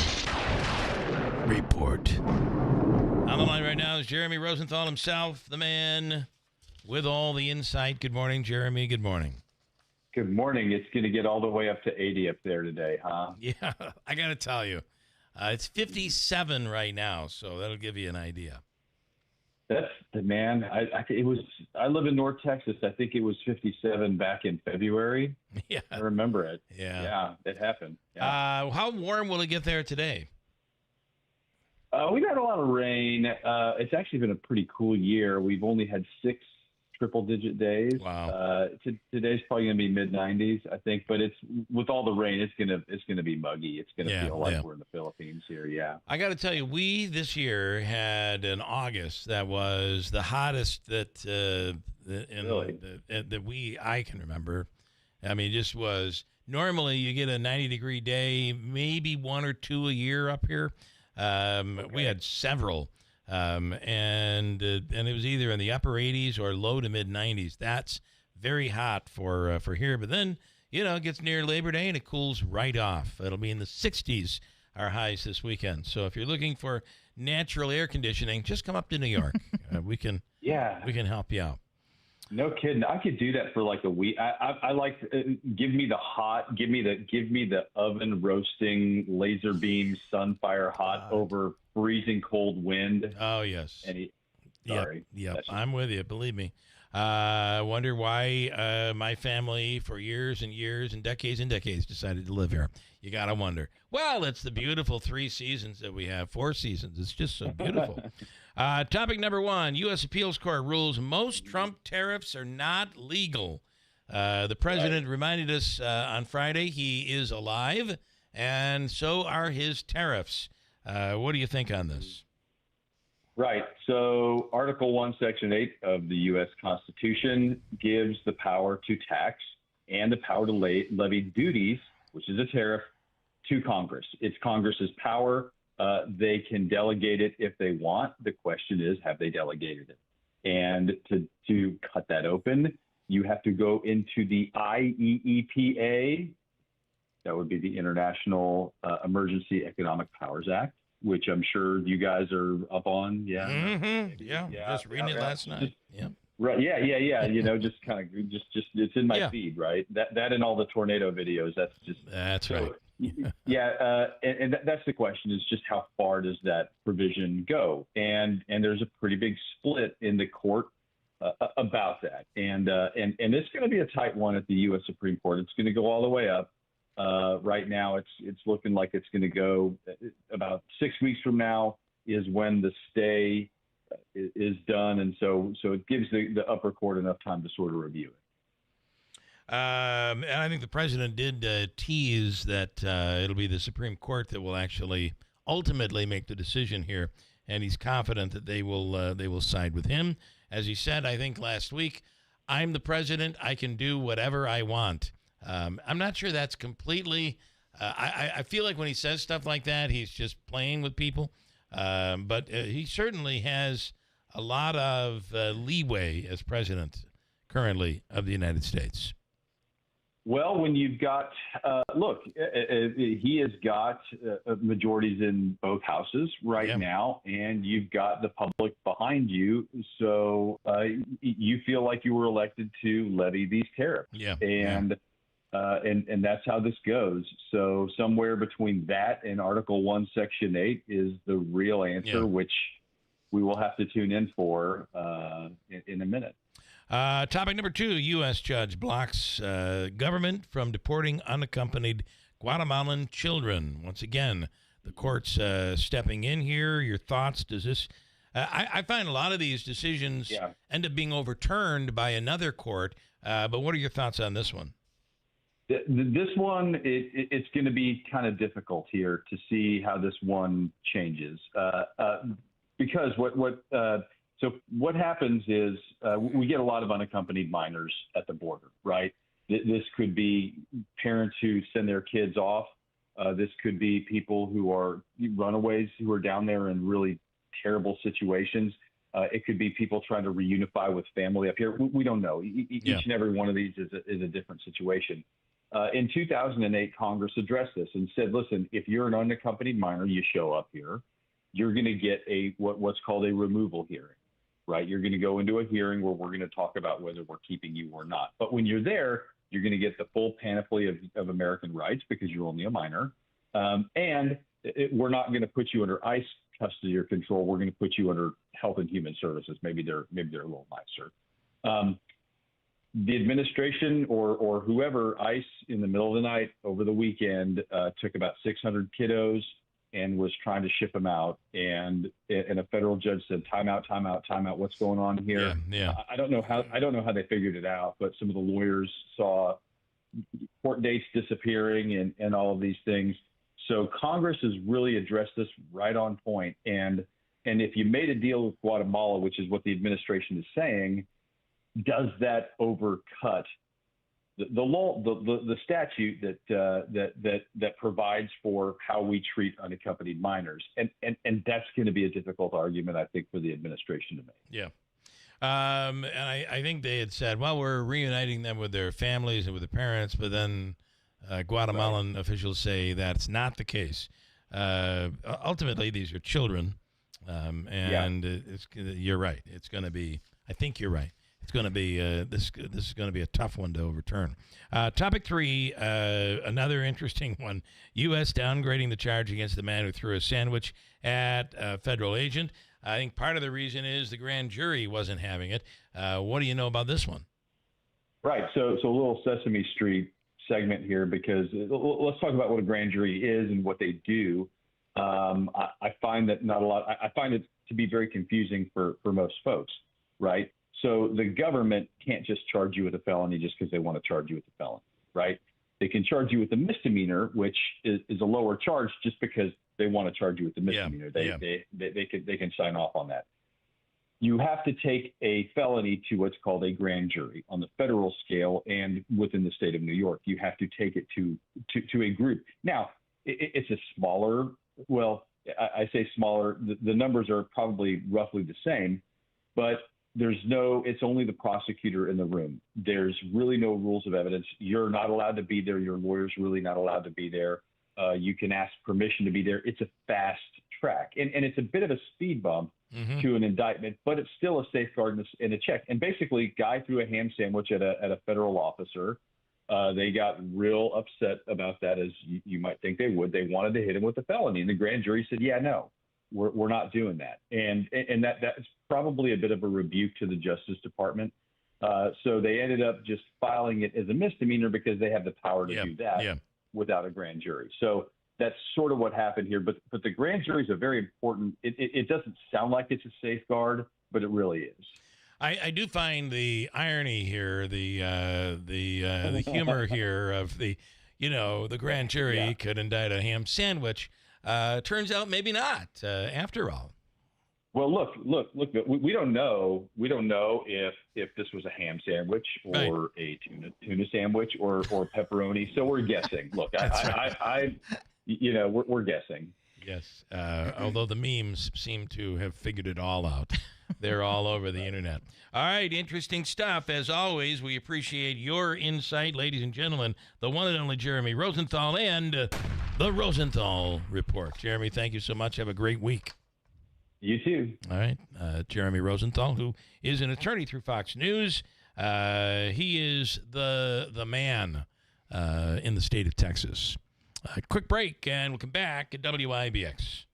Report. On the line right now is Jeremy Rosenthal himself, the man with all the insight. Good morning, Jeremy. Good morning. Good morning. It's going to get all the way up to 80 up there today, huh? Yeah, I got to tell you. It's 57 right now, so that'll give you an idea. That's the man. I live in North Texas. I think it was 57 back in February. Yeah. I remember it. Yeah. It happened. Yeah. How warm will it get there today? We've had a lot of rain. It's actually been a pretty cool year. We've only had 6 triple-digit days. Wow. Today's probably going to be mid-90s, I think. But it's with all the rain, it's gonna be muggy. It's going to feel like we're in the Philippines here. Yeah. I got to tell you, we this year had an August that was the hottest that I can remember. I mean, it just was. Normally, you get a 90-degree day, maybe 1 or 2 a year up here. We had several. And it was either in the upper 80s or low to mid 90s. That's very hot for here. But then, it gets near Labor Day and it cools right off. It'll be in the 60s, our highs this weekend. So if you're looking for natural air conditioning, just come up to New York. We can help you out. No kidding. I could do that for like a week. I like give me the oven roasting laser beam sunfire hot over freezing cold wind. Oh yes. Sorry. Yep. I'm with you. Believe me. I wonder why my family for years and years and decades decided to live here. You gotta wonder. Well, it's the beautiful 3 seasons that we have. 4 seasons. It's just so beautiful. Topic number 1, U.S. Appeals Court rules most Trump tariffs are not legal. The president reminded us on Friday he is alive, and so are his tariffs. What do you think on this? Right. So Article 1, Section 8 of the U.S. Constitution gives the power to tax and the power to levy duties, which is a tariff, to Congress. It's Congress's power. They can delegate it if they want. The question is, have they delegated it? And to cut that open, you have to go into the IEEPA. That would be the International Emergency Economic Powers Act, which I'm sure you guys are up on. Yeah. Mm-hmm. Yeah. Just reading it last night. Yeah. Right. Yeah. Just kind of just it's in my feed, right? That and all the tornado videos. That's right. And that's the question: is just how far does that provision go? And there's a pretty big split in the court about that. And it's going to be a tight one at the U.S. Supreme Court. It's going to go all the way up. Right now, it's looking like it's going to go about 6 weeks from now is when the stay is done, and so it gives the upper court enough time to sort of review it. And I think the president did tease that it'll be the Supreme Court that will actually ultimately make the decision here, and he's confident that they will side with him. As he said, I think last week, I'm the president. I can do whatever I want. I'm not sure that's completely. I feel like when he says stuff like that, he's just playing with people. But he certainly has a lot of leeway as president currently of the United States. Well, when you've got, he has got majorities in both houses right now, and you've got the public behind you. So you feel like you were elected to levy these tariffs. Yeah. And And that's how this goes. So somewhere between that and Article 1, Section 8 is the real answer, which we will have to tune in for in a minute. Topic number 2, U.S. judge blocks government from deporting unaccompanied Guatemalan children. Once again, the court's stepping in here. Your thoughts? Does this... I find a lot of these decisions end up being overturned by another court, but what are your thoughts on this one? This one, it's going to be kind of difficult here to see how this one changes, because what happens is we get a lot of unaccompanied minors at the border, right? This could be parents who send their kids off. This could be people who are runaways who are down there in really terrible situations. It could be people trying to reunify with family up here. We don't know. Each and every one of these is a different situation. In 2008, Congress addressed this and said, listen, if you're an unaccompanied minor, you show up here, you're going to get what's called a removal hearing, right? You're going to go into a hearing where we're going to talk about whether we're keeping you or not. But when you're there, you're going to get the full panoply of American rights because you're only a minor. And we're not going to put you under ICE custody or control. We're going to put you under Health and Human Services. Maybe they're a little nicer. The administration or whoever, ICE, in the middle of the night over the weekend, took about 600 kiddos and was trying to ship them out. And a federal judge said, time out. What's going on here? I don't know how they figured it out, but some of the lawyers saw court dates disappearing and all of these things. So Congress has really addressed this right on point. And if you made a deal with Guatemala, which is what the administration is saying, does that overcut the law, the statute that provides for how we treat unaccompanied minors? And that's going to be a difficult argument, I think, for the administration to make. Yeah. And I think they had said, well, we're reuniting them with their families and with their parents, but then Guatemalan officials say that's not the case. Ultimately, these are children, and you're right. It's going to be, I think you're right. It's going to be this is going to be a tough one to overturn. Topic 3, another interesting one. U.S. downgrading the charge against the man who threw a sandwich at a federal agent. I think part of the reason is the grand jury wasn't having it. What do you know about this one? Right. So a little Sesame Street segment here, because let's talk about what a grand jury is and what they do. I find that I find it to be very confusing for most folks, right? So the government can't just charge you with a felony just because they want to charge you with a felony, right? They can charge you with a misdemeanor, which is a lower charge just because they want to charge you with the misdemeanor. They can sign off on that. You have to take a felony to what's called a grand jury on the federal scale, and within the state of New York, you have to take it to a group. Now, it's a smaller. Well, I say smaller. The numbers are probably roughly the same, but it's only the prosecutor in the room. There's really no rules of evidence. You're not allowed to be there. Your lawyer's really not allowed to be there. You can ask permission to be there. It's a fast track. And it's a bit of a speed bump to an indictment, but it's still a safeguard and a check. And basically, guy threw a ham sandwich at a federal officer. They got real upset about that, as you might think they would. They wanted to hit him with a felony. And the grand jury said, yeah, no. We're not doing that. And that's probably a bit of a rebuke to the Justice Department. So they ended up just filing it as a misdemeanor because they have the power to do that without a grand jury. So that's sort of what happened here. But the grand jury is a very important, it doesn't sound like it's a safeguard, but it really is. I do find the irony here, the humor here of the grand jury could indict a ham sandwich. Turns out maybe not, after all. Well, look. We don't know. We don't know if this was a ham sandwich or a tuna sandwich or pepperoni. So we're guessing. Look, we're guessing. Yes. Although the memes seem to have figured it all out. They're all over the internet. All right, interesting stuff. As always, we appreciate your insight, ladies and gentlemen. The one and only Jeremy Rosenthal and the Rosenthal Report. Jeremy, thank you so much. Have a great week. You too. All right. Jeremy Rosenthal, who is an attorney through Fox News. He is the man in the state of Texas. Quick break, and we'll come back at WIBX.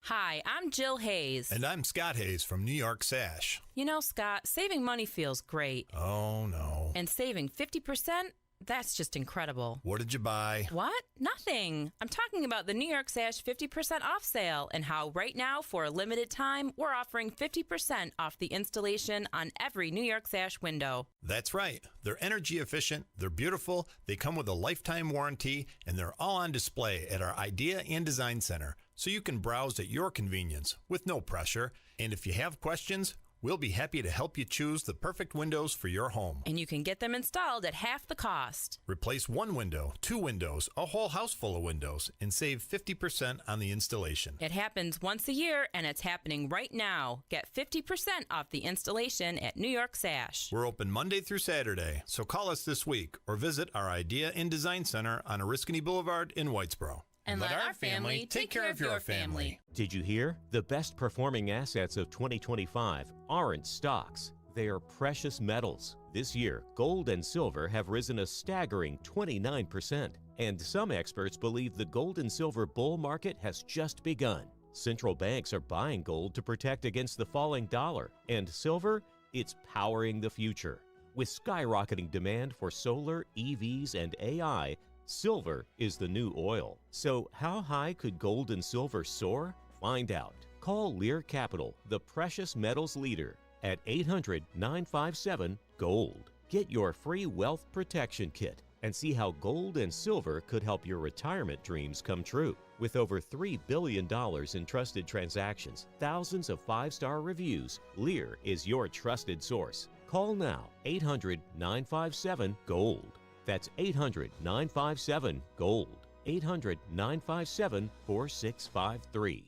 Hi, I'm Jill Hayes. And I'm Scott Hayes from New York Sash. You know, Scott, saving money feels great. Oh, no. And saving 50%? That's just incredible. What did you buy? What? Nothing. I'm talking about the New York Sash 50% off sale and how right now, for a limited time, we're offering 50% off the installation on every New York Sash window. That's right. They're energy efficient, they're beautiful, they come with a lifetime warranty, and they're all on display at our Idea and Design Center, so you can browse at your convenience with no pressure. And if you have questions, we'll be happy to help you choose the perfect windows for your home. And you can get them installed at half the cost. Replace one window, two windows, a whole house full of windows, and save 50% on the installation. It happens once a year, and it's happening right now. Get 50% off the installation at New York Sash. We're open Monday through Saturday, so call us this week or visit our Idea and Design Center on Oriskany Boulevard in Whitesboro. And let our family take care of your family. Did you hear? The best performing assets of 2025 aren't stocks. They are precious metals. This year, gold and silver have risen a staggering 29%. And some experts believe the gold and silver bull market has just begun. Central banks are buying gold to protect against the falling dollar. And silver, it's powering the future. With skyrocketing demand for solar, EVs, and AI, silver is the new oil. So how high could gold and silver soar? Find out. Call Lear Capital, the precious metals leader, at 800-957-GOLD. Get your free wealth protection kit and see how gold and silver could help your retirement dreams come true. With over $3 billion in trusted transactions, thousands of five-star reviews, Lear is your trusted source. Call now, 800-957-GOLD. That's 800-957-GOLD. 800-957-4653.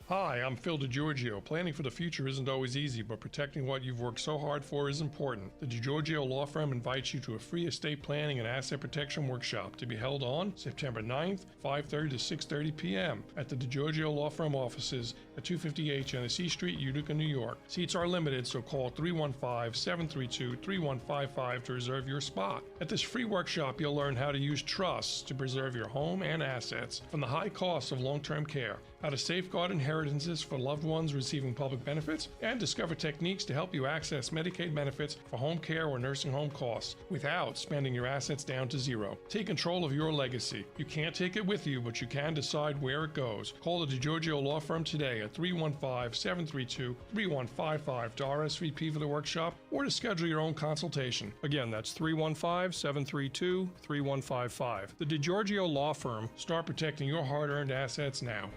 Hi, I'm Phil DiGiorgio. Planning for the future isn't always easy, but protecting what you've worked so hard for is important. The DiGiorgio Law Firm invites you to a free estate planning and asset protection workshop to be held on September 9th, 5:30 to 6:30 p.m. at the DiGiorgio Law Firm offices at 258 Genesee Street, Utica, New York. Seats are limited, so call 315-732-3155 to reserve your spot. At this free workshop, you'll learn how to use trusts to preserve your home and assets from the high costs of long-term care, how to safeguard inheritances for loved ones receiving public benefits, and discover techniques to help you access Medicaid benefits for home care or nursing home costs without spending your assets down to zero. Take control of your legacy. You can't take it with you, but you can decide where it goes. Call the DiGiorgio Law Firm today at 315-732-3155 to RSVP for the workshop or to schedule your own consultation. Again, that's 315-732-3155. The DiGiorgio Law Firm. Start protecting your hard-earned assets now.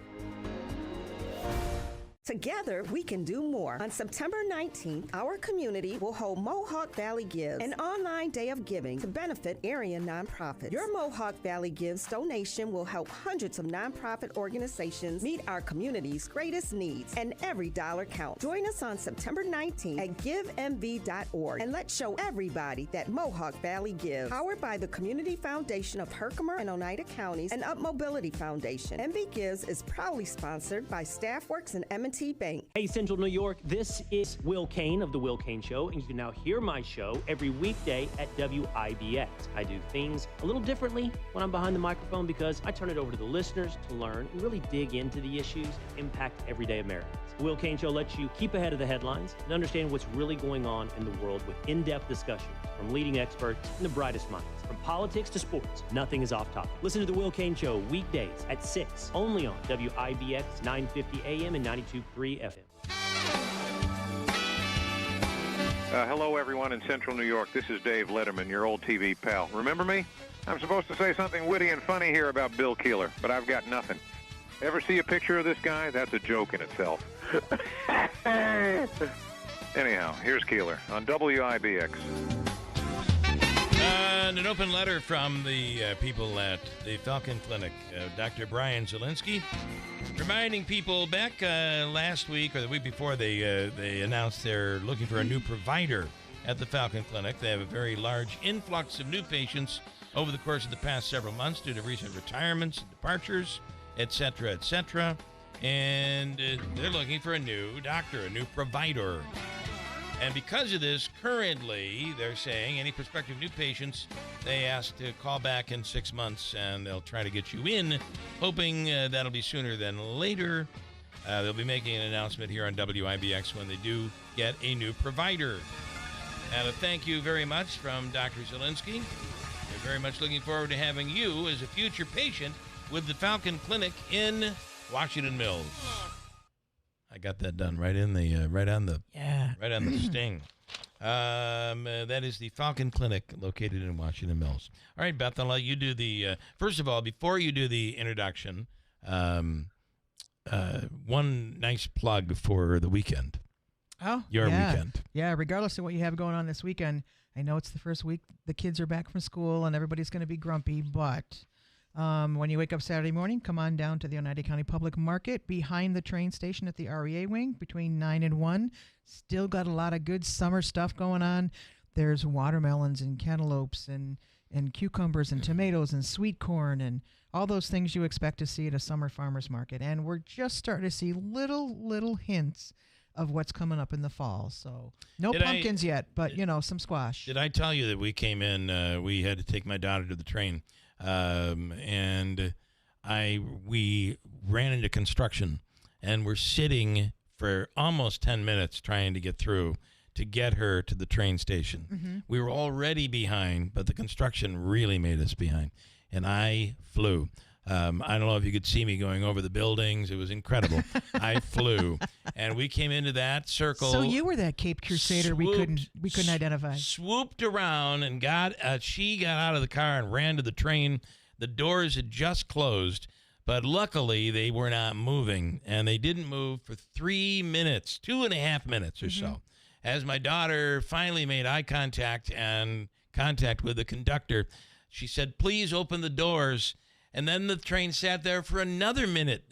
Together, we can do more. On September 19th, our community will hold Mohawk Valley Gives, an online day of giving to benefit area nonprofits. Your Mohawk Valley Gives donation will help hundreds of nonprofit organizations meet our community's greatest needs, and every dollar counts. Join us on September 19th at givemv.org, and let's show everybody that Mohawk Valley Gives. Powered by the Community Foundation of Herkimer and Oneida Counties and Up Mobility Foundation. MV Gives is proudly sponsored by Staffworks and M&T Bank. Hey, Central New York, this is Will Kane of The Will Kane Show, and you can now hear my show every weekday at WIBX. I do things a little differently when I'm behind the microphone because I turn it over to the listeners to learn and really dig into the issues that impact everyday Americans. The Will Kane Show lets you keep ahead of the headlines and understand what's really going on in the world with in-depth discussions from leading experts and the brightest minds. From politics to sports, nothing is off topic. Listen to The Will Kane Show weekdays at 6, only on WIBX 950 AM and 92.3 FM. Hello, everyone in Central New York. This is Dave Letterman, your old TV pal. Remember me? I'm supposed to say something witty and funny here about Bill Keeler, but I've got nothing. Ever see a picture of this guy? That's a joke in itself. Anyhow, here's Keeler on WIBX. And an open letter from the people at the Falcon Clinic, Dr. Brian Zielinski, reminding people back last week or the week before they announced they're looking for a new provider at the Falcon Clinic. They have a very large influx of new patients over the course of the past several months due to recent retirements and departures, etc., etc. And they're looking for a new doctor, a new provider. And because of this, currently, they're saying any prospective new patients, they ask to call back in 6 months, and they'll try to get you in, hoping that'll be sooner than later. They'll be making an announcement here on WIBX when they do get a new provider. And a thank you very much from Dr. Zielinski. We're very much looking forward to having you as a future patient with the Falcon Clinic in Washington Mills. I got that done right on the sting. That is the Falcon Clinic located in Washington Mills. All right, Beth, I'll let you do the first of all, before you do the introduction, one nice plug for the weekend. Oh, your weekend. Yeah, regardless of what you have going on this weekend, I know it's the first week the kids are back from school and everybody's going to be grumpy, but when you wake up Saturday morning, come on down to the Oneida County Public Market behind the train station at the REA wing between 9 and 1. Still got a lot of good summer stuff going on. There's watermelons and cantaloupes and cucumbers and tomatoes and sweet corn and all those things you expect to see at a summer farmer's market. And we're just starting to see little hints of what's coming up in the fall. So no pumpkins yet, but, some squash. Did I tell you that we came in, we had to take my daughter to the train, and we ran into construction, and we're sitting for almost 10 minutes trying to get through to get her to the train station. Mm-hmm. We were already behind, but the construction really made us behind, and I flew. I don't know if you could see me going over the buildings. It was incredible. I flew, and we came into that circle. So you were that Cape Crusader we couldn't identify. Swooped around and she got out of the car and ran to the train. The doors had just closed, but luckily they were not moving, and they didn't move for 3 minutes, 2.5 minutes or so. As my daughter finally made eye contact with the conductor, she said, "Please open the doors." And then the train sat there for another 1.5 minutes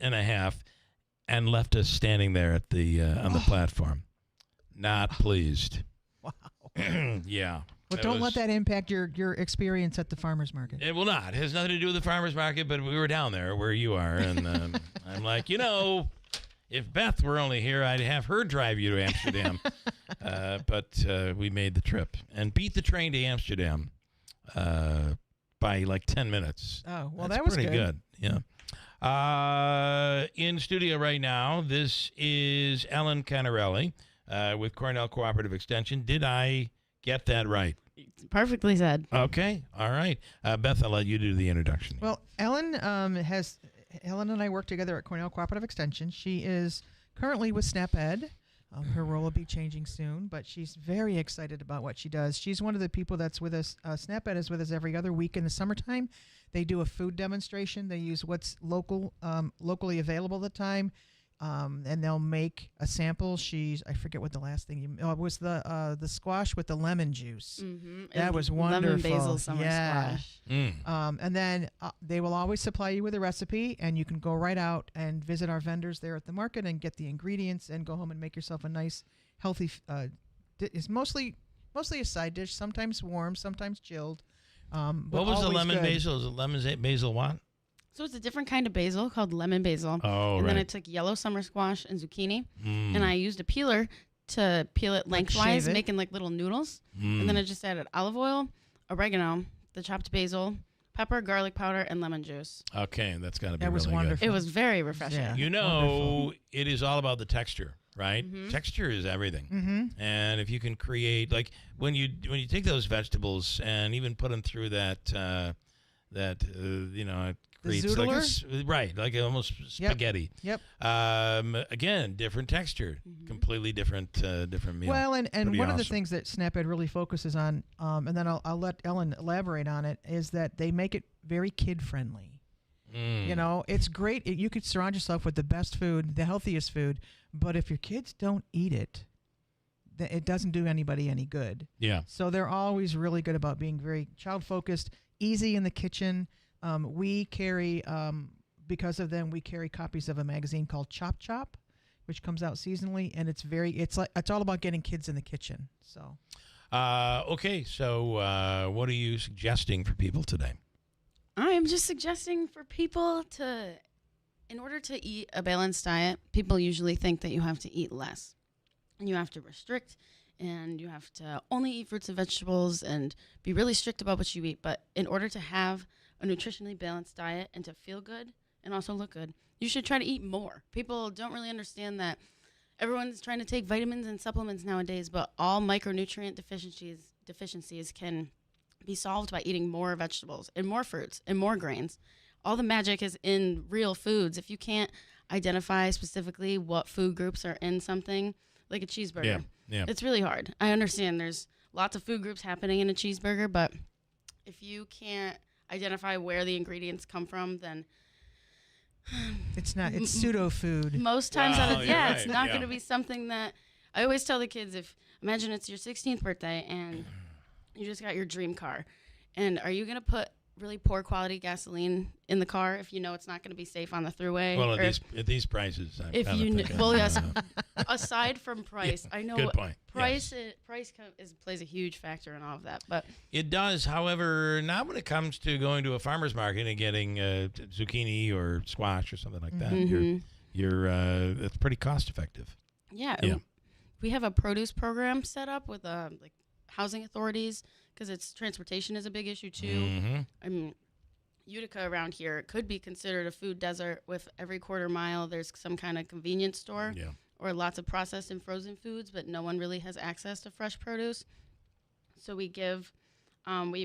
and left us standing there at the on the platform. Not pleased. Wow. Yeah. Well, don't let that impact your experience at the farmer's market. It will not. It has nothing to do with the farmer's market, but we were down there where you are. And I'm like, if Beth were only here, I'd have her drive you to Amsterdam. But we made the trip and beat the train to Amsterdam. By like 10 minutes. Oh, well, That's that was pretty good. Yeah. In studio right now, this is Ellen Canarelli with Cornell Cooperative Extension. Did I get that right? Perfectly said. Okay. All right. Beth, I'll let you do the introduction. Well, Ellen and I work together at Cornell Cooperative Extension. She is currently with SNAP-Ed. Her role will be changing soon, but she's very excited about what she does. She's one of the people that's with us. SNAP-Ed is with us every other week in the summertime. They do a food demonstration. They use what's locally available at the time, and they'll make a sample. I forget what the last thing it was the squash with the lemon juice. Mm-hmm. That was wonderful. Lemon basil summer squash. And then they will always supply you with a recipe, and you can go right out and visit our vendors there at the market and get the ingredients and go home and make yourself a nice, healthy. It's mostly a side dish. Sometimes warm, sometimes chilled. What was the lemon basil? Is it lemon basil what? So it's a different kind of basil called lemon basil. Oh, and right. then I took yellow summer squash and zucchini, and I used a peeler to peel it lengthwise, making like little noodles. And then I just added olive oil, oregano, the chopped basil, pepper, garlic powder, and lemon juice. Okay, that's got to be That was really wonderful. It was very refreshing. Yeah. It is all about the texture, right? Mm-hmm. Texture is everything. Mm-hmm. And if you can create, like when you take those vegetables and even put them through that it creates like almost spaghetti. Yep. Again, different texture, completely different meal. Well, and Pretty one of the awesome. things that SNAP-Ed really focuses on, and then I'll let Ellen elaborate on it, is that they make it very kid-friendly. It's great. You could surround yourself with the best food, the healthiest food, but if your kids don't eat it, it doesn't do anybody any good. Yeah. So they're always really good about being very child-focused, easy in the kitchen. We carry, because of them, we carry copies of a magazine called Chop Chop, which comes out seasonally, and it's all about getting kids in the kitchen. So, okay. So, what are you suggesting for people today? I am just suggesting for people in order to eat a balanced diet, people usually think that you have to eat less. And you have to restrict and you have to only eat fruits and vegetables and be really strict about what you eat. But in order to have a nutritionally balanced diet and to feel good and also look good, you should try to eat more. People don't really understand that everyone's trying to take vitamins and supplements nowadays, but all micronutrient deficiencies can be solved by eating more vegetables and more fruits and more grains. All the magic is in real foods. If you can't identify specifically what food groups are in something, like a cheeseburger, it's really hard. I understand there's lots of food groups happening in a cheeseburger, but if you can't identify where the ingredients come from, then it's not. It's pseudo food. Most times it's not going to be something that I always tell the kids. Imagine it's your 16th birthday and you just got your dream car, and are you going to put really poor quality gasoline in the car if you know it's not going to be safe on the throughway? Well, at these prices, yes. Aside from price, I know good point. Price plays a huge factor in all of that, but it does. However, not when it comes to going to a farmer's market and getting zucchini or squash or something like that. Mm-hmm. It's pretty cost effective. Yeah. We have a produce program set up with like housing authorities, because transportation is a big issue too. Mm-hmm. I mean, Utica around here could be considered a food desert. With every quarter mile, there's some kind of convenience store or lots of processed and frozen foods, but no one really has access to fresh produce. So we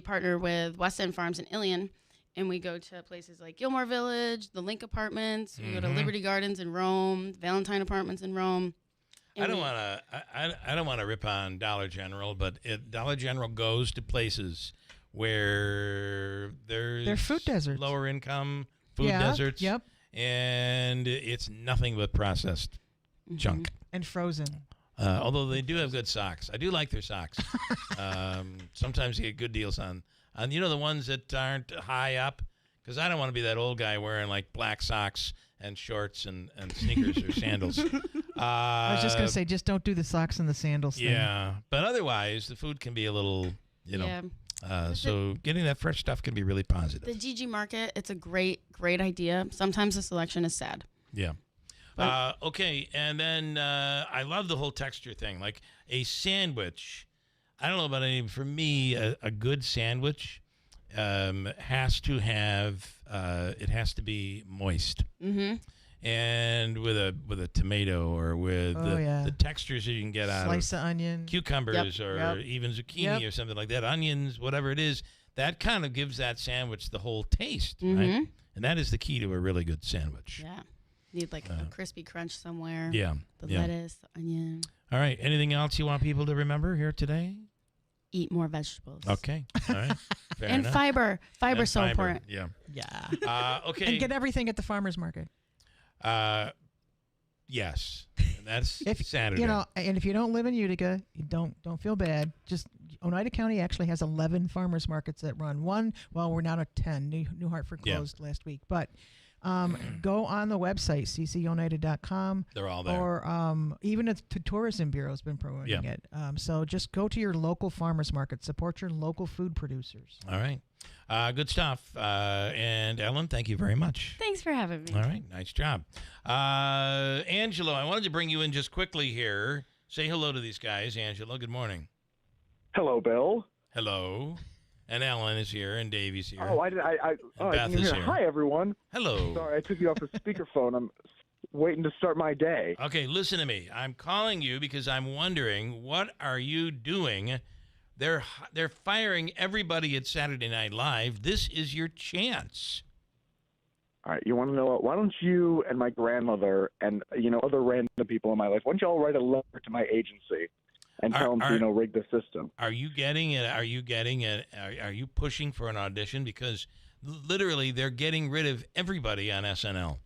partner with West End Farms in Ilion, and we go to places like Gilmore Village, the Link Apartments. We go to Liberty Gardens in Rome, Valentine Apartments in Rome. I don't want to rip on Dollar General, but Dollar General goes to places where they're food deserts, lower income food deserts. Yep. And it's nothing but processed junk and frozen. Although they do have good socks, I do like their socks. Sometimes you get good deals on the ones that aren't high up, because I don't want to be that old guy wearing like black socks and shorts and sneakers or sandals. I was just going to say, just don't do the socks and the sandals thing. Yeah, but otherwise, the food can be a little, so getting that fresh stuff can be really positive. The GG Market, it's a great idea. Sometimes the selection is sad. Yeah. Okay, and then I love the whole texture thing. Like a sandwich, I don't know about any, for me, a good sandwich has to have, it has to be moist. Mm-hmm. And with a tomato or with the textures that you can get out slice of onion, cucumbers, or even zucchini or something like that, onions, whatever it is, that kind of gives that sandwich the whole taste, right? And that is the key to a really good sandwich. Yeah. Need like a crispy crunch somewhere. Yeah. The lettuce, the onion. All right. Anything else you want people to remember here today? Eat more vegetables. Okay. All right. Fair and enough. fiber. Fiber's so important. Yeah. Yeah. Okay. And get everything at the farmer's market. Yes. And that's if, Saturday. And if you don't live in Utica, you don't feel bad. Just Oneida County actually has 11 farmers markets that run. We're now at 10. New Hartford closed last week, but go on the website cconeida.com. They're all there. Or even the tourism bureau has been promoting it. So just go to your local farmers market. Support your local food producers. All right. Good stuff. And Ellen, thank you very much. Thanks for having me. All right. Nice job. Angelo, I wanted to bring you in just quickly here. Say hello to these guys. Angelo, good morning. Hello, Bill. Hello. And Ellen is here, and Davey's here. Oh, I Beth is here. Hi, everyone. Hello. Sorry, I took you off the speakerphone. I'm waiting to start my day. Okay, listen to me. I'm calling you because I'm wondering, what are you doing? They're firing everybody at Saturday Night Live. This is your chance. All right, you want to know what? Why don't you and my grandmother and other random people in my life? Why don't you all write a letter to my agency and tell them to rig the system? Are you getting it? Are you pushing for an audition? Because literally, they're getting rid of everybody on SNL.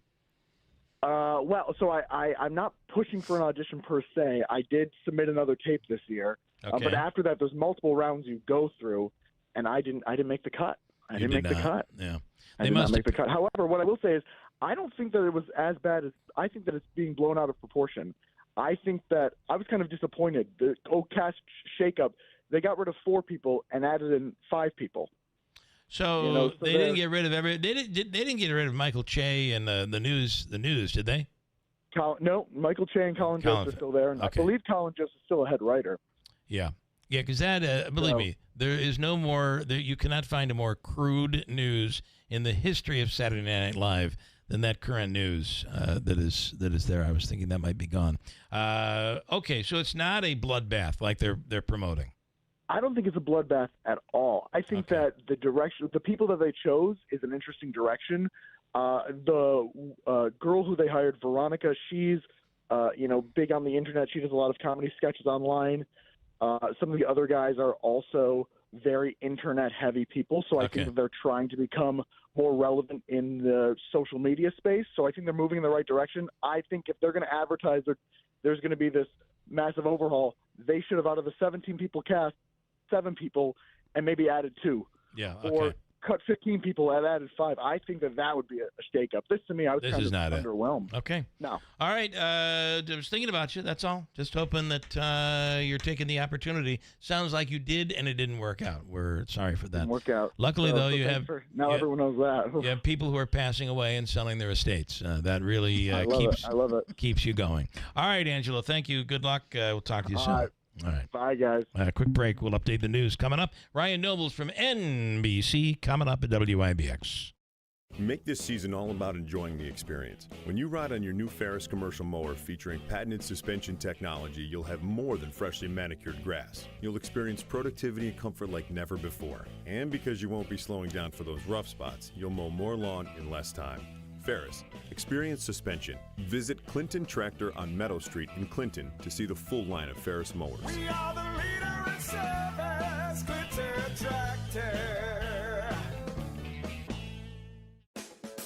Well, so I'm not pushing for an audition per se. I did submit another tape this year, but after that, there's multiple rounds you go through, and I didn't make the cut. I didn't make the cut. Yeah, I did not make the cut. However, what I will say is, I don't think that it was as bad as I think that it's being blown out of proportion. I think that I was kind of disappointed. The cast shakeup, they got rid of 4 people and added in 5 people. So, they didn't get rid of They didn't get rid of Michael Che and the news. Did they? No, Michael Che and Colin Jost are still there, and I believe Colin Jost is still a head writer. Yeah. Yeah, because that, believe me, there is no more, you cannot find a more crude news in the history of Saturday Night Live than that current news that is there. I was thinking that might be gone. Okay, so it's not a bloodbath like they're promoting. I don't think it's a bloodbath at all. I think that the people that they chose is an interesting direction. The girl who they hired, Veronica, she's big on the internet. She does a lot of comedy sketches online. Some of the other guys are also very internet-heavy people, so I think that they're trying to become more relevant in the social media space. So I think they're moving in the right direction. I think if they're going to advertise there's going to be this massive overhaul, they should have, out of the 17 people cast, 7 people and maybe added 2. Yeah, or cut 15 people and added 5. I think that would be a shake-up. This, to me, I was kind of underwhelmed. Okay. No. All right. I was thinking about you. That's all. Just hoping that you're taking the opportunity. Sounds like you did, and it didn't work out. We're sorry for that. Didn't work out. Luckily, though, you have now everyone knows that. You have people who are passing away and selling their estates. That really I love it. keeps you going. All right, Angela. Thank you. Good luck. We'll talk to you soon. All right. Bye, guys. Quick break. We'll update the news coming up. Ryan Nobles from NBC coming up at WIBX. Make this season all about enjoying the experience. When you ride on your new Ferris commercial mower featuring patented suspension technology, you'll have more than freshly manicured grass. You'll experience productivity and comfort like never before. And because you won't be slowing down for those rough spots, you'll mow more lawn in less time. Ferris, experience suspension. Visit Clinton Tractor on Meadow Street in Clinton to see the full line of Ferris mowers. We are the leader in service, Clinton Tractor.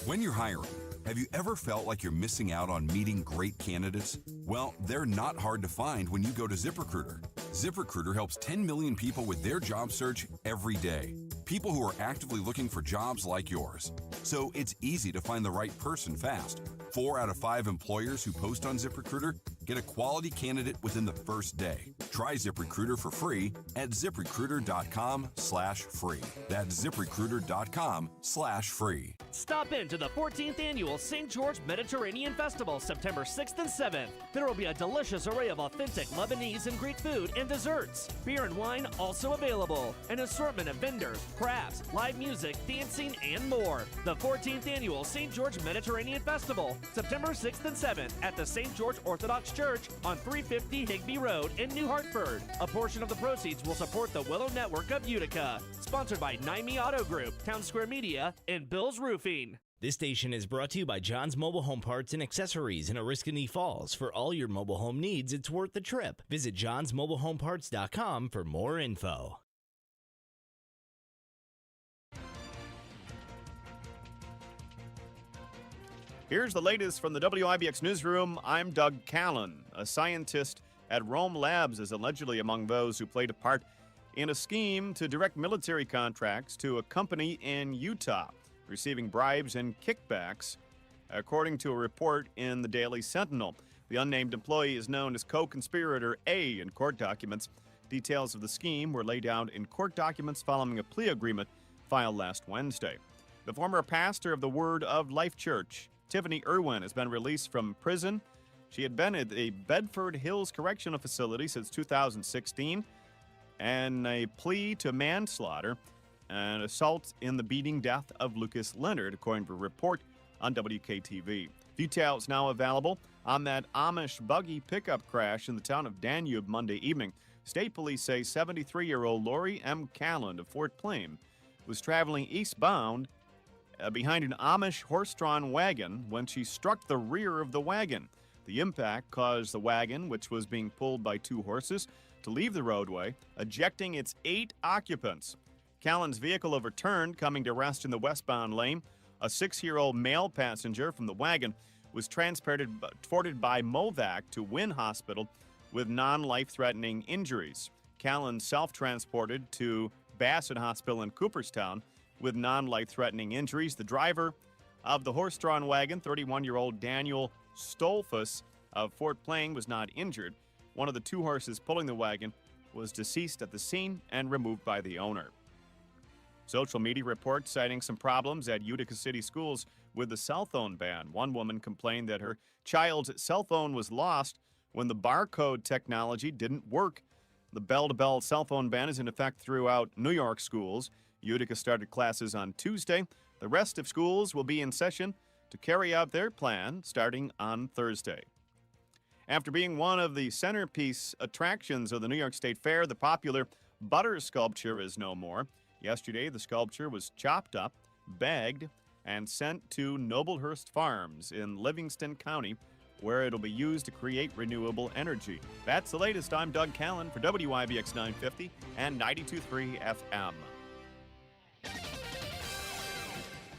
When you're hiring, have you ever felt like you're missing out on meeting great candidates? Well, they're not hard to find when you go to ZipRecruiter. ZipRecruiter helps 10 million people with their job search every day. People who are actively looking for jobs like yours. So it's easy to find the right person fast. 4 out of 5 employers who post on ZipRecruiter get a quality candidate within the first day. Try ZipRecruiter for free at ZipRecruiter.com/free. That's ZipRecruiter.com/free. Stop in to the 14th Annual St. George Mediterranean Festival, September 6th and 7th. There will be a delicious array of authentic Lebanese and Greek food and desserts. Beer and wine also available. An assortment of vendors, crafts, live music, dancing, and more. The 14th Annual St. George Mediterranean Festival, September 6th and 7th at the St. George Orthodox Church on 350 Higby Road in New Hartford. A portion of the proceeds will support the Willow Network of Utica. Sponsored by Naimi Auto Group, Town Square Media, and Bill's Roofing. This station is brought to you by John's Mobile Home Parts and Accessories in Oriskany Falls. For all your mobile home needs, it's worth the trip. Visit johnsmobilehomeparts.com for more info. Here's the latest from the WIBX newsroom. I'm Doug Callan. A scientist at Rome Labs is allegedly among those who played a part in a scheme to direct military contracts to a company in Utah, receiving bribes and kickbacks, according to a report in the Daily Sentinel. The unnamed employee is known as co-conspirator A in court documents. Details of the scheme were laid out in court documents following a plea agreement filed last Wednesday. The former pastor of the Word of Life Church, Tiffany Irwin, has been released from prison. She had been at the Bedford Hills Correctional Facility since 2016, and a plea to manslaughter and assault in the beating death of Lucas Leonard, according to a report on WKTV. Details now available on that Amish buggy pickup crash in the town of Danube Monday evening. State police say 73-year-old Lori M. Calland of Fort Plain was traveling eastbound behind an Amish horse-drawn wagon when she struck the rear of the wagon. The impact caused the wagon, which was being pulled by 2 horses, to leave the roadway, ejecting its 8 occupants. Callan's vehicle overturned, coming to rest in the westbound lane. A 6-year-old male passenger from the wagon was transported by Movac to Wynn Hospital with non-life-threatening injuries. Callan self-transported to Bassett Hospital in Cooperstown with non-life-threatening injuries. The driver of the horse-drawn wagon, 31-year-old Daniel Stolfus of Fort Plain, was not injured. One of the 2 horses pulling the wagon was deceased at the scene and removed by the owner. Social media reports citing some problems at Utica City schools with the cell phone ban. One woman complained that her child's cell phone was lost when the barcode technology didn't work The bell-to-bell cell phone ban is in effect throughout New York schools. Utica started classes on Tuesday. The rest of schools will be in session to carry out their plan starting on Thursday. After being one of the centerpiece attractions of the New York State Fair, the popular butter sculpture is no more. Yesterday, the sculpture was chopped up, bagged, and sent to Noblehurst Farms in Livingston County, where it'll be used to create renewable energy. That's the latest. I'm Doug Callan for WIBX 950 and 92.3 FM.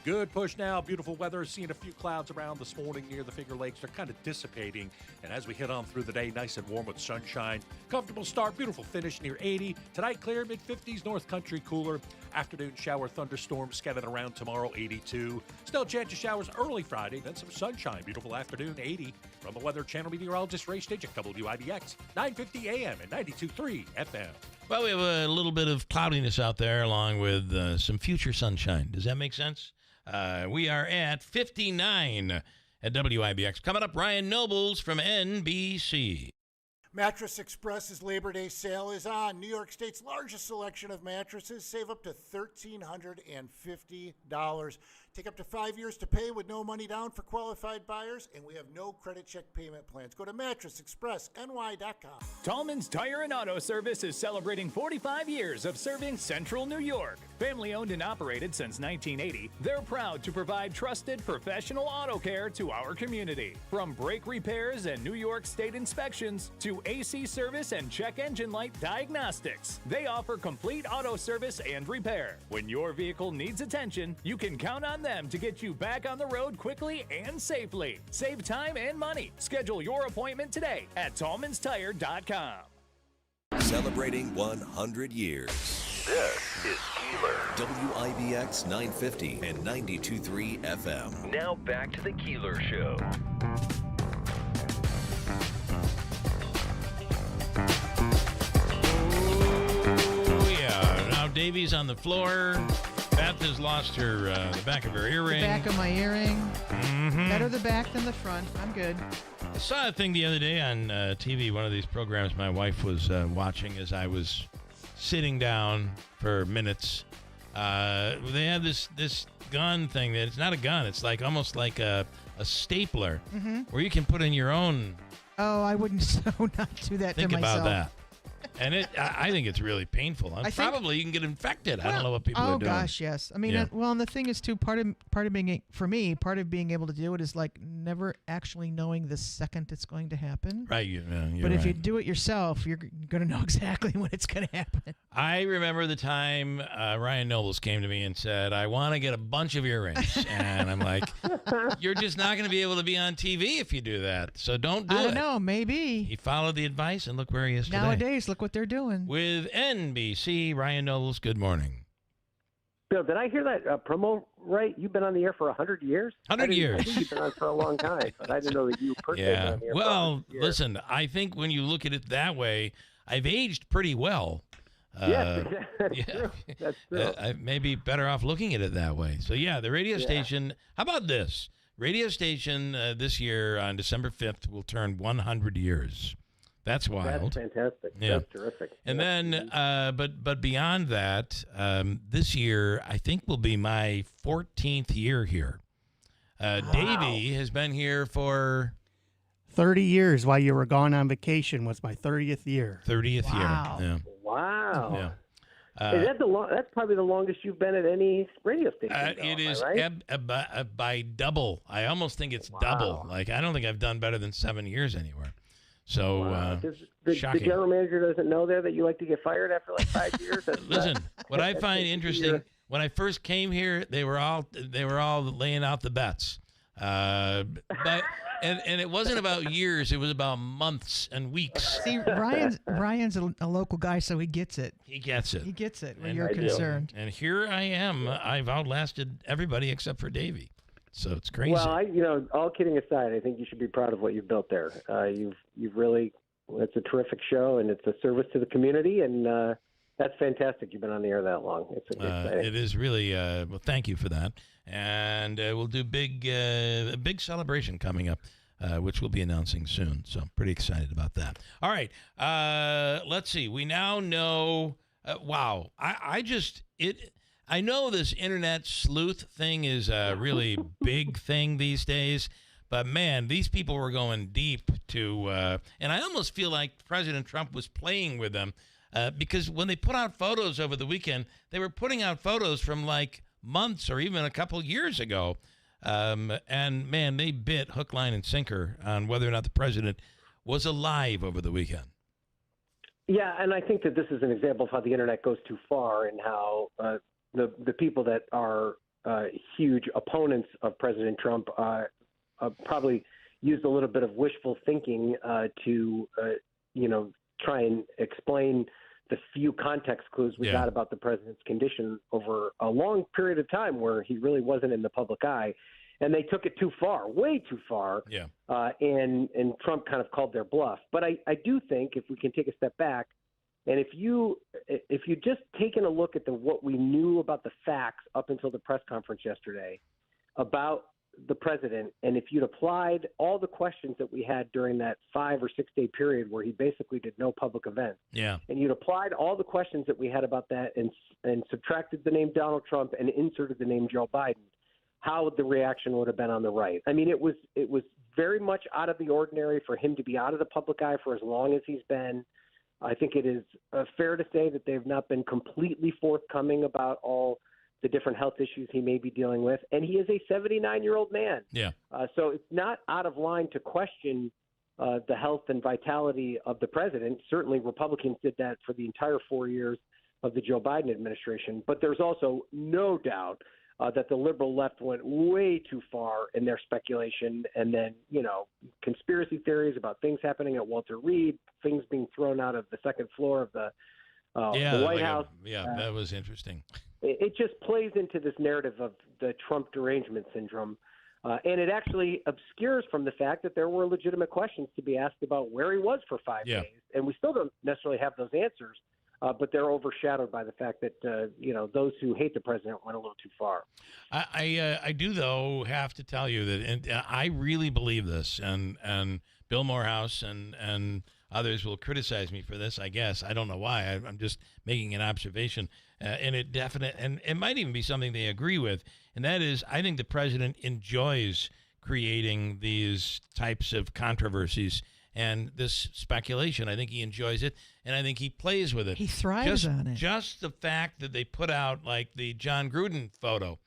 Good push now. Beautiful weather. Seeing a few clouds around this morning near the Finger Lakes. They're kind of dissipating. And as we head on through the day, nice and warm with sunshine. Comfortable start. Beautiful finish near 80. Tonight, clear mid-50s. North Country cooler. Afternoon shower thunderstorms scattered around tomorrow, 82. Still chance of showers early Friday. Then some sunshine. Beautiful afternoon, 80. From the Weather Channel meteorologist Ray Stidgick, WIBX, 950 AM and 92.3 FM. Well, we have a little bit of cloudiness out there along with some future sunshine. Does that make sense? We are at 59 at WIBX. Coming up, Ryan Nobles from NBC. Mattress Express's Labor Day sale is on. New York State's largest selection of mattresses. Save up to $1,350. Take up to 5 years to pay with no money down for qualified buyers, and we have no credit check payment plans. Go to mattressexpressny.com. Tallman's Tire and Auto Service is celebrating 45 years of serving Central New York. Family owned and operated since 1980, they're proud to provide trusted professional auto care to our community. From brake repairs and New York State inspections to AC service and check engine light diagnostics, they offer complete auto service and repair. When your vehicle needs attention, you can count on them to get you back on the road quickly and safely. Save time and money. Schedule your appointment today at tallmanstire.com. Celebrating 100 years. This is Keeler. WIBX 950 and 92.3 FM. Now back to the Keeler Show. Oh, yeah. Now Davy's on the floor. Beth has lost her the back of her earring. The back of my earring. Mm-hmm. Better the back than the front. I'm good. I saw a thing the other day on TV, one of these programs my wife was watching as I was sitting down for minutes. They had this gun thing that it's not a gun. It's like almost like a stapler where you can put in your own. Oh, I wouldn't so not do that to myself. Think about that. And I think it's really painful. Probably you can get infected. I don't know what people are doing. Oh gosh, yes. I mean, and the thing is too, part of being for me, part of being able to do it is like never actually knowing the second it's going to happen. Right. You're but if right. you do it yourself, you're going to know exactly when it's going to happen. I remember the time Ryan Nobles came to me and said, "I want to get a bunch of earrings," and I'm like, "You're just not going to be able to be on TV if you do that. So don't do it." I don't know. Maybe he followed the advice, and look where he is today. Nowadays, look what they're doing. With NBC, Ryan Nobles, good morning. Bill, did I hear that promo right? You've been on the air for 100 years? 100 years. I think you've been on for a long time, but I didn't know that you personally been on the air for 100 years. Listen, I think when you look at it that way, I've aged pretty well. Yes, that's true. That's true. I may be better off looking at it that way. So, the radio station, how about this? Radio station this year on December 5th will turn 100 years. That's wild. That's fantastic. Yeah. That's terrific. And then, but beyond that, this year I think will be my 14th year here. Davey has been here for 30 years. While you were gone on vacation was my 30th year. 30th year. Yeah. Wow. Yeah. Is that that's probably the longest you've been at any radio station? It is right? by double. I almost think it's double. Like I don't think I've done better than 7 years anywhere. So the shocking. general manager doesn't know there that you like to get fired after like 5 years. Listen, what I find interesting when I first came here, they were all laying out the bets, but and it wasn't about years; it was about months and weeks. See, Ryan's a local guy, so he gets it. He gets it. He gets it when you're concerned. And here I am. I've outlasted everybody except for Davey. So it's crazy. Well, all kidding aside, I think you should be proud of what you've built there. You've really, it's a terrific show, and it's a service to the community, and that's fantastic. You've been on the air that long. It's exciting. It is really. Well, thank you for that. And we'll do a big celebration coming up which we'll be announcing soon. So pretty excited about that. All right, let's see. We now know. Wow, I know this internet sleuth thing is a really big thing these days, but man, these people were going deep to, and I almost feel like President Trump was playing with them because when they put out photos over the weekend, they were putting out photos from like months or even a couple years ago. And man, they bit hook, line, and sinker on whether or not the president was alive over the weekend. Yeah, and I think that this is an example of how the internet goes too far and how the people that are huge opponents of President Trump probably used a little bit of wishful thinking to try and explain the few context clues we got about the president's condition over a long period of time where he really wasn't in the public eye. And they took it too far, way too far. Yeah. And Trump kind of called their bluff. But I do think if we can take a step back, and if you just taken a look at what we knew about the facts up until the press conference yesterday about the president, and if you'd applied all the questions that we had during that 5 or 6 day period where he basically did no public events, and you'd applied all the questions that we had about that and subtracted the name Donald Trump and inserted the name Joe Biden, how the reaction would have been on the right. I mean, it was very much out of the ordinary for him to be out of the public eye for as long as he's been. I think it is fair to say that they've not been completely forthcoming about all the different health issues he may be dealing with. And he is a 79-year-old man. Yeah. So it's not out of line to question the health and vitality of the president. Certainly Republicans did that for the entire 4 years of the Joe Biden administration. But there's also no doubt that the liberal left went way too far in their speculation, and then, conspiracy theories about things happening at Walter Reed, things being thrown out of the second floor of the White House. That was interesting. It just plays into this narrative of the Trump derangement syndrome, and it actually obscures from the fact that there were legitimate questions to be asked about where he was for 5 days, and we still don't necessarily have those answers. But they're overshadowed by the fact that, those who hate the president went a little too far. I do, though, have to tell you that and I really believe this, and Bill Morehouse and others will criticize me for this, I guess. I don't know why. I'm just making an observation. And it might even be something they agree with. And that is, I think the president enjoys creating these types of controversies and this speculation. I think he enjoys it, and I think he plays with it. He thrives on it. Just the fact that they put out, like, the John Gruden photo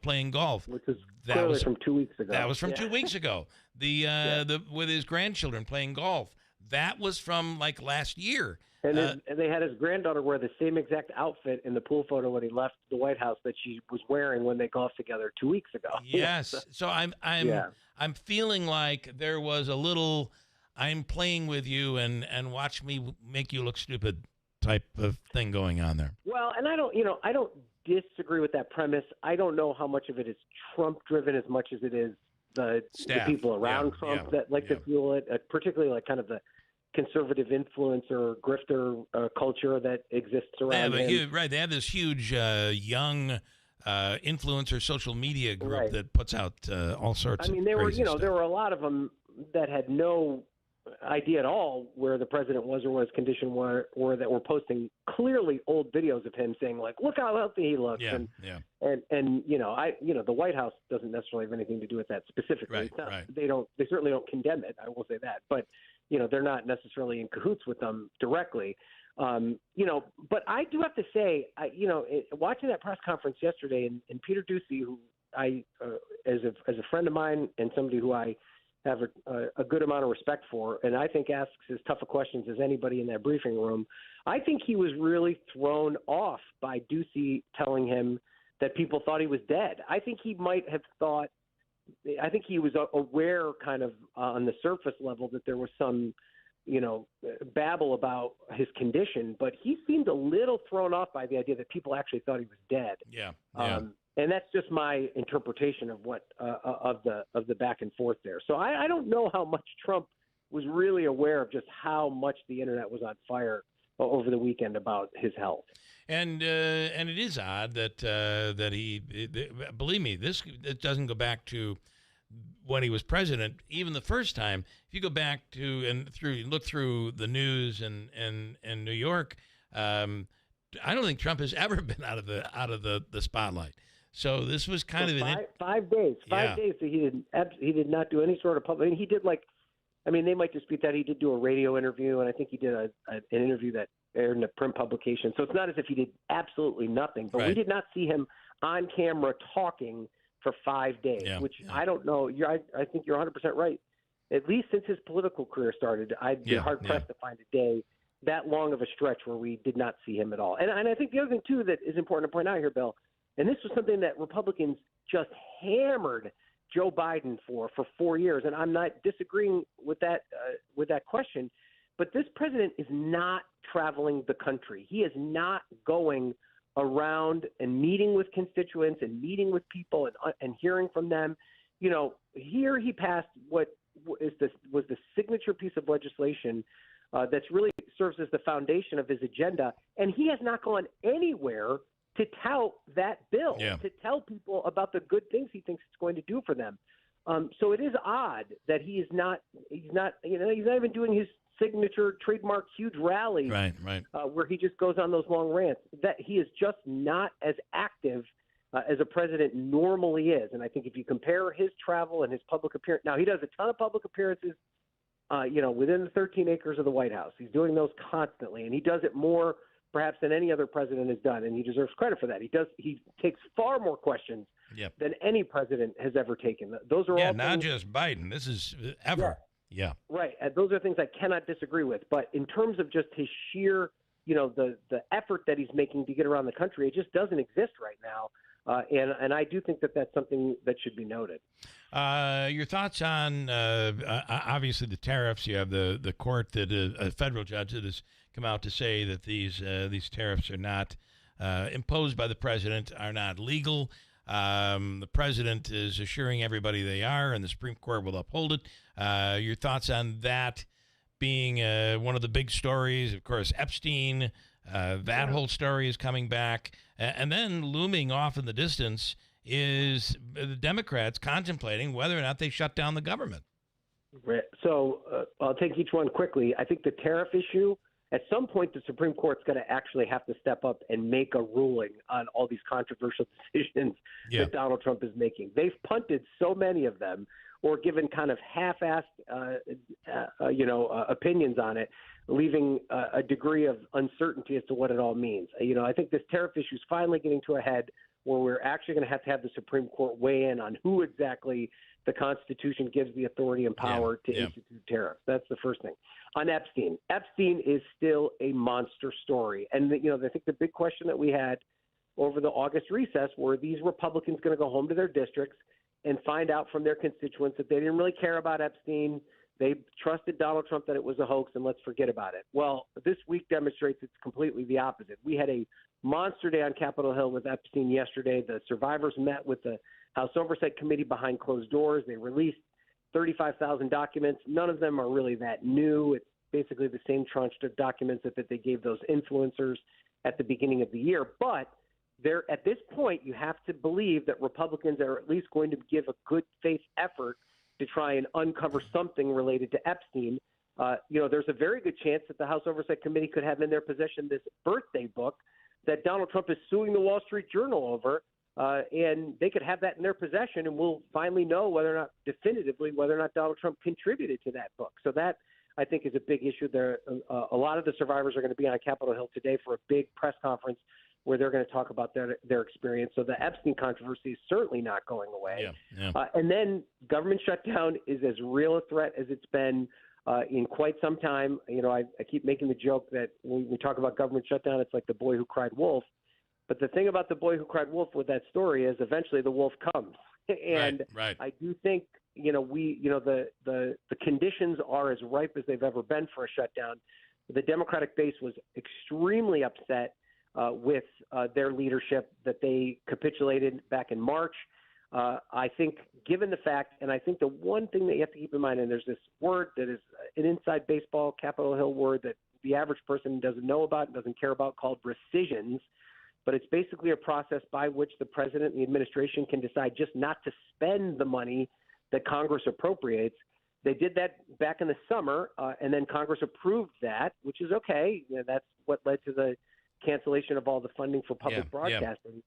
playing golf. Which is clearly from 2 weeks ago. That was from 2 weeks ago. The with his grandchildren playing golf. That was from, like, last year. And they had his granddaughter wear the same exact outfit in the pool photo when he left the White House that she was wearing when they golfed together 2 weeks ago. Yes. So I'm feeling like there was a little I'm playing with you and watch me make you look stupid type of thing going on there. Well, and I don't disagree with that premise. I don't know how much of it is Trump driven as much as it is the people around Trump that like to fuel it, particularly like kind of the conservative influencer grifter culture that exists around him. They have this huge young influencer social media group that puts out all sorts of crazy stuff. There were a lot of them that had no idea at all where the president was or what his condition were that were posting clearly old videos of him saying, like, look how healthy he looks. And the White House doesn't necessarily have anything to do with that specifically. They certainly don't condemn it. I will say that, but they're not necessarily in cahoots with them directly. But I do have to say, watching that press conference yesterday, and Peter Doocy, who I, as a friend of mine and somebody who I have a good amount of respect for, and I think asks as tough a questions as anybody in that briefing room. I think he was really thrown off by Doocy telling him that people thought he was dead. I think he might have thought – I think he was aware kind of on the surface level that there was some, babble about his condition, but he seemed a little thrown off by the idea that people actually thought he was dead. And that's just my interpretation of what of the back and forth there. So I don't know how much Trump was really aware of just how much the internet was on fire over the weekend about his health. And it is odd that he believe me, it doesn't go back to when he was president, even the first time, if you go back to look through the news and New York, I don't think Trump has ever been out of the spotlight. So this was kind of 5 days. 5 days that he did not do any sort of public. I mean, he did they might dispute that he did do a radio interview, and I think he did an interview that aired in a print publication. So it's not as if he did absolutely nothing. But we did not see him on camera talking for 5 days, which I don't know. I think you're 100% right. At least since his political career started, I'd be hard-pressed to find a day that long of a stretch where we did not see him at all. And I think the other thing, too, that is important to point out here, Bill, and this was something that Republicans just hammered Joe Biden for 4 years, and I'm not disagreeing with that question, but this president is not traveling the country. He is not going around and meeting with constituents and meeting with people and hearing from them. You know, here he passed what was the signature piece of legislation that's really serves as the foundation of his agenda, and he has not gone anywhere to tout that bill, to tell people about the good things he thinks it's going to do for them. So it is odd that he's not even doing his signature trademark huge rally, where he just goes on those long rants. That he is just not as active as a president normally is. And I think if you compare his travel and his public appearance, now he does a ton of public appearances, within the 13 acres of the White House. He's doing those constantly, and he does it more perhaps than any other president has done, and he deserves credit for that. He takes far more questions than any president has ever taken. Those are all not things, just Biden. This is ever. Yeah. Right. Those are things I cannot disagree with. But in terms of just his sheer, the effort that he's making to get around the country, it just doesn't exist right now. And I do think that that's something that should be noted. Your thoughts on obviously the tariffs? You have the court that a federal judge that has come out to say that these tariffs are not imposed by the president, are not legal. The president is assuring everybody they are, and the Supreme Court will uphold it. Your thoughts on that being one of the big stories? Of course, Epstein. That whole story is coming back. And then looming off in the distance is the Democrats contemplating whether or not they shut down the government. So I'll take each one quickly. I think the tariff issue, at some point, the Supreme Court's going to actually have to step up and make a ruling on all these controversial decisions that Donald Trump is making. They've punted so many of them or given kind of half-assed, opinions on it, leaving a degree of uncertainty as to what it all means. I think this tariff issue is finally getting to a head where we're actually going to have the Supreme Court weigh in on who exactly the Constitution gives the authority and power to institute tariffs. That's the first thing. On Epstein is still a monster story. And, I think the big question that we had over the August recess were these Republicans going to go home to their districts and find out from their constituents that they didn't really care about Epstein. They trusted Donald Trump that it was a hoax, and let's forget about it. Well, this week demonstrates it's completely the opposite. We had a monster day on Capitol Hill with Epstein yesterday. The survivors met with the House Oversight Committee behind closed doors. They released 35,000 documents. None of them are really that new. It's basically the same tranche of documents that they gave those influencers at the beginning of the year. But at this point, you have to believe that Republicans are at least going to give a good faith effort to try and uncover something related to Epstein. There's a very good chance that the House Oversight Committee could have in their possession this birthday book that Donald Trump is suing the Wall Street Journal over, and they could have that in their possession, and we'll finally know definitively whether or not Donald Trump contributed to that book. So that, I think, is a big issue there. A lot of the survivors are going to be on Capitol Hill today for a big press conference where they're going to talk about their experience. So the Epstein controversy is certainly not going away. And then government shutdown is as real a threat as it's been in quite some time. I keep making the joke that when we talk about government shutdown, it's like the boy who cried wolf. But the thing about the boy who cried wolf with that story is eventually the wolf comes. And I do think, the conditions are as ripe as they've ever been for a shutdown. The Democratic base was extremely upset with their leadership that they capitulated back in March. I think given the fact, and I think the one thing that you have to keep in mind, and there's this word that is an inside baseball Capitol Hill word that the average person doesn't know about and doesn't care about, called rescissions, but it's basically a process by which the president and the administration can decide just not to spend the money that Congress appropriates. They did that back in the summer, and then Congress approved that, which is okay. That's what led to the cancellation of all the funding for public broadcasting.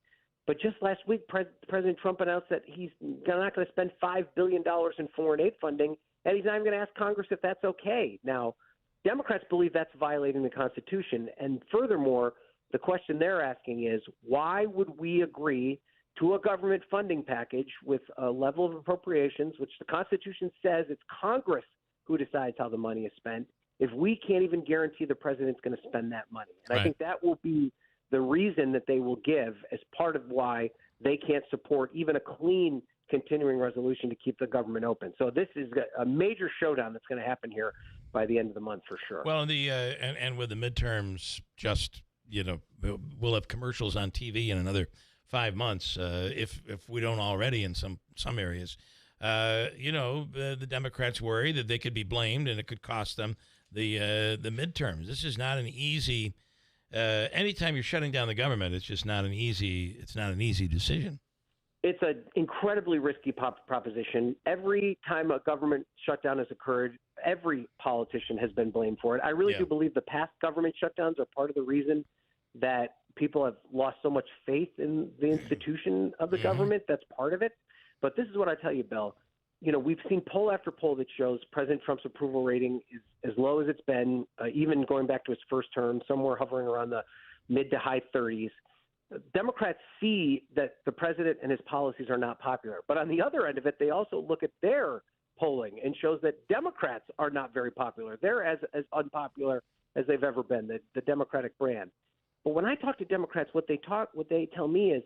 But just last week, President Trump announced that he's not going to spend $5 billion in foreign aid funding, and he's not even going to ask Congress if that's okay. Now, Democrats believe that's violating the Constitution. And furthermore, the question they're asking is, why would we agree to a government funding package with a level of appropriations, which the Constitution says it's Congress who decides how the money is spent, if we can't even guarantee the president's going to spend that money? And I think that will be the reason that they will give as part of why they can't support even a clean continuing resolution to keep the government open. So this is a major showdown that's going to happen here by the end of the month for sure. Well, and with the midterms, just, we'll have commercials on TV in another 5 months, if we don't already in some areas. The Democrats worry that they could be blamed and it could cost them the midterms. This is not an easy. Anytime you're shutting down the government, it's just not an easy. It's not an easy decision. It's an incredibly risky proposition. Every time a government shutdown has occurred, every politician has been blamed for it. I really do believe the past government shutdowns are part of the reason that people have lost so much faith in the institution of the government. That's part of it. But this is what I tell you, Bill. We've seen poll after poll that shows President Trump's approval rating is as low as it's been, even going back to his first term, somewhere hovering around the mid to high 30s. Democrats see that the president and his policies are not popular. But on the other end of it, they also look at their polling and shows that Democrats are not very popular. They're as unpopular as they've ever been, the Democratic brand. But when I talk to Democrats, what they tell me is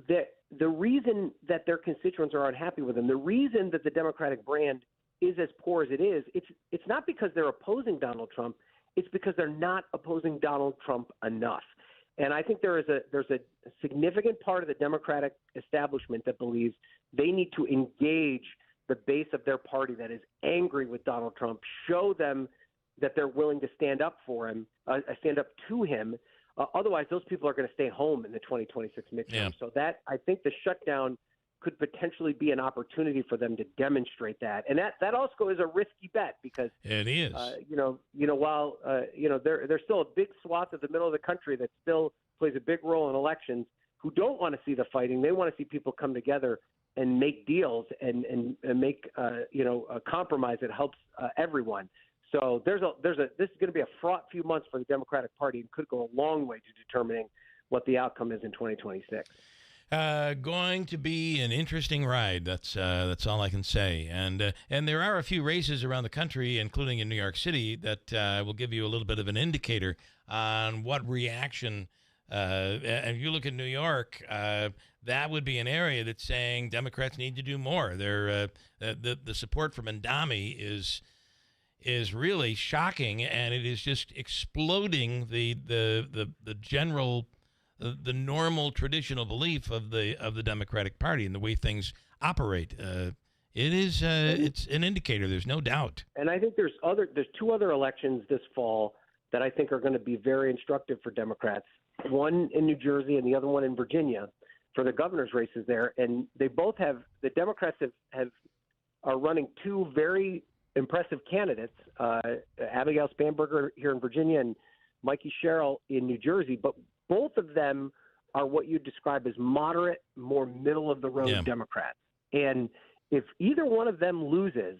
that the reason that their constituents are unhappy with them, the reason that the Democratic brand is as poor as it is, it's not because they're opposing Donald Trump. It's because they're not opposing Donald Trump enough. And I think there's a significant part of the Democratic establishment that believes they need to engage the base of their party that is angry with Donald Trump, show them that they're willing to stand up for him, stand up to him. Otherwise, those people are going to stay home in the 2026 midterm. Yeah. So that I think the shutdown could potentially be an opportunity for them to demonstrate that. And that also is a risky bet because it is. While there's still a big swath of the middle of the country that still plays a big role in elections who don't want to see the fighting. They want to see people come together and make deals and make a compromise that helps everyone. So this is going to be a fraught few months for the Democratic Party and could go a long way to determining what the outcome is in 2026. Going to be an interesting ride. That's all I can say. And there are a few races around the country, including in New York City, that will give you a little bit of an indicator on what reaction. And if you look at New York, that would be an area that's saying Democrats need to do more. The support for Mandami is really shocking, and it is just exploding the general. The normal traditional belief of the Democratic Party and the way things operate. It's an indicator. There's no doubt. And I think there's two other elections this fall that I think are going to be very instructive for Democrats. One in New Jersey and the other one in Virginia for the governor's races there. And they both have the Democrats are running two very impressive candidates, Abigail Spanberger here in Virginia and Mikey Sherrill in New Jersey, but both of them are what you describe as moderate, more middle-of-the-road Democrats. And if either one of them loses,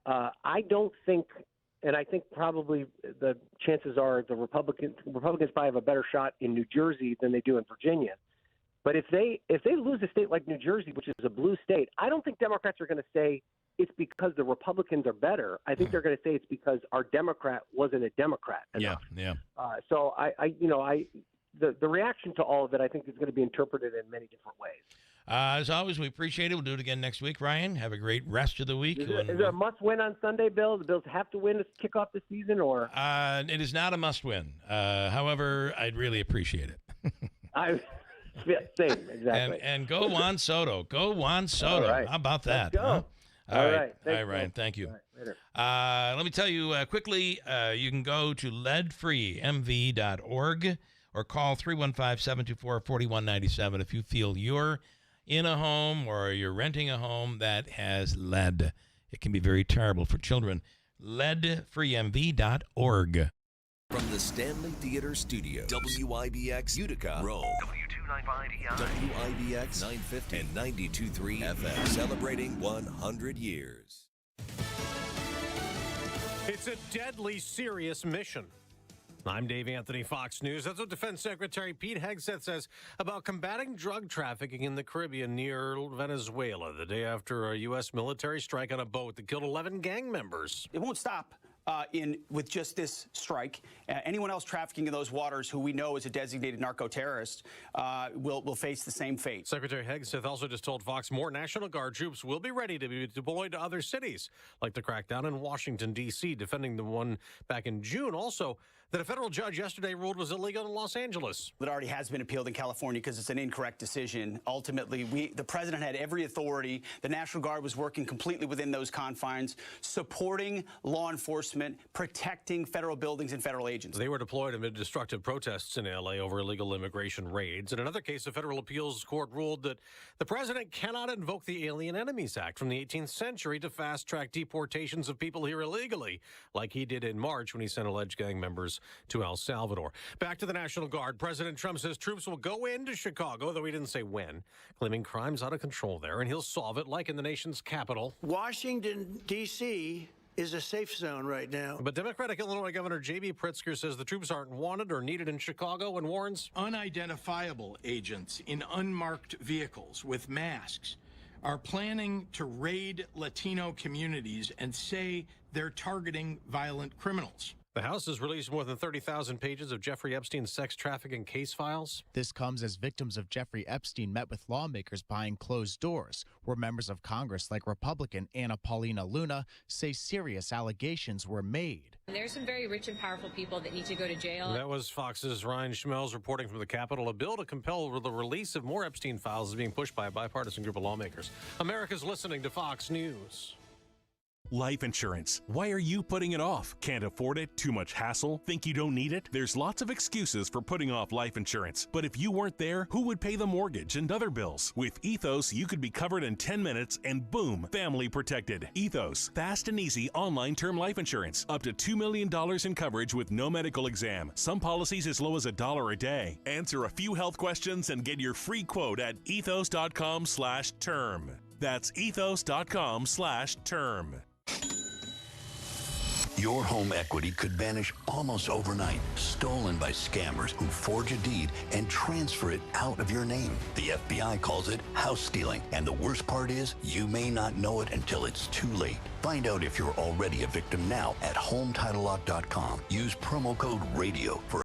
I don't think – and I think probably the chances are the Republicans probably have a better shot in New Jersey than they do in Virginia. But if they lose a state like New Jersey, which is a blue state, I don't think Democrats are going to say it's because the Republicans are better. I think they're going to say it's because our Democrat wasn't a Democrat enough. Yeah. So the reaction to all of it, I think, is going to be interpreted in many different ways. As always, we appreciate it. We'll do it again next week, Ryan. Have a great rest of the week. Is it a must-win on Sunday, Bill? The Bills have to win to kick off the season, or? It is not a must-win. However, I'd really appreciate it. Same, exactly. And go Juan Soto. Go Juan Soto. Right. How about that? Let's go. Huh? All right. Thanks, All right, Ryan. Thank you. All right, later. Let me tell you quickly, you can go to leadfreemv.org or call 315-724-4197 if you feel your in a home or you're renting a home that has lead. It can be very terrible for children. leadfreemv.org. From the Stanley Theater Studio, WIBX Utica, Rome. W295EI. WIBX 950 and 92.3 FM. Celebrating 100 years. It's a deadly serious mission. I'm Dave Anthony, Fox News. That's what Defense Secretary Pete Hegseth says about combating drug trafficking in the Caribbean near Venezuela the day after a U.S. military strike on a boat that killed 11 gang members. It won't stop with just this strike. Anyone else trafficking in those waters who we know is a designated narco-terrorist will face the same fate. Secretary Hegseth also just told Fox more National Guard troops will be ready to be deployed to other cities, like the crackdown in Washington, D.C., defending the one back in June. Also, that a federal judge yesterday ruled was illegal in Los Angeles. It already has been appealed in California because it's an incorrect decision. Ultimately, the president had every authority. The National Guard was working completely within those confines, supporting law enforcement, protecting federal buildings and federal agents. They were deployed amid destructive protests in L.A. over illegal immigration raids. In another case, a federal appeals court ruled that the president cannot invoke the Alien Enemies Act from the 18th century to fast-track deportations of people here illegally, like he did in March when he sent alleged gang members to El Salvador. Back to the National Guard. President Trump says troops will go into Chicago, though he didn't say when, claiming crime's out of control there, and he'll solve it like in the nation's capital. Washington, D.C. is a safe zone right now. But Democratic Illinois Governor J.B. Pritzker says the troops aren't wanted or needed in Chicago and warns unidentifiable agents in unmarked vehicles with masks are planning to raid Latino communities and say they're targeting violent criminals. The House has released more than 30,000 pages of Jeffrey Epstein's sex trafficking case files. This comes as victims of Jeffrey Epstein met with lawmakers behind closed doors, where members of Congress like Republican Anna Paulina Luna say serious allegations were made. There's some very rich and powerful people that need to go to jail. That was Fox's Ryan Schmelz reporting from the Capitol. A bill to compel the release of more Epstein files is being pushed by a bipartisan group of lawmakers. America's listening to Fox News. Life insurance. Why are you putting it off? Can't afford it? Too much hassle? Think you don't need it? There's lots of excuses for putting off life insurance. But if you weren't there, who would pay the mortgage and other bills? With Ethos, you could be covered in 10 minutes and boom, family protected. Ethos, fast and easy online term life insurance. Up to $2 million in coverage with no medical exam. Some policies as low as $1 a day. Answer a few health questions and get your free quote at ethos.com/term. That's ethos.com/term. Your home equity could vanish almost overnight, stolen by scammers who forge a deed and transfer it out of your name. The FBI calls it house stealing, and the worst part is you may not know it until it's too late. Find out if you're already a victim now at HomeTitleLock.com. Use promo code RADIO for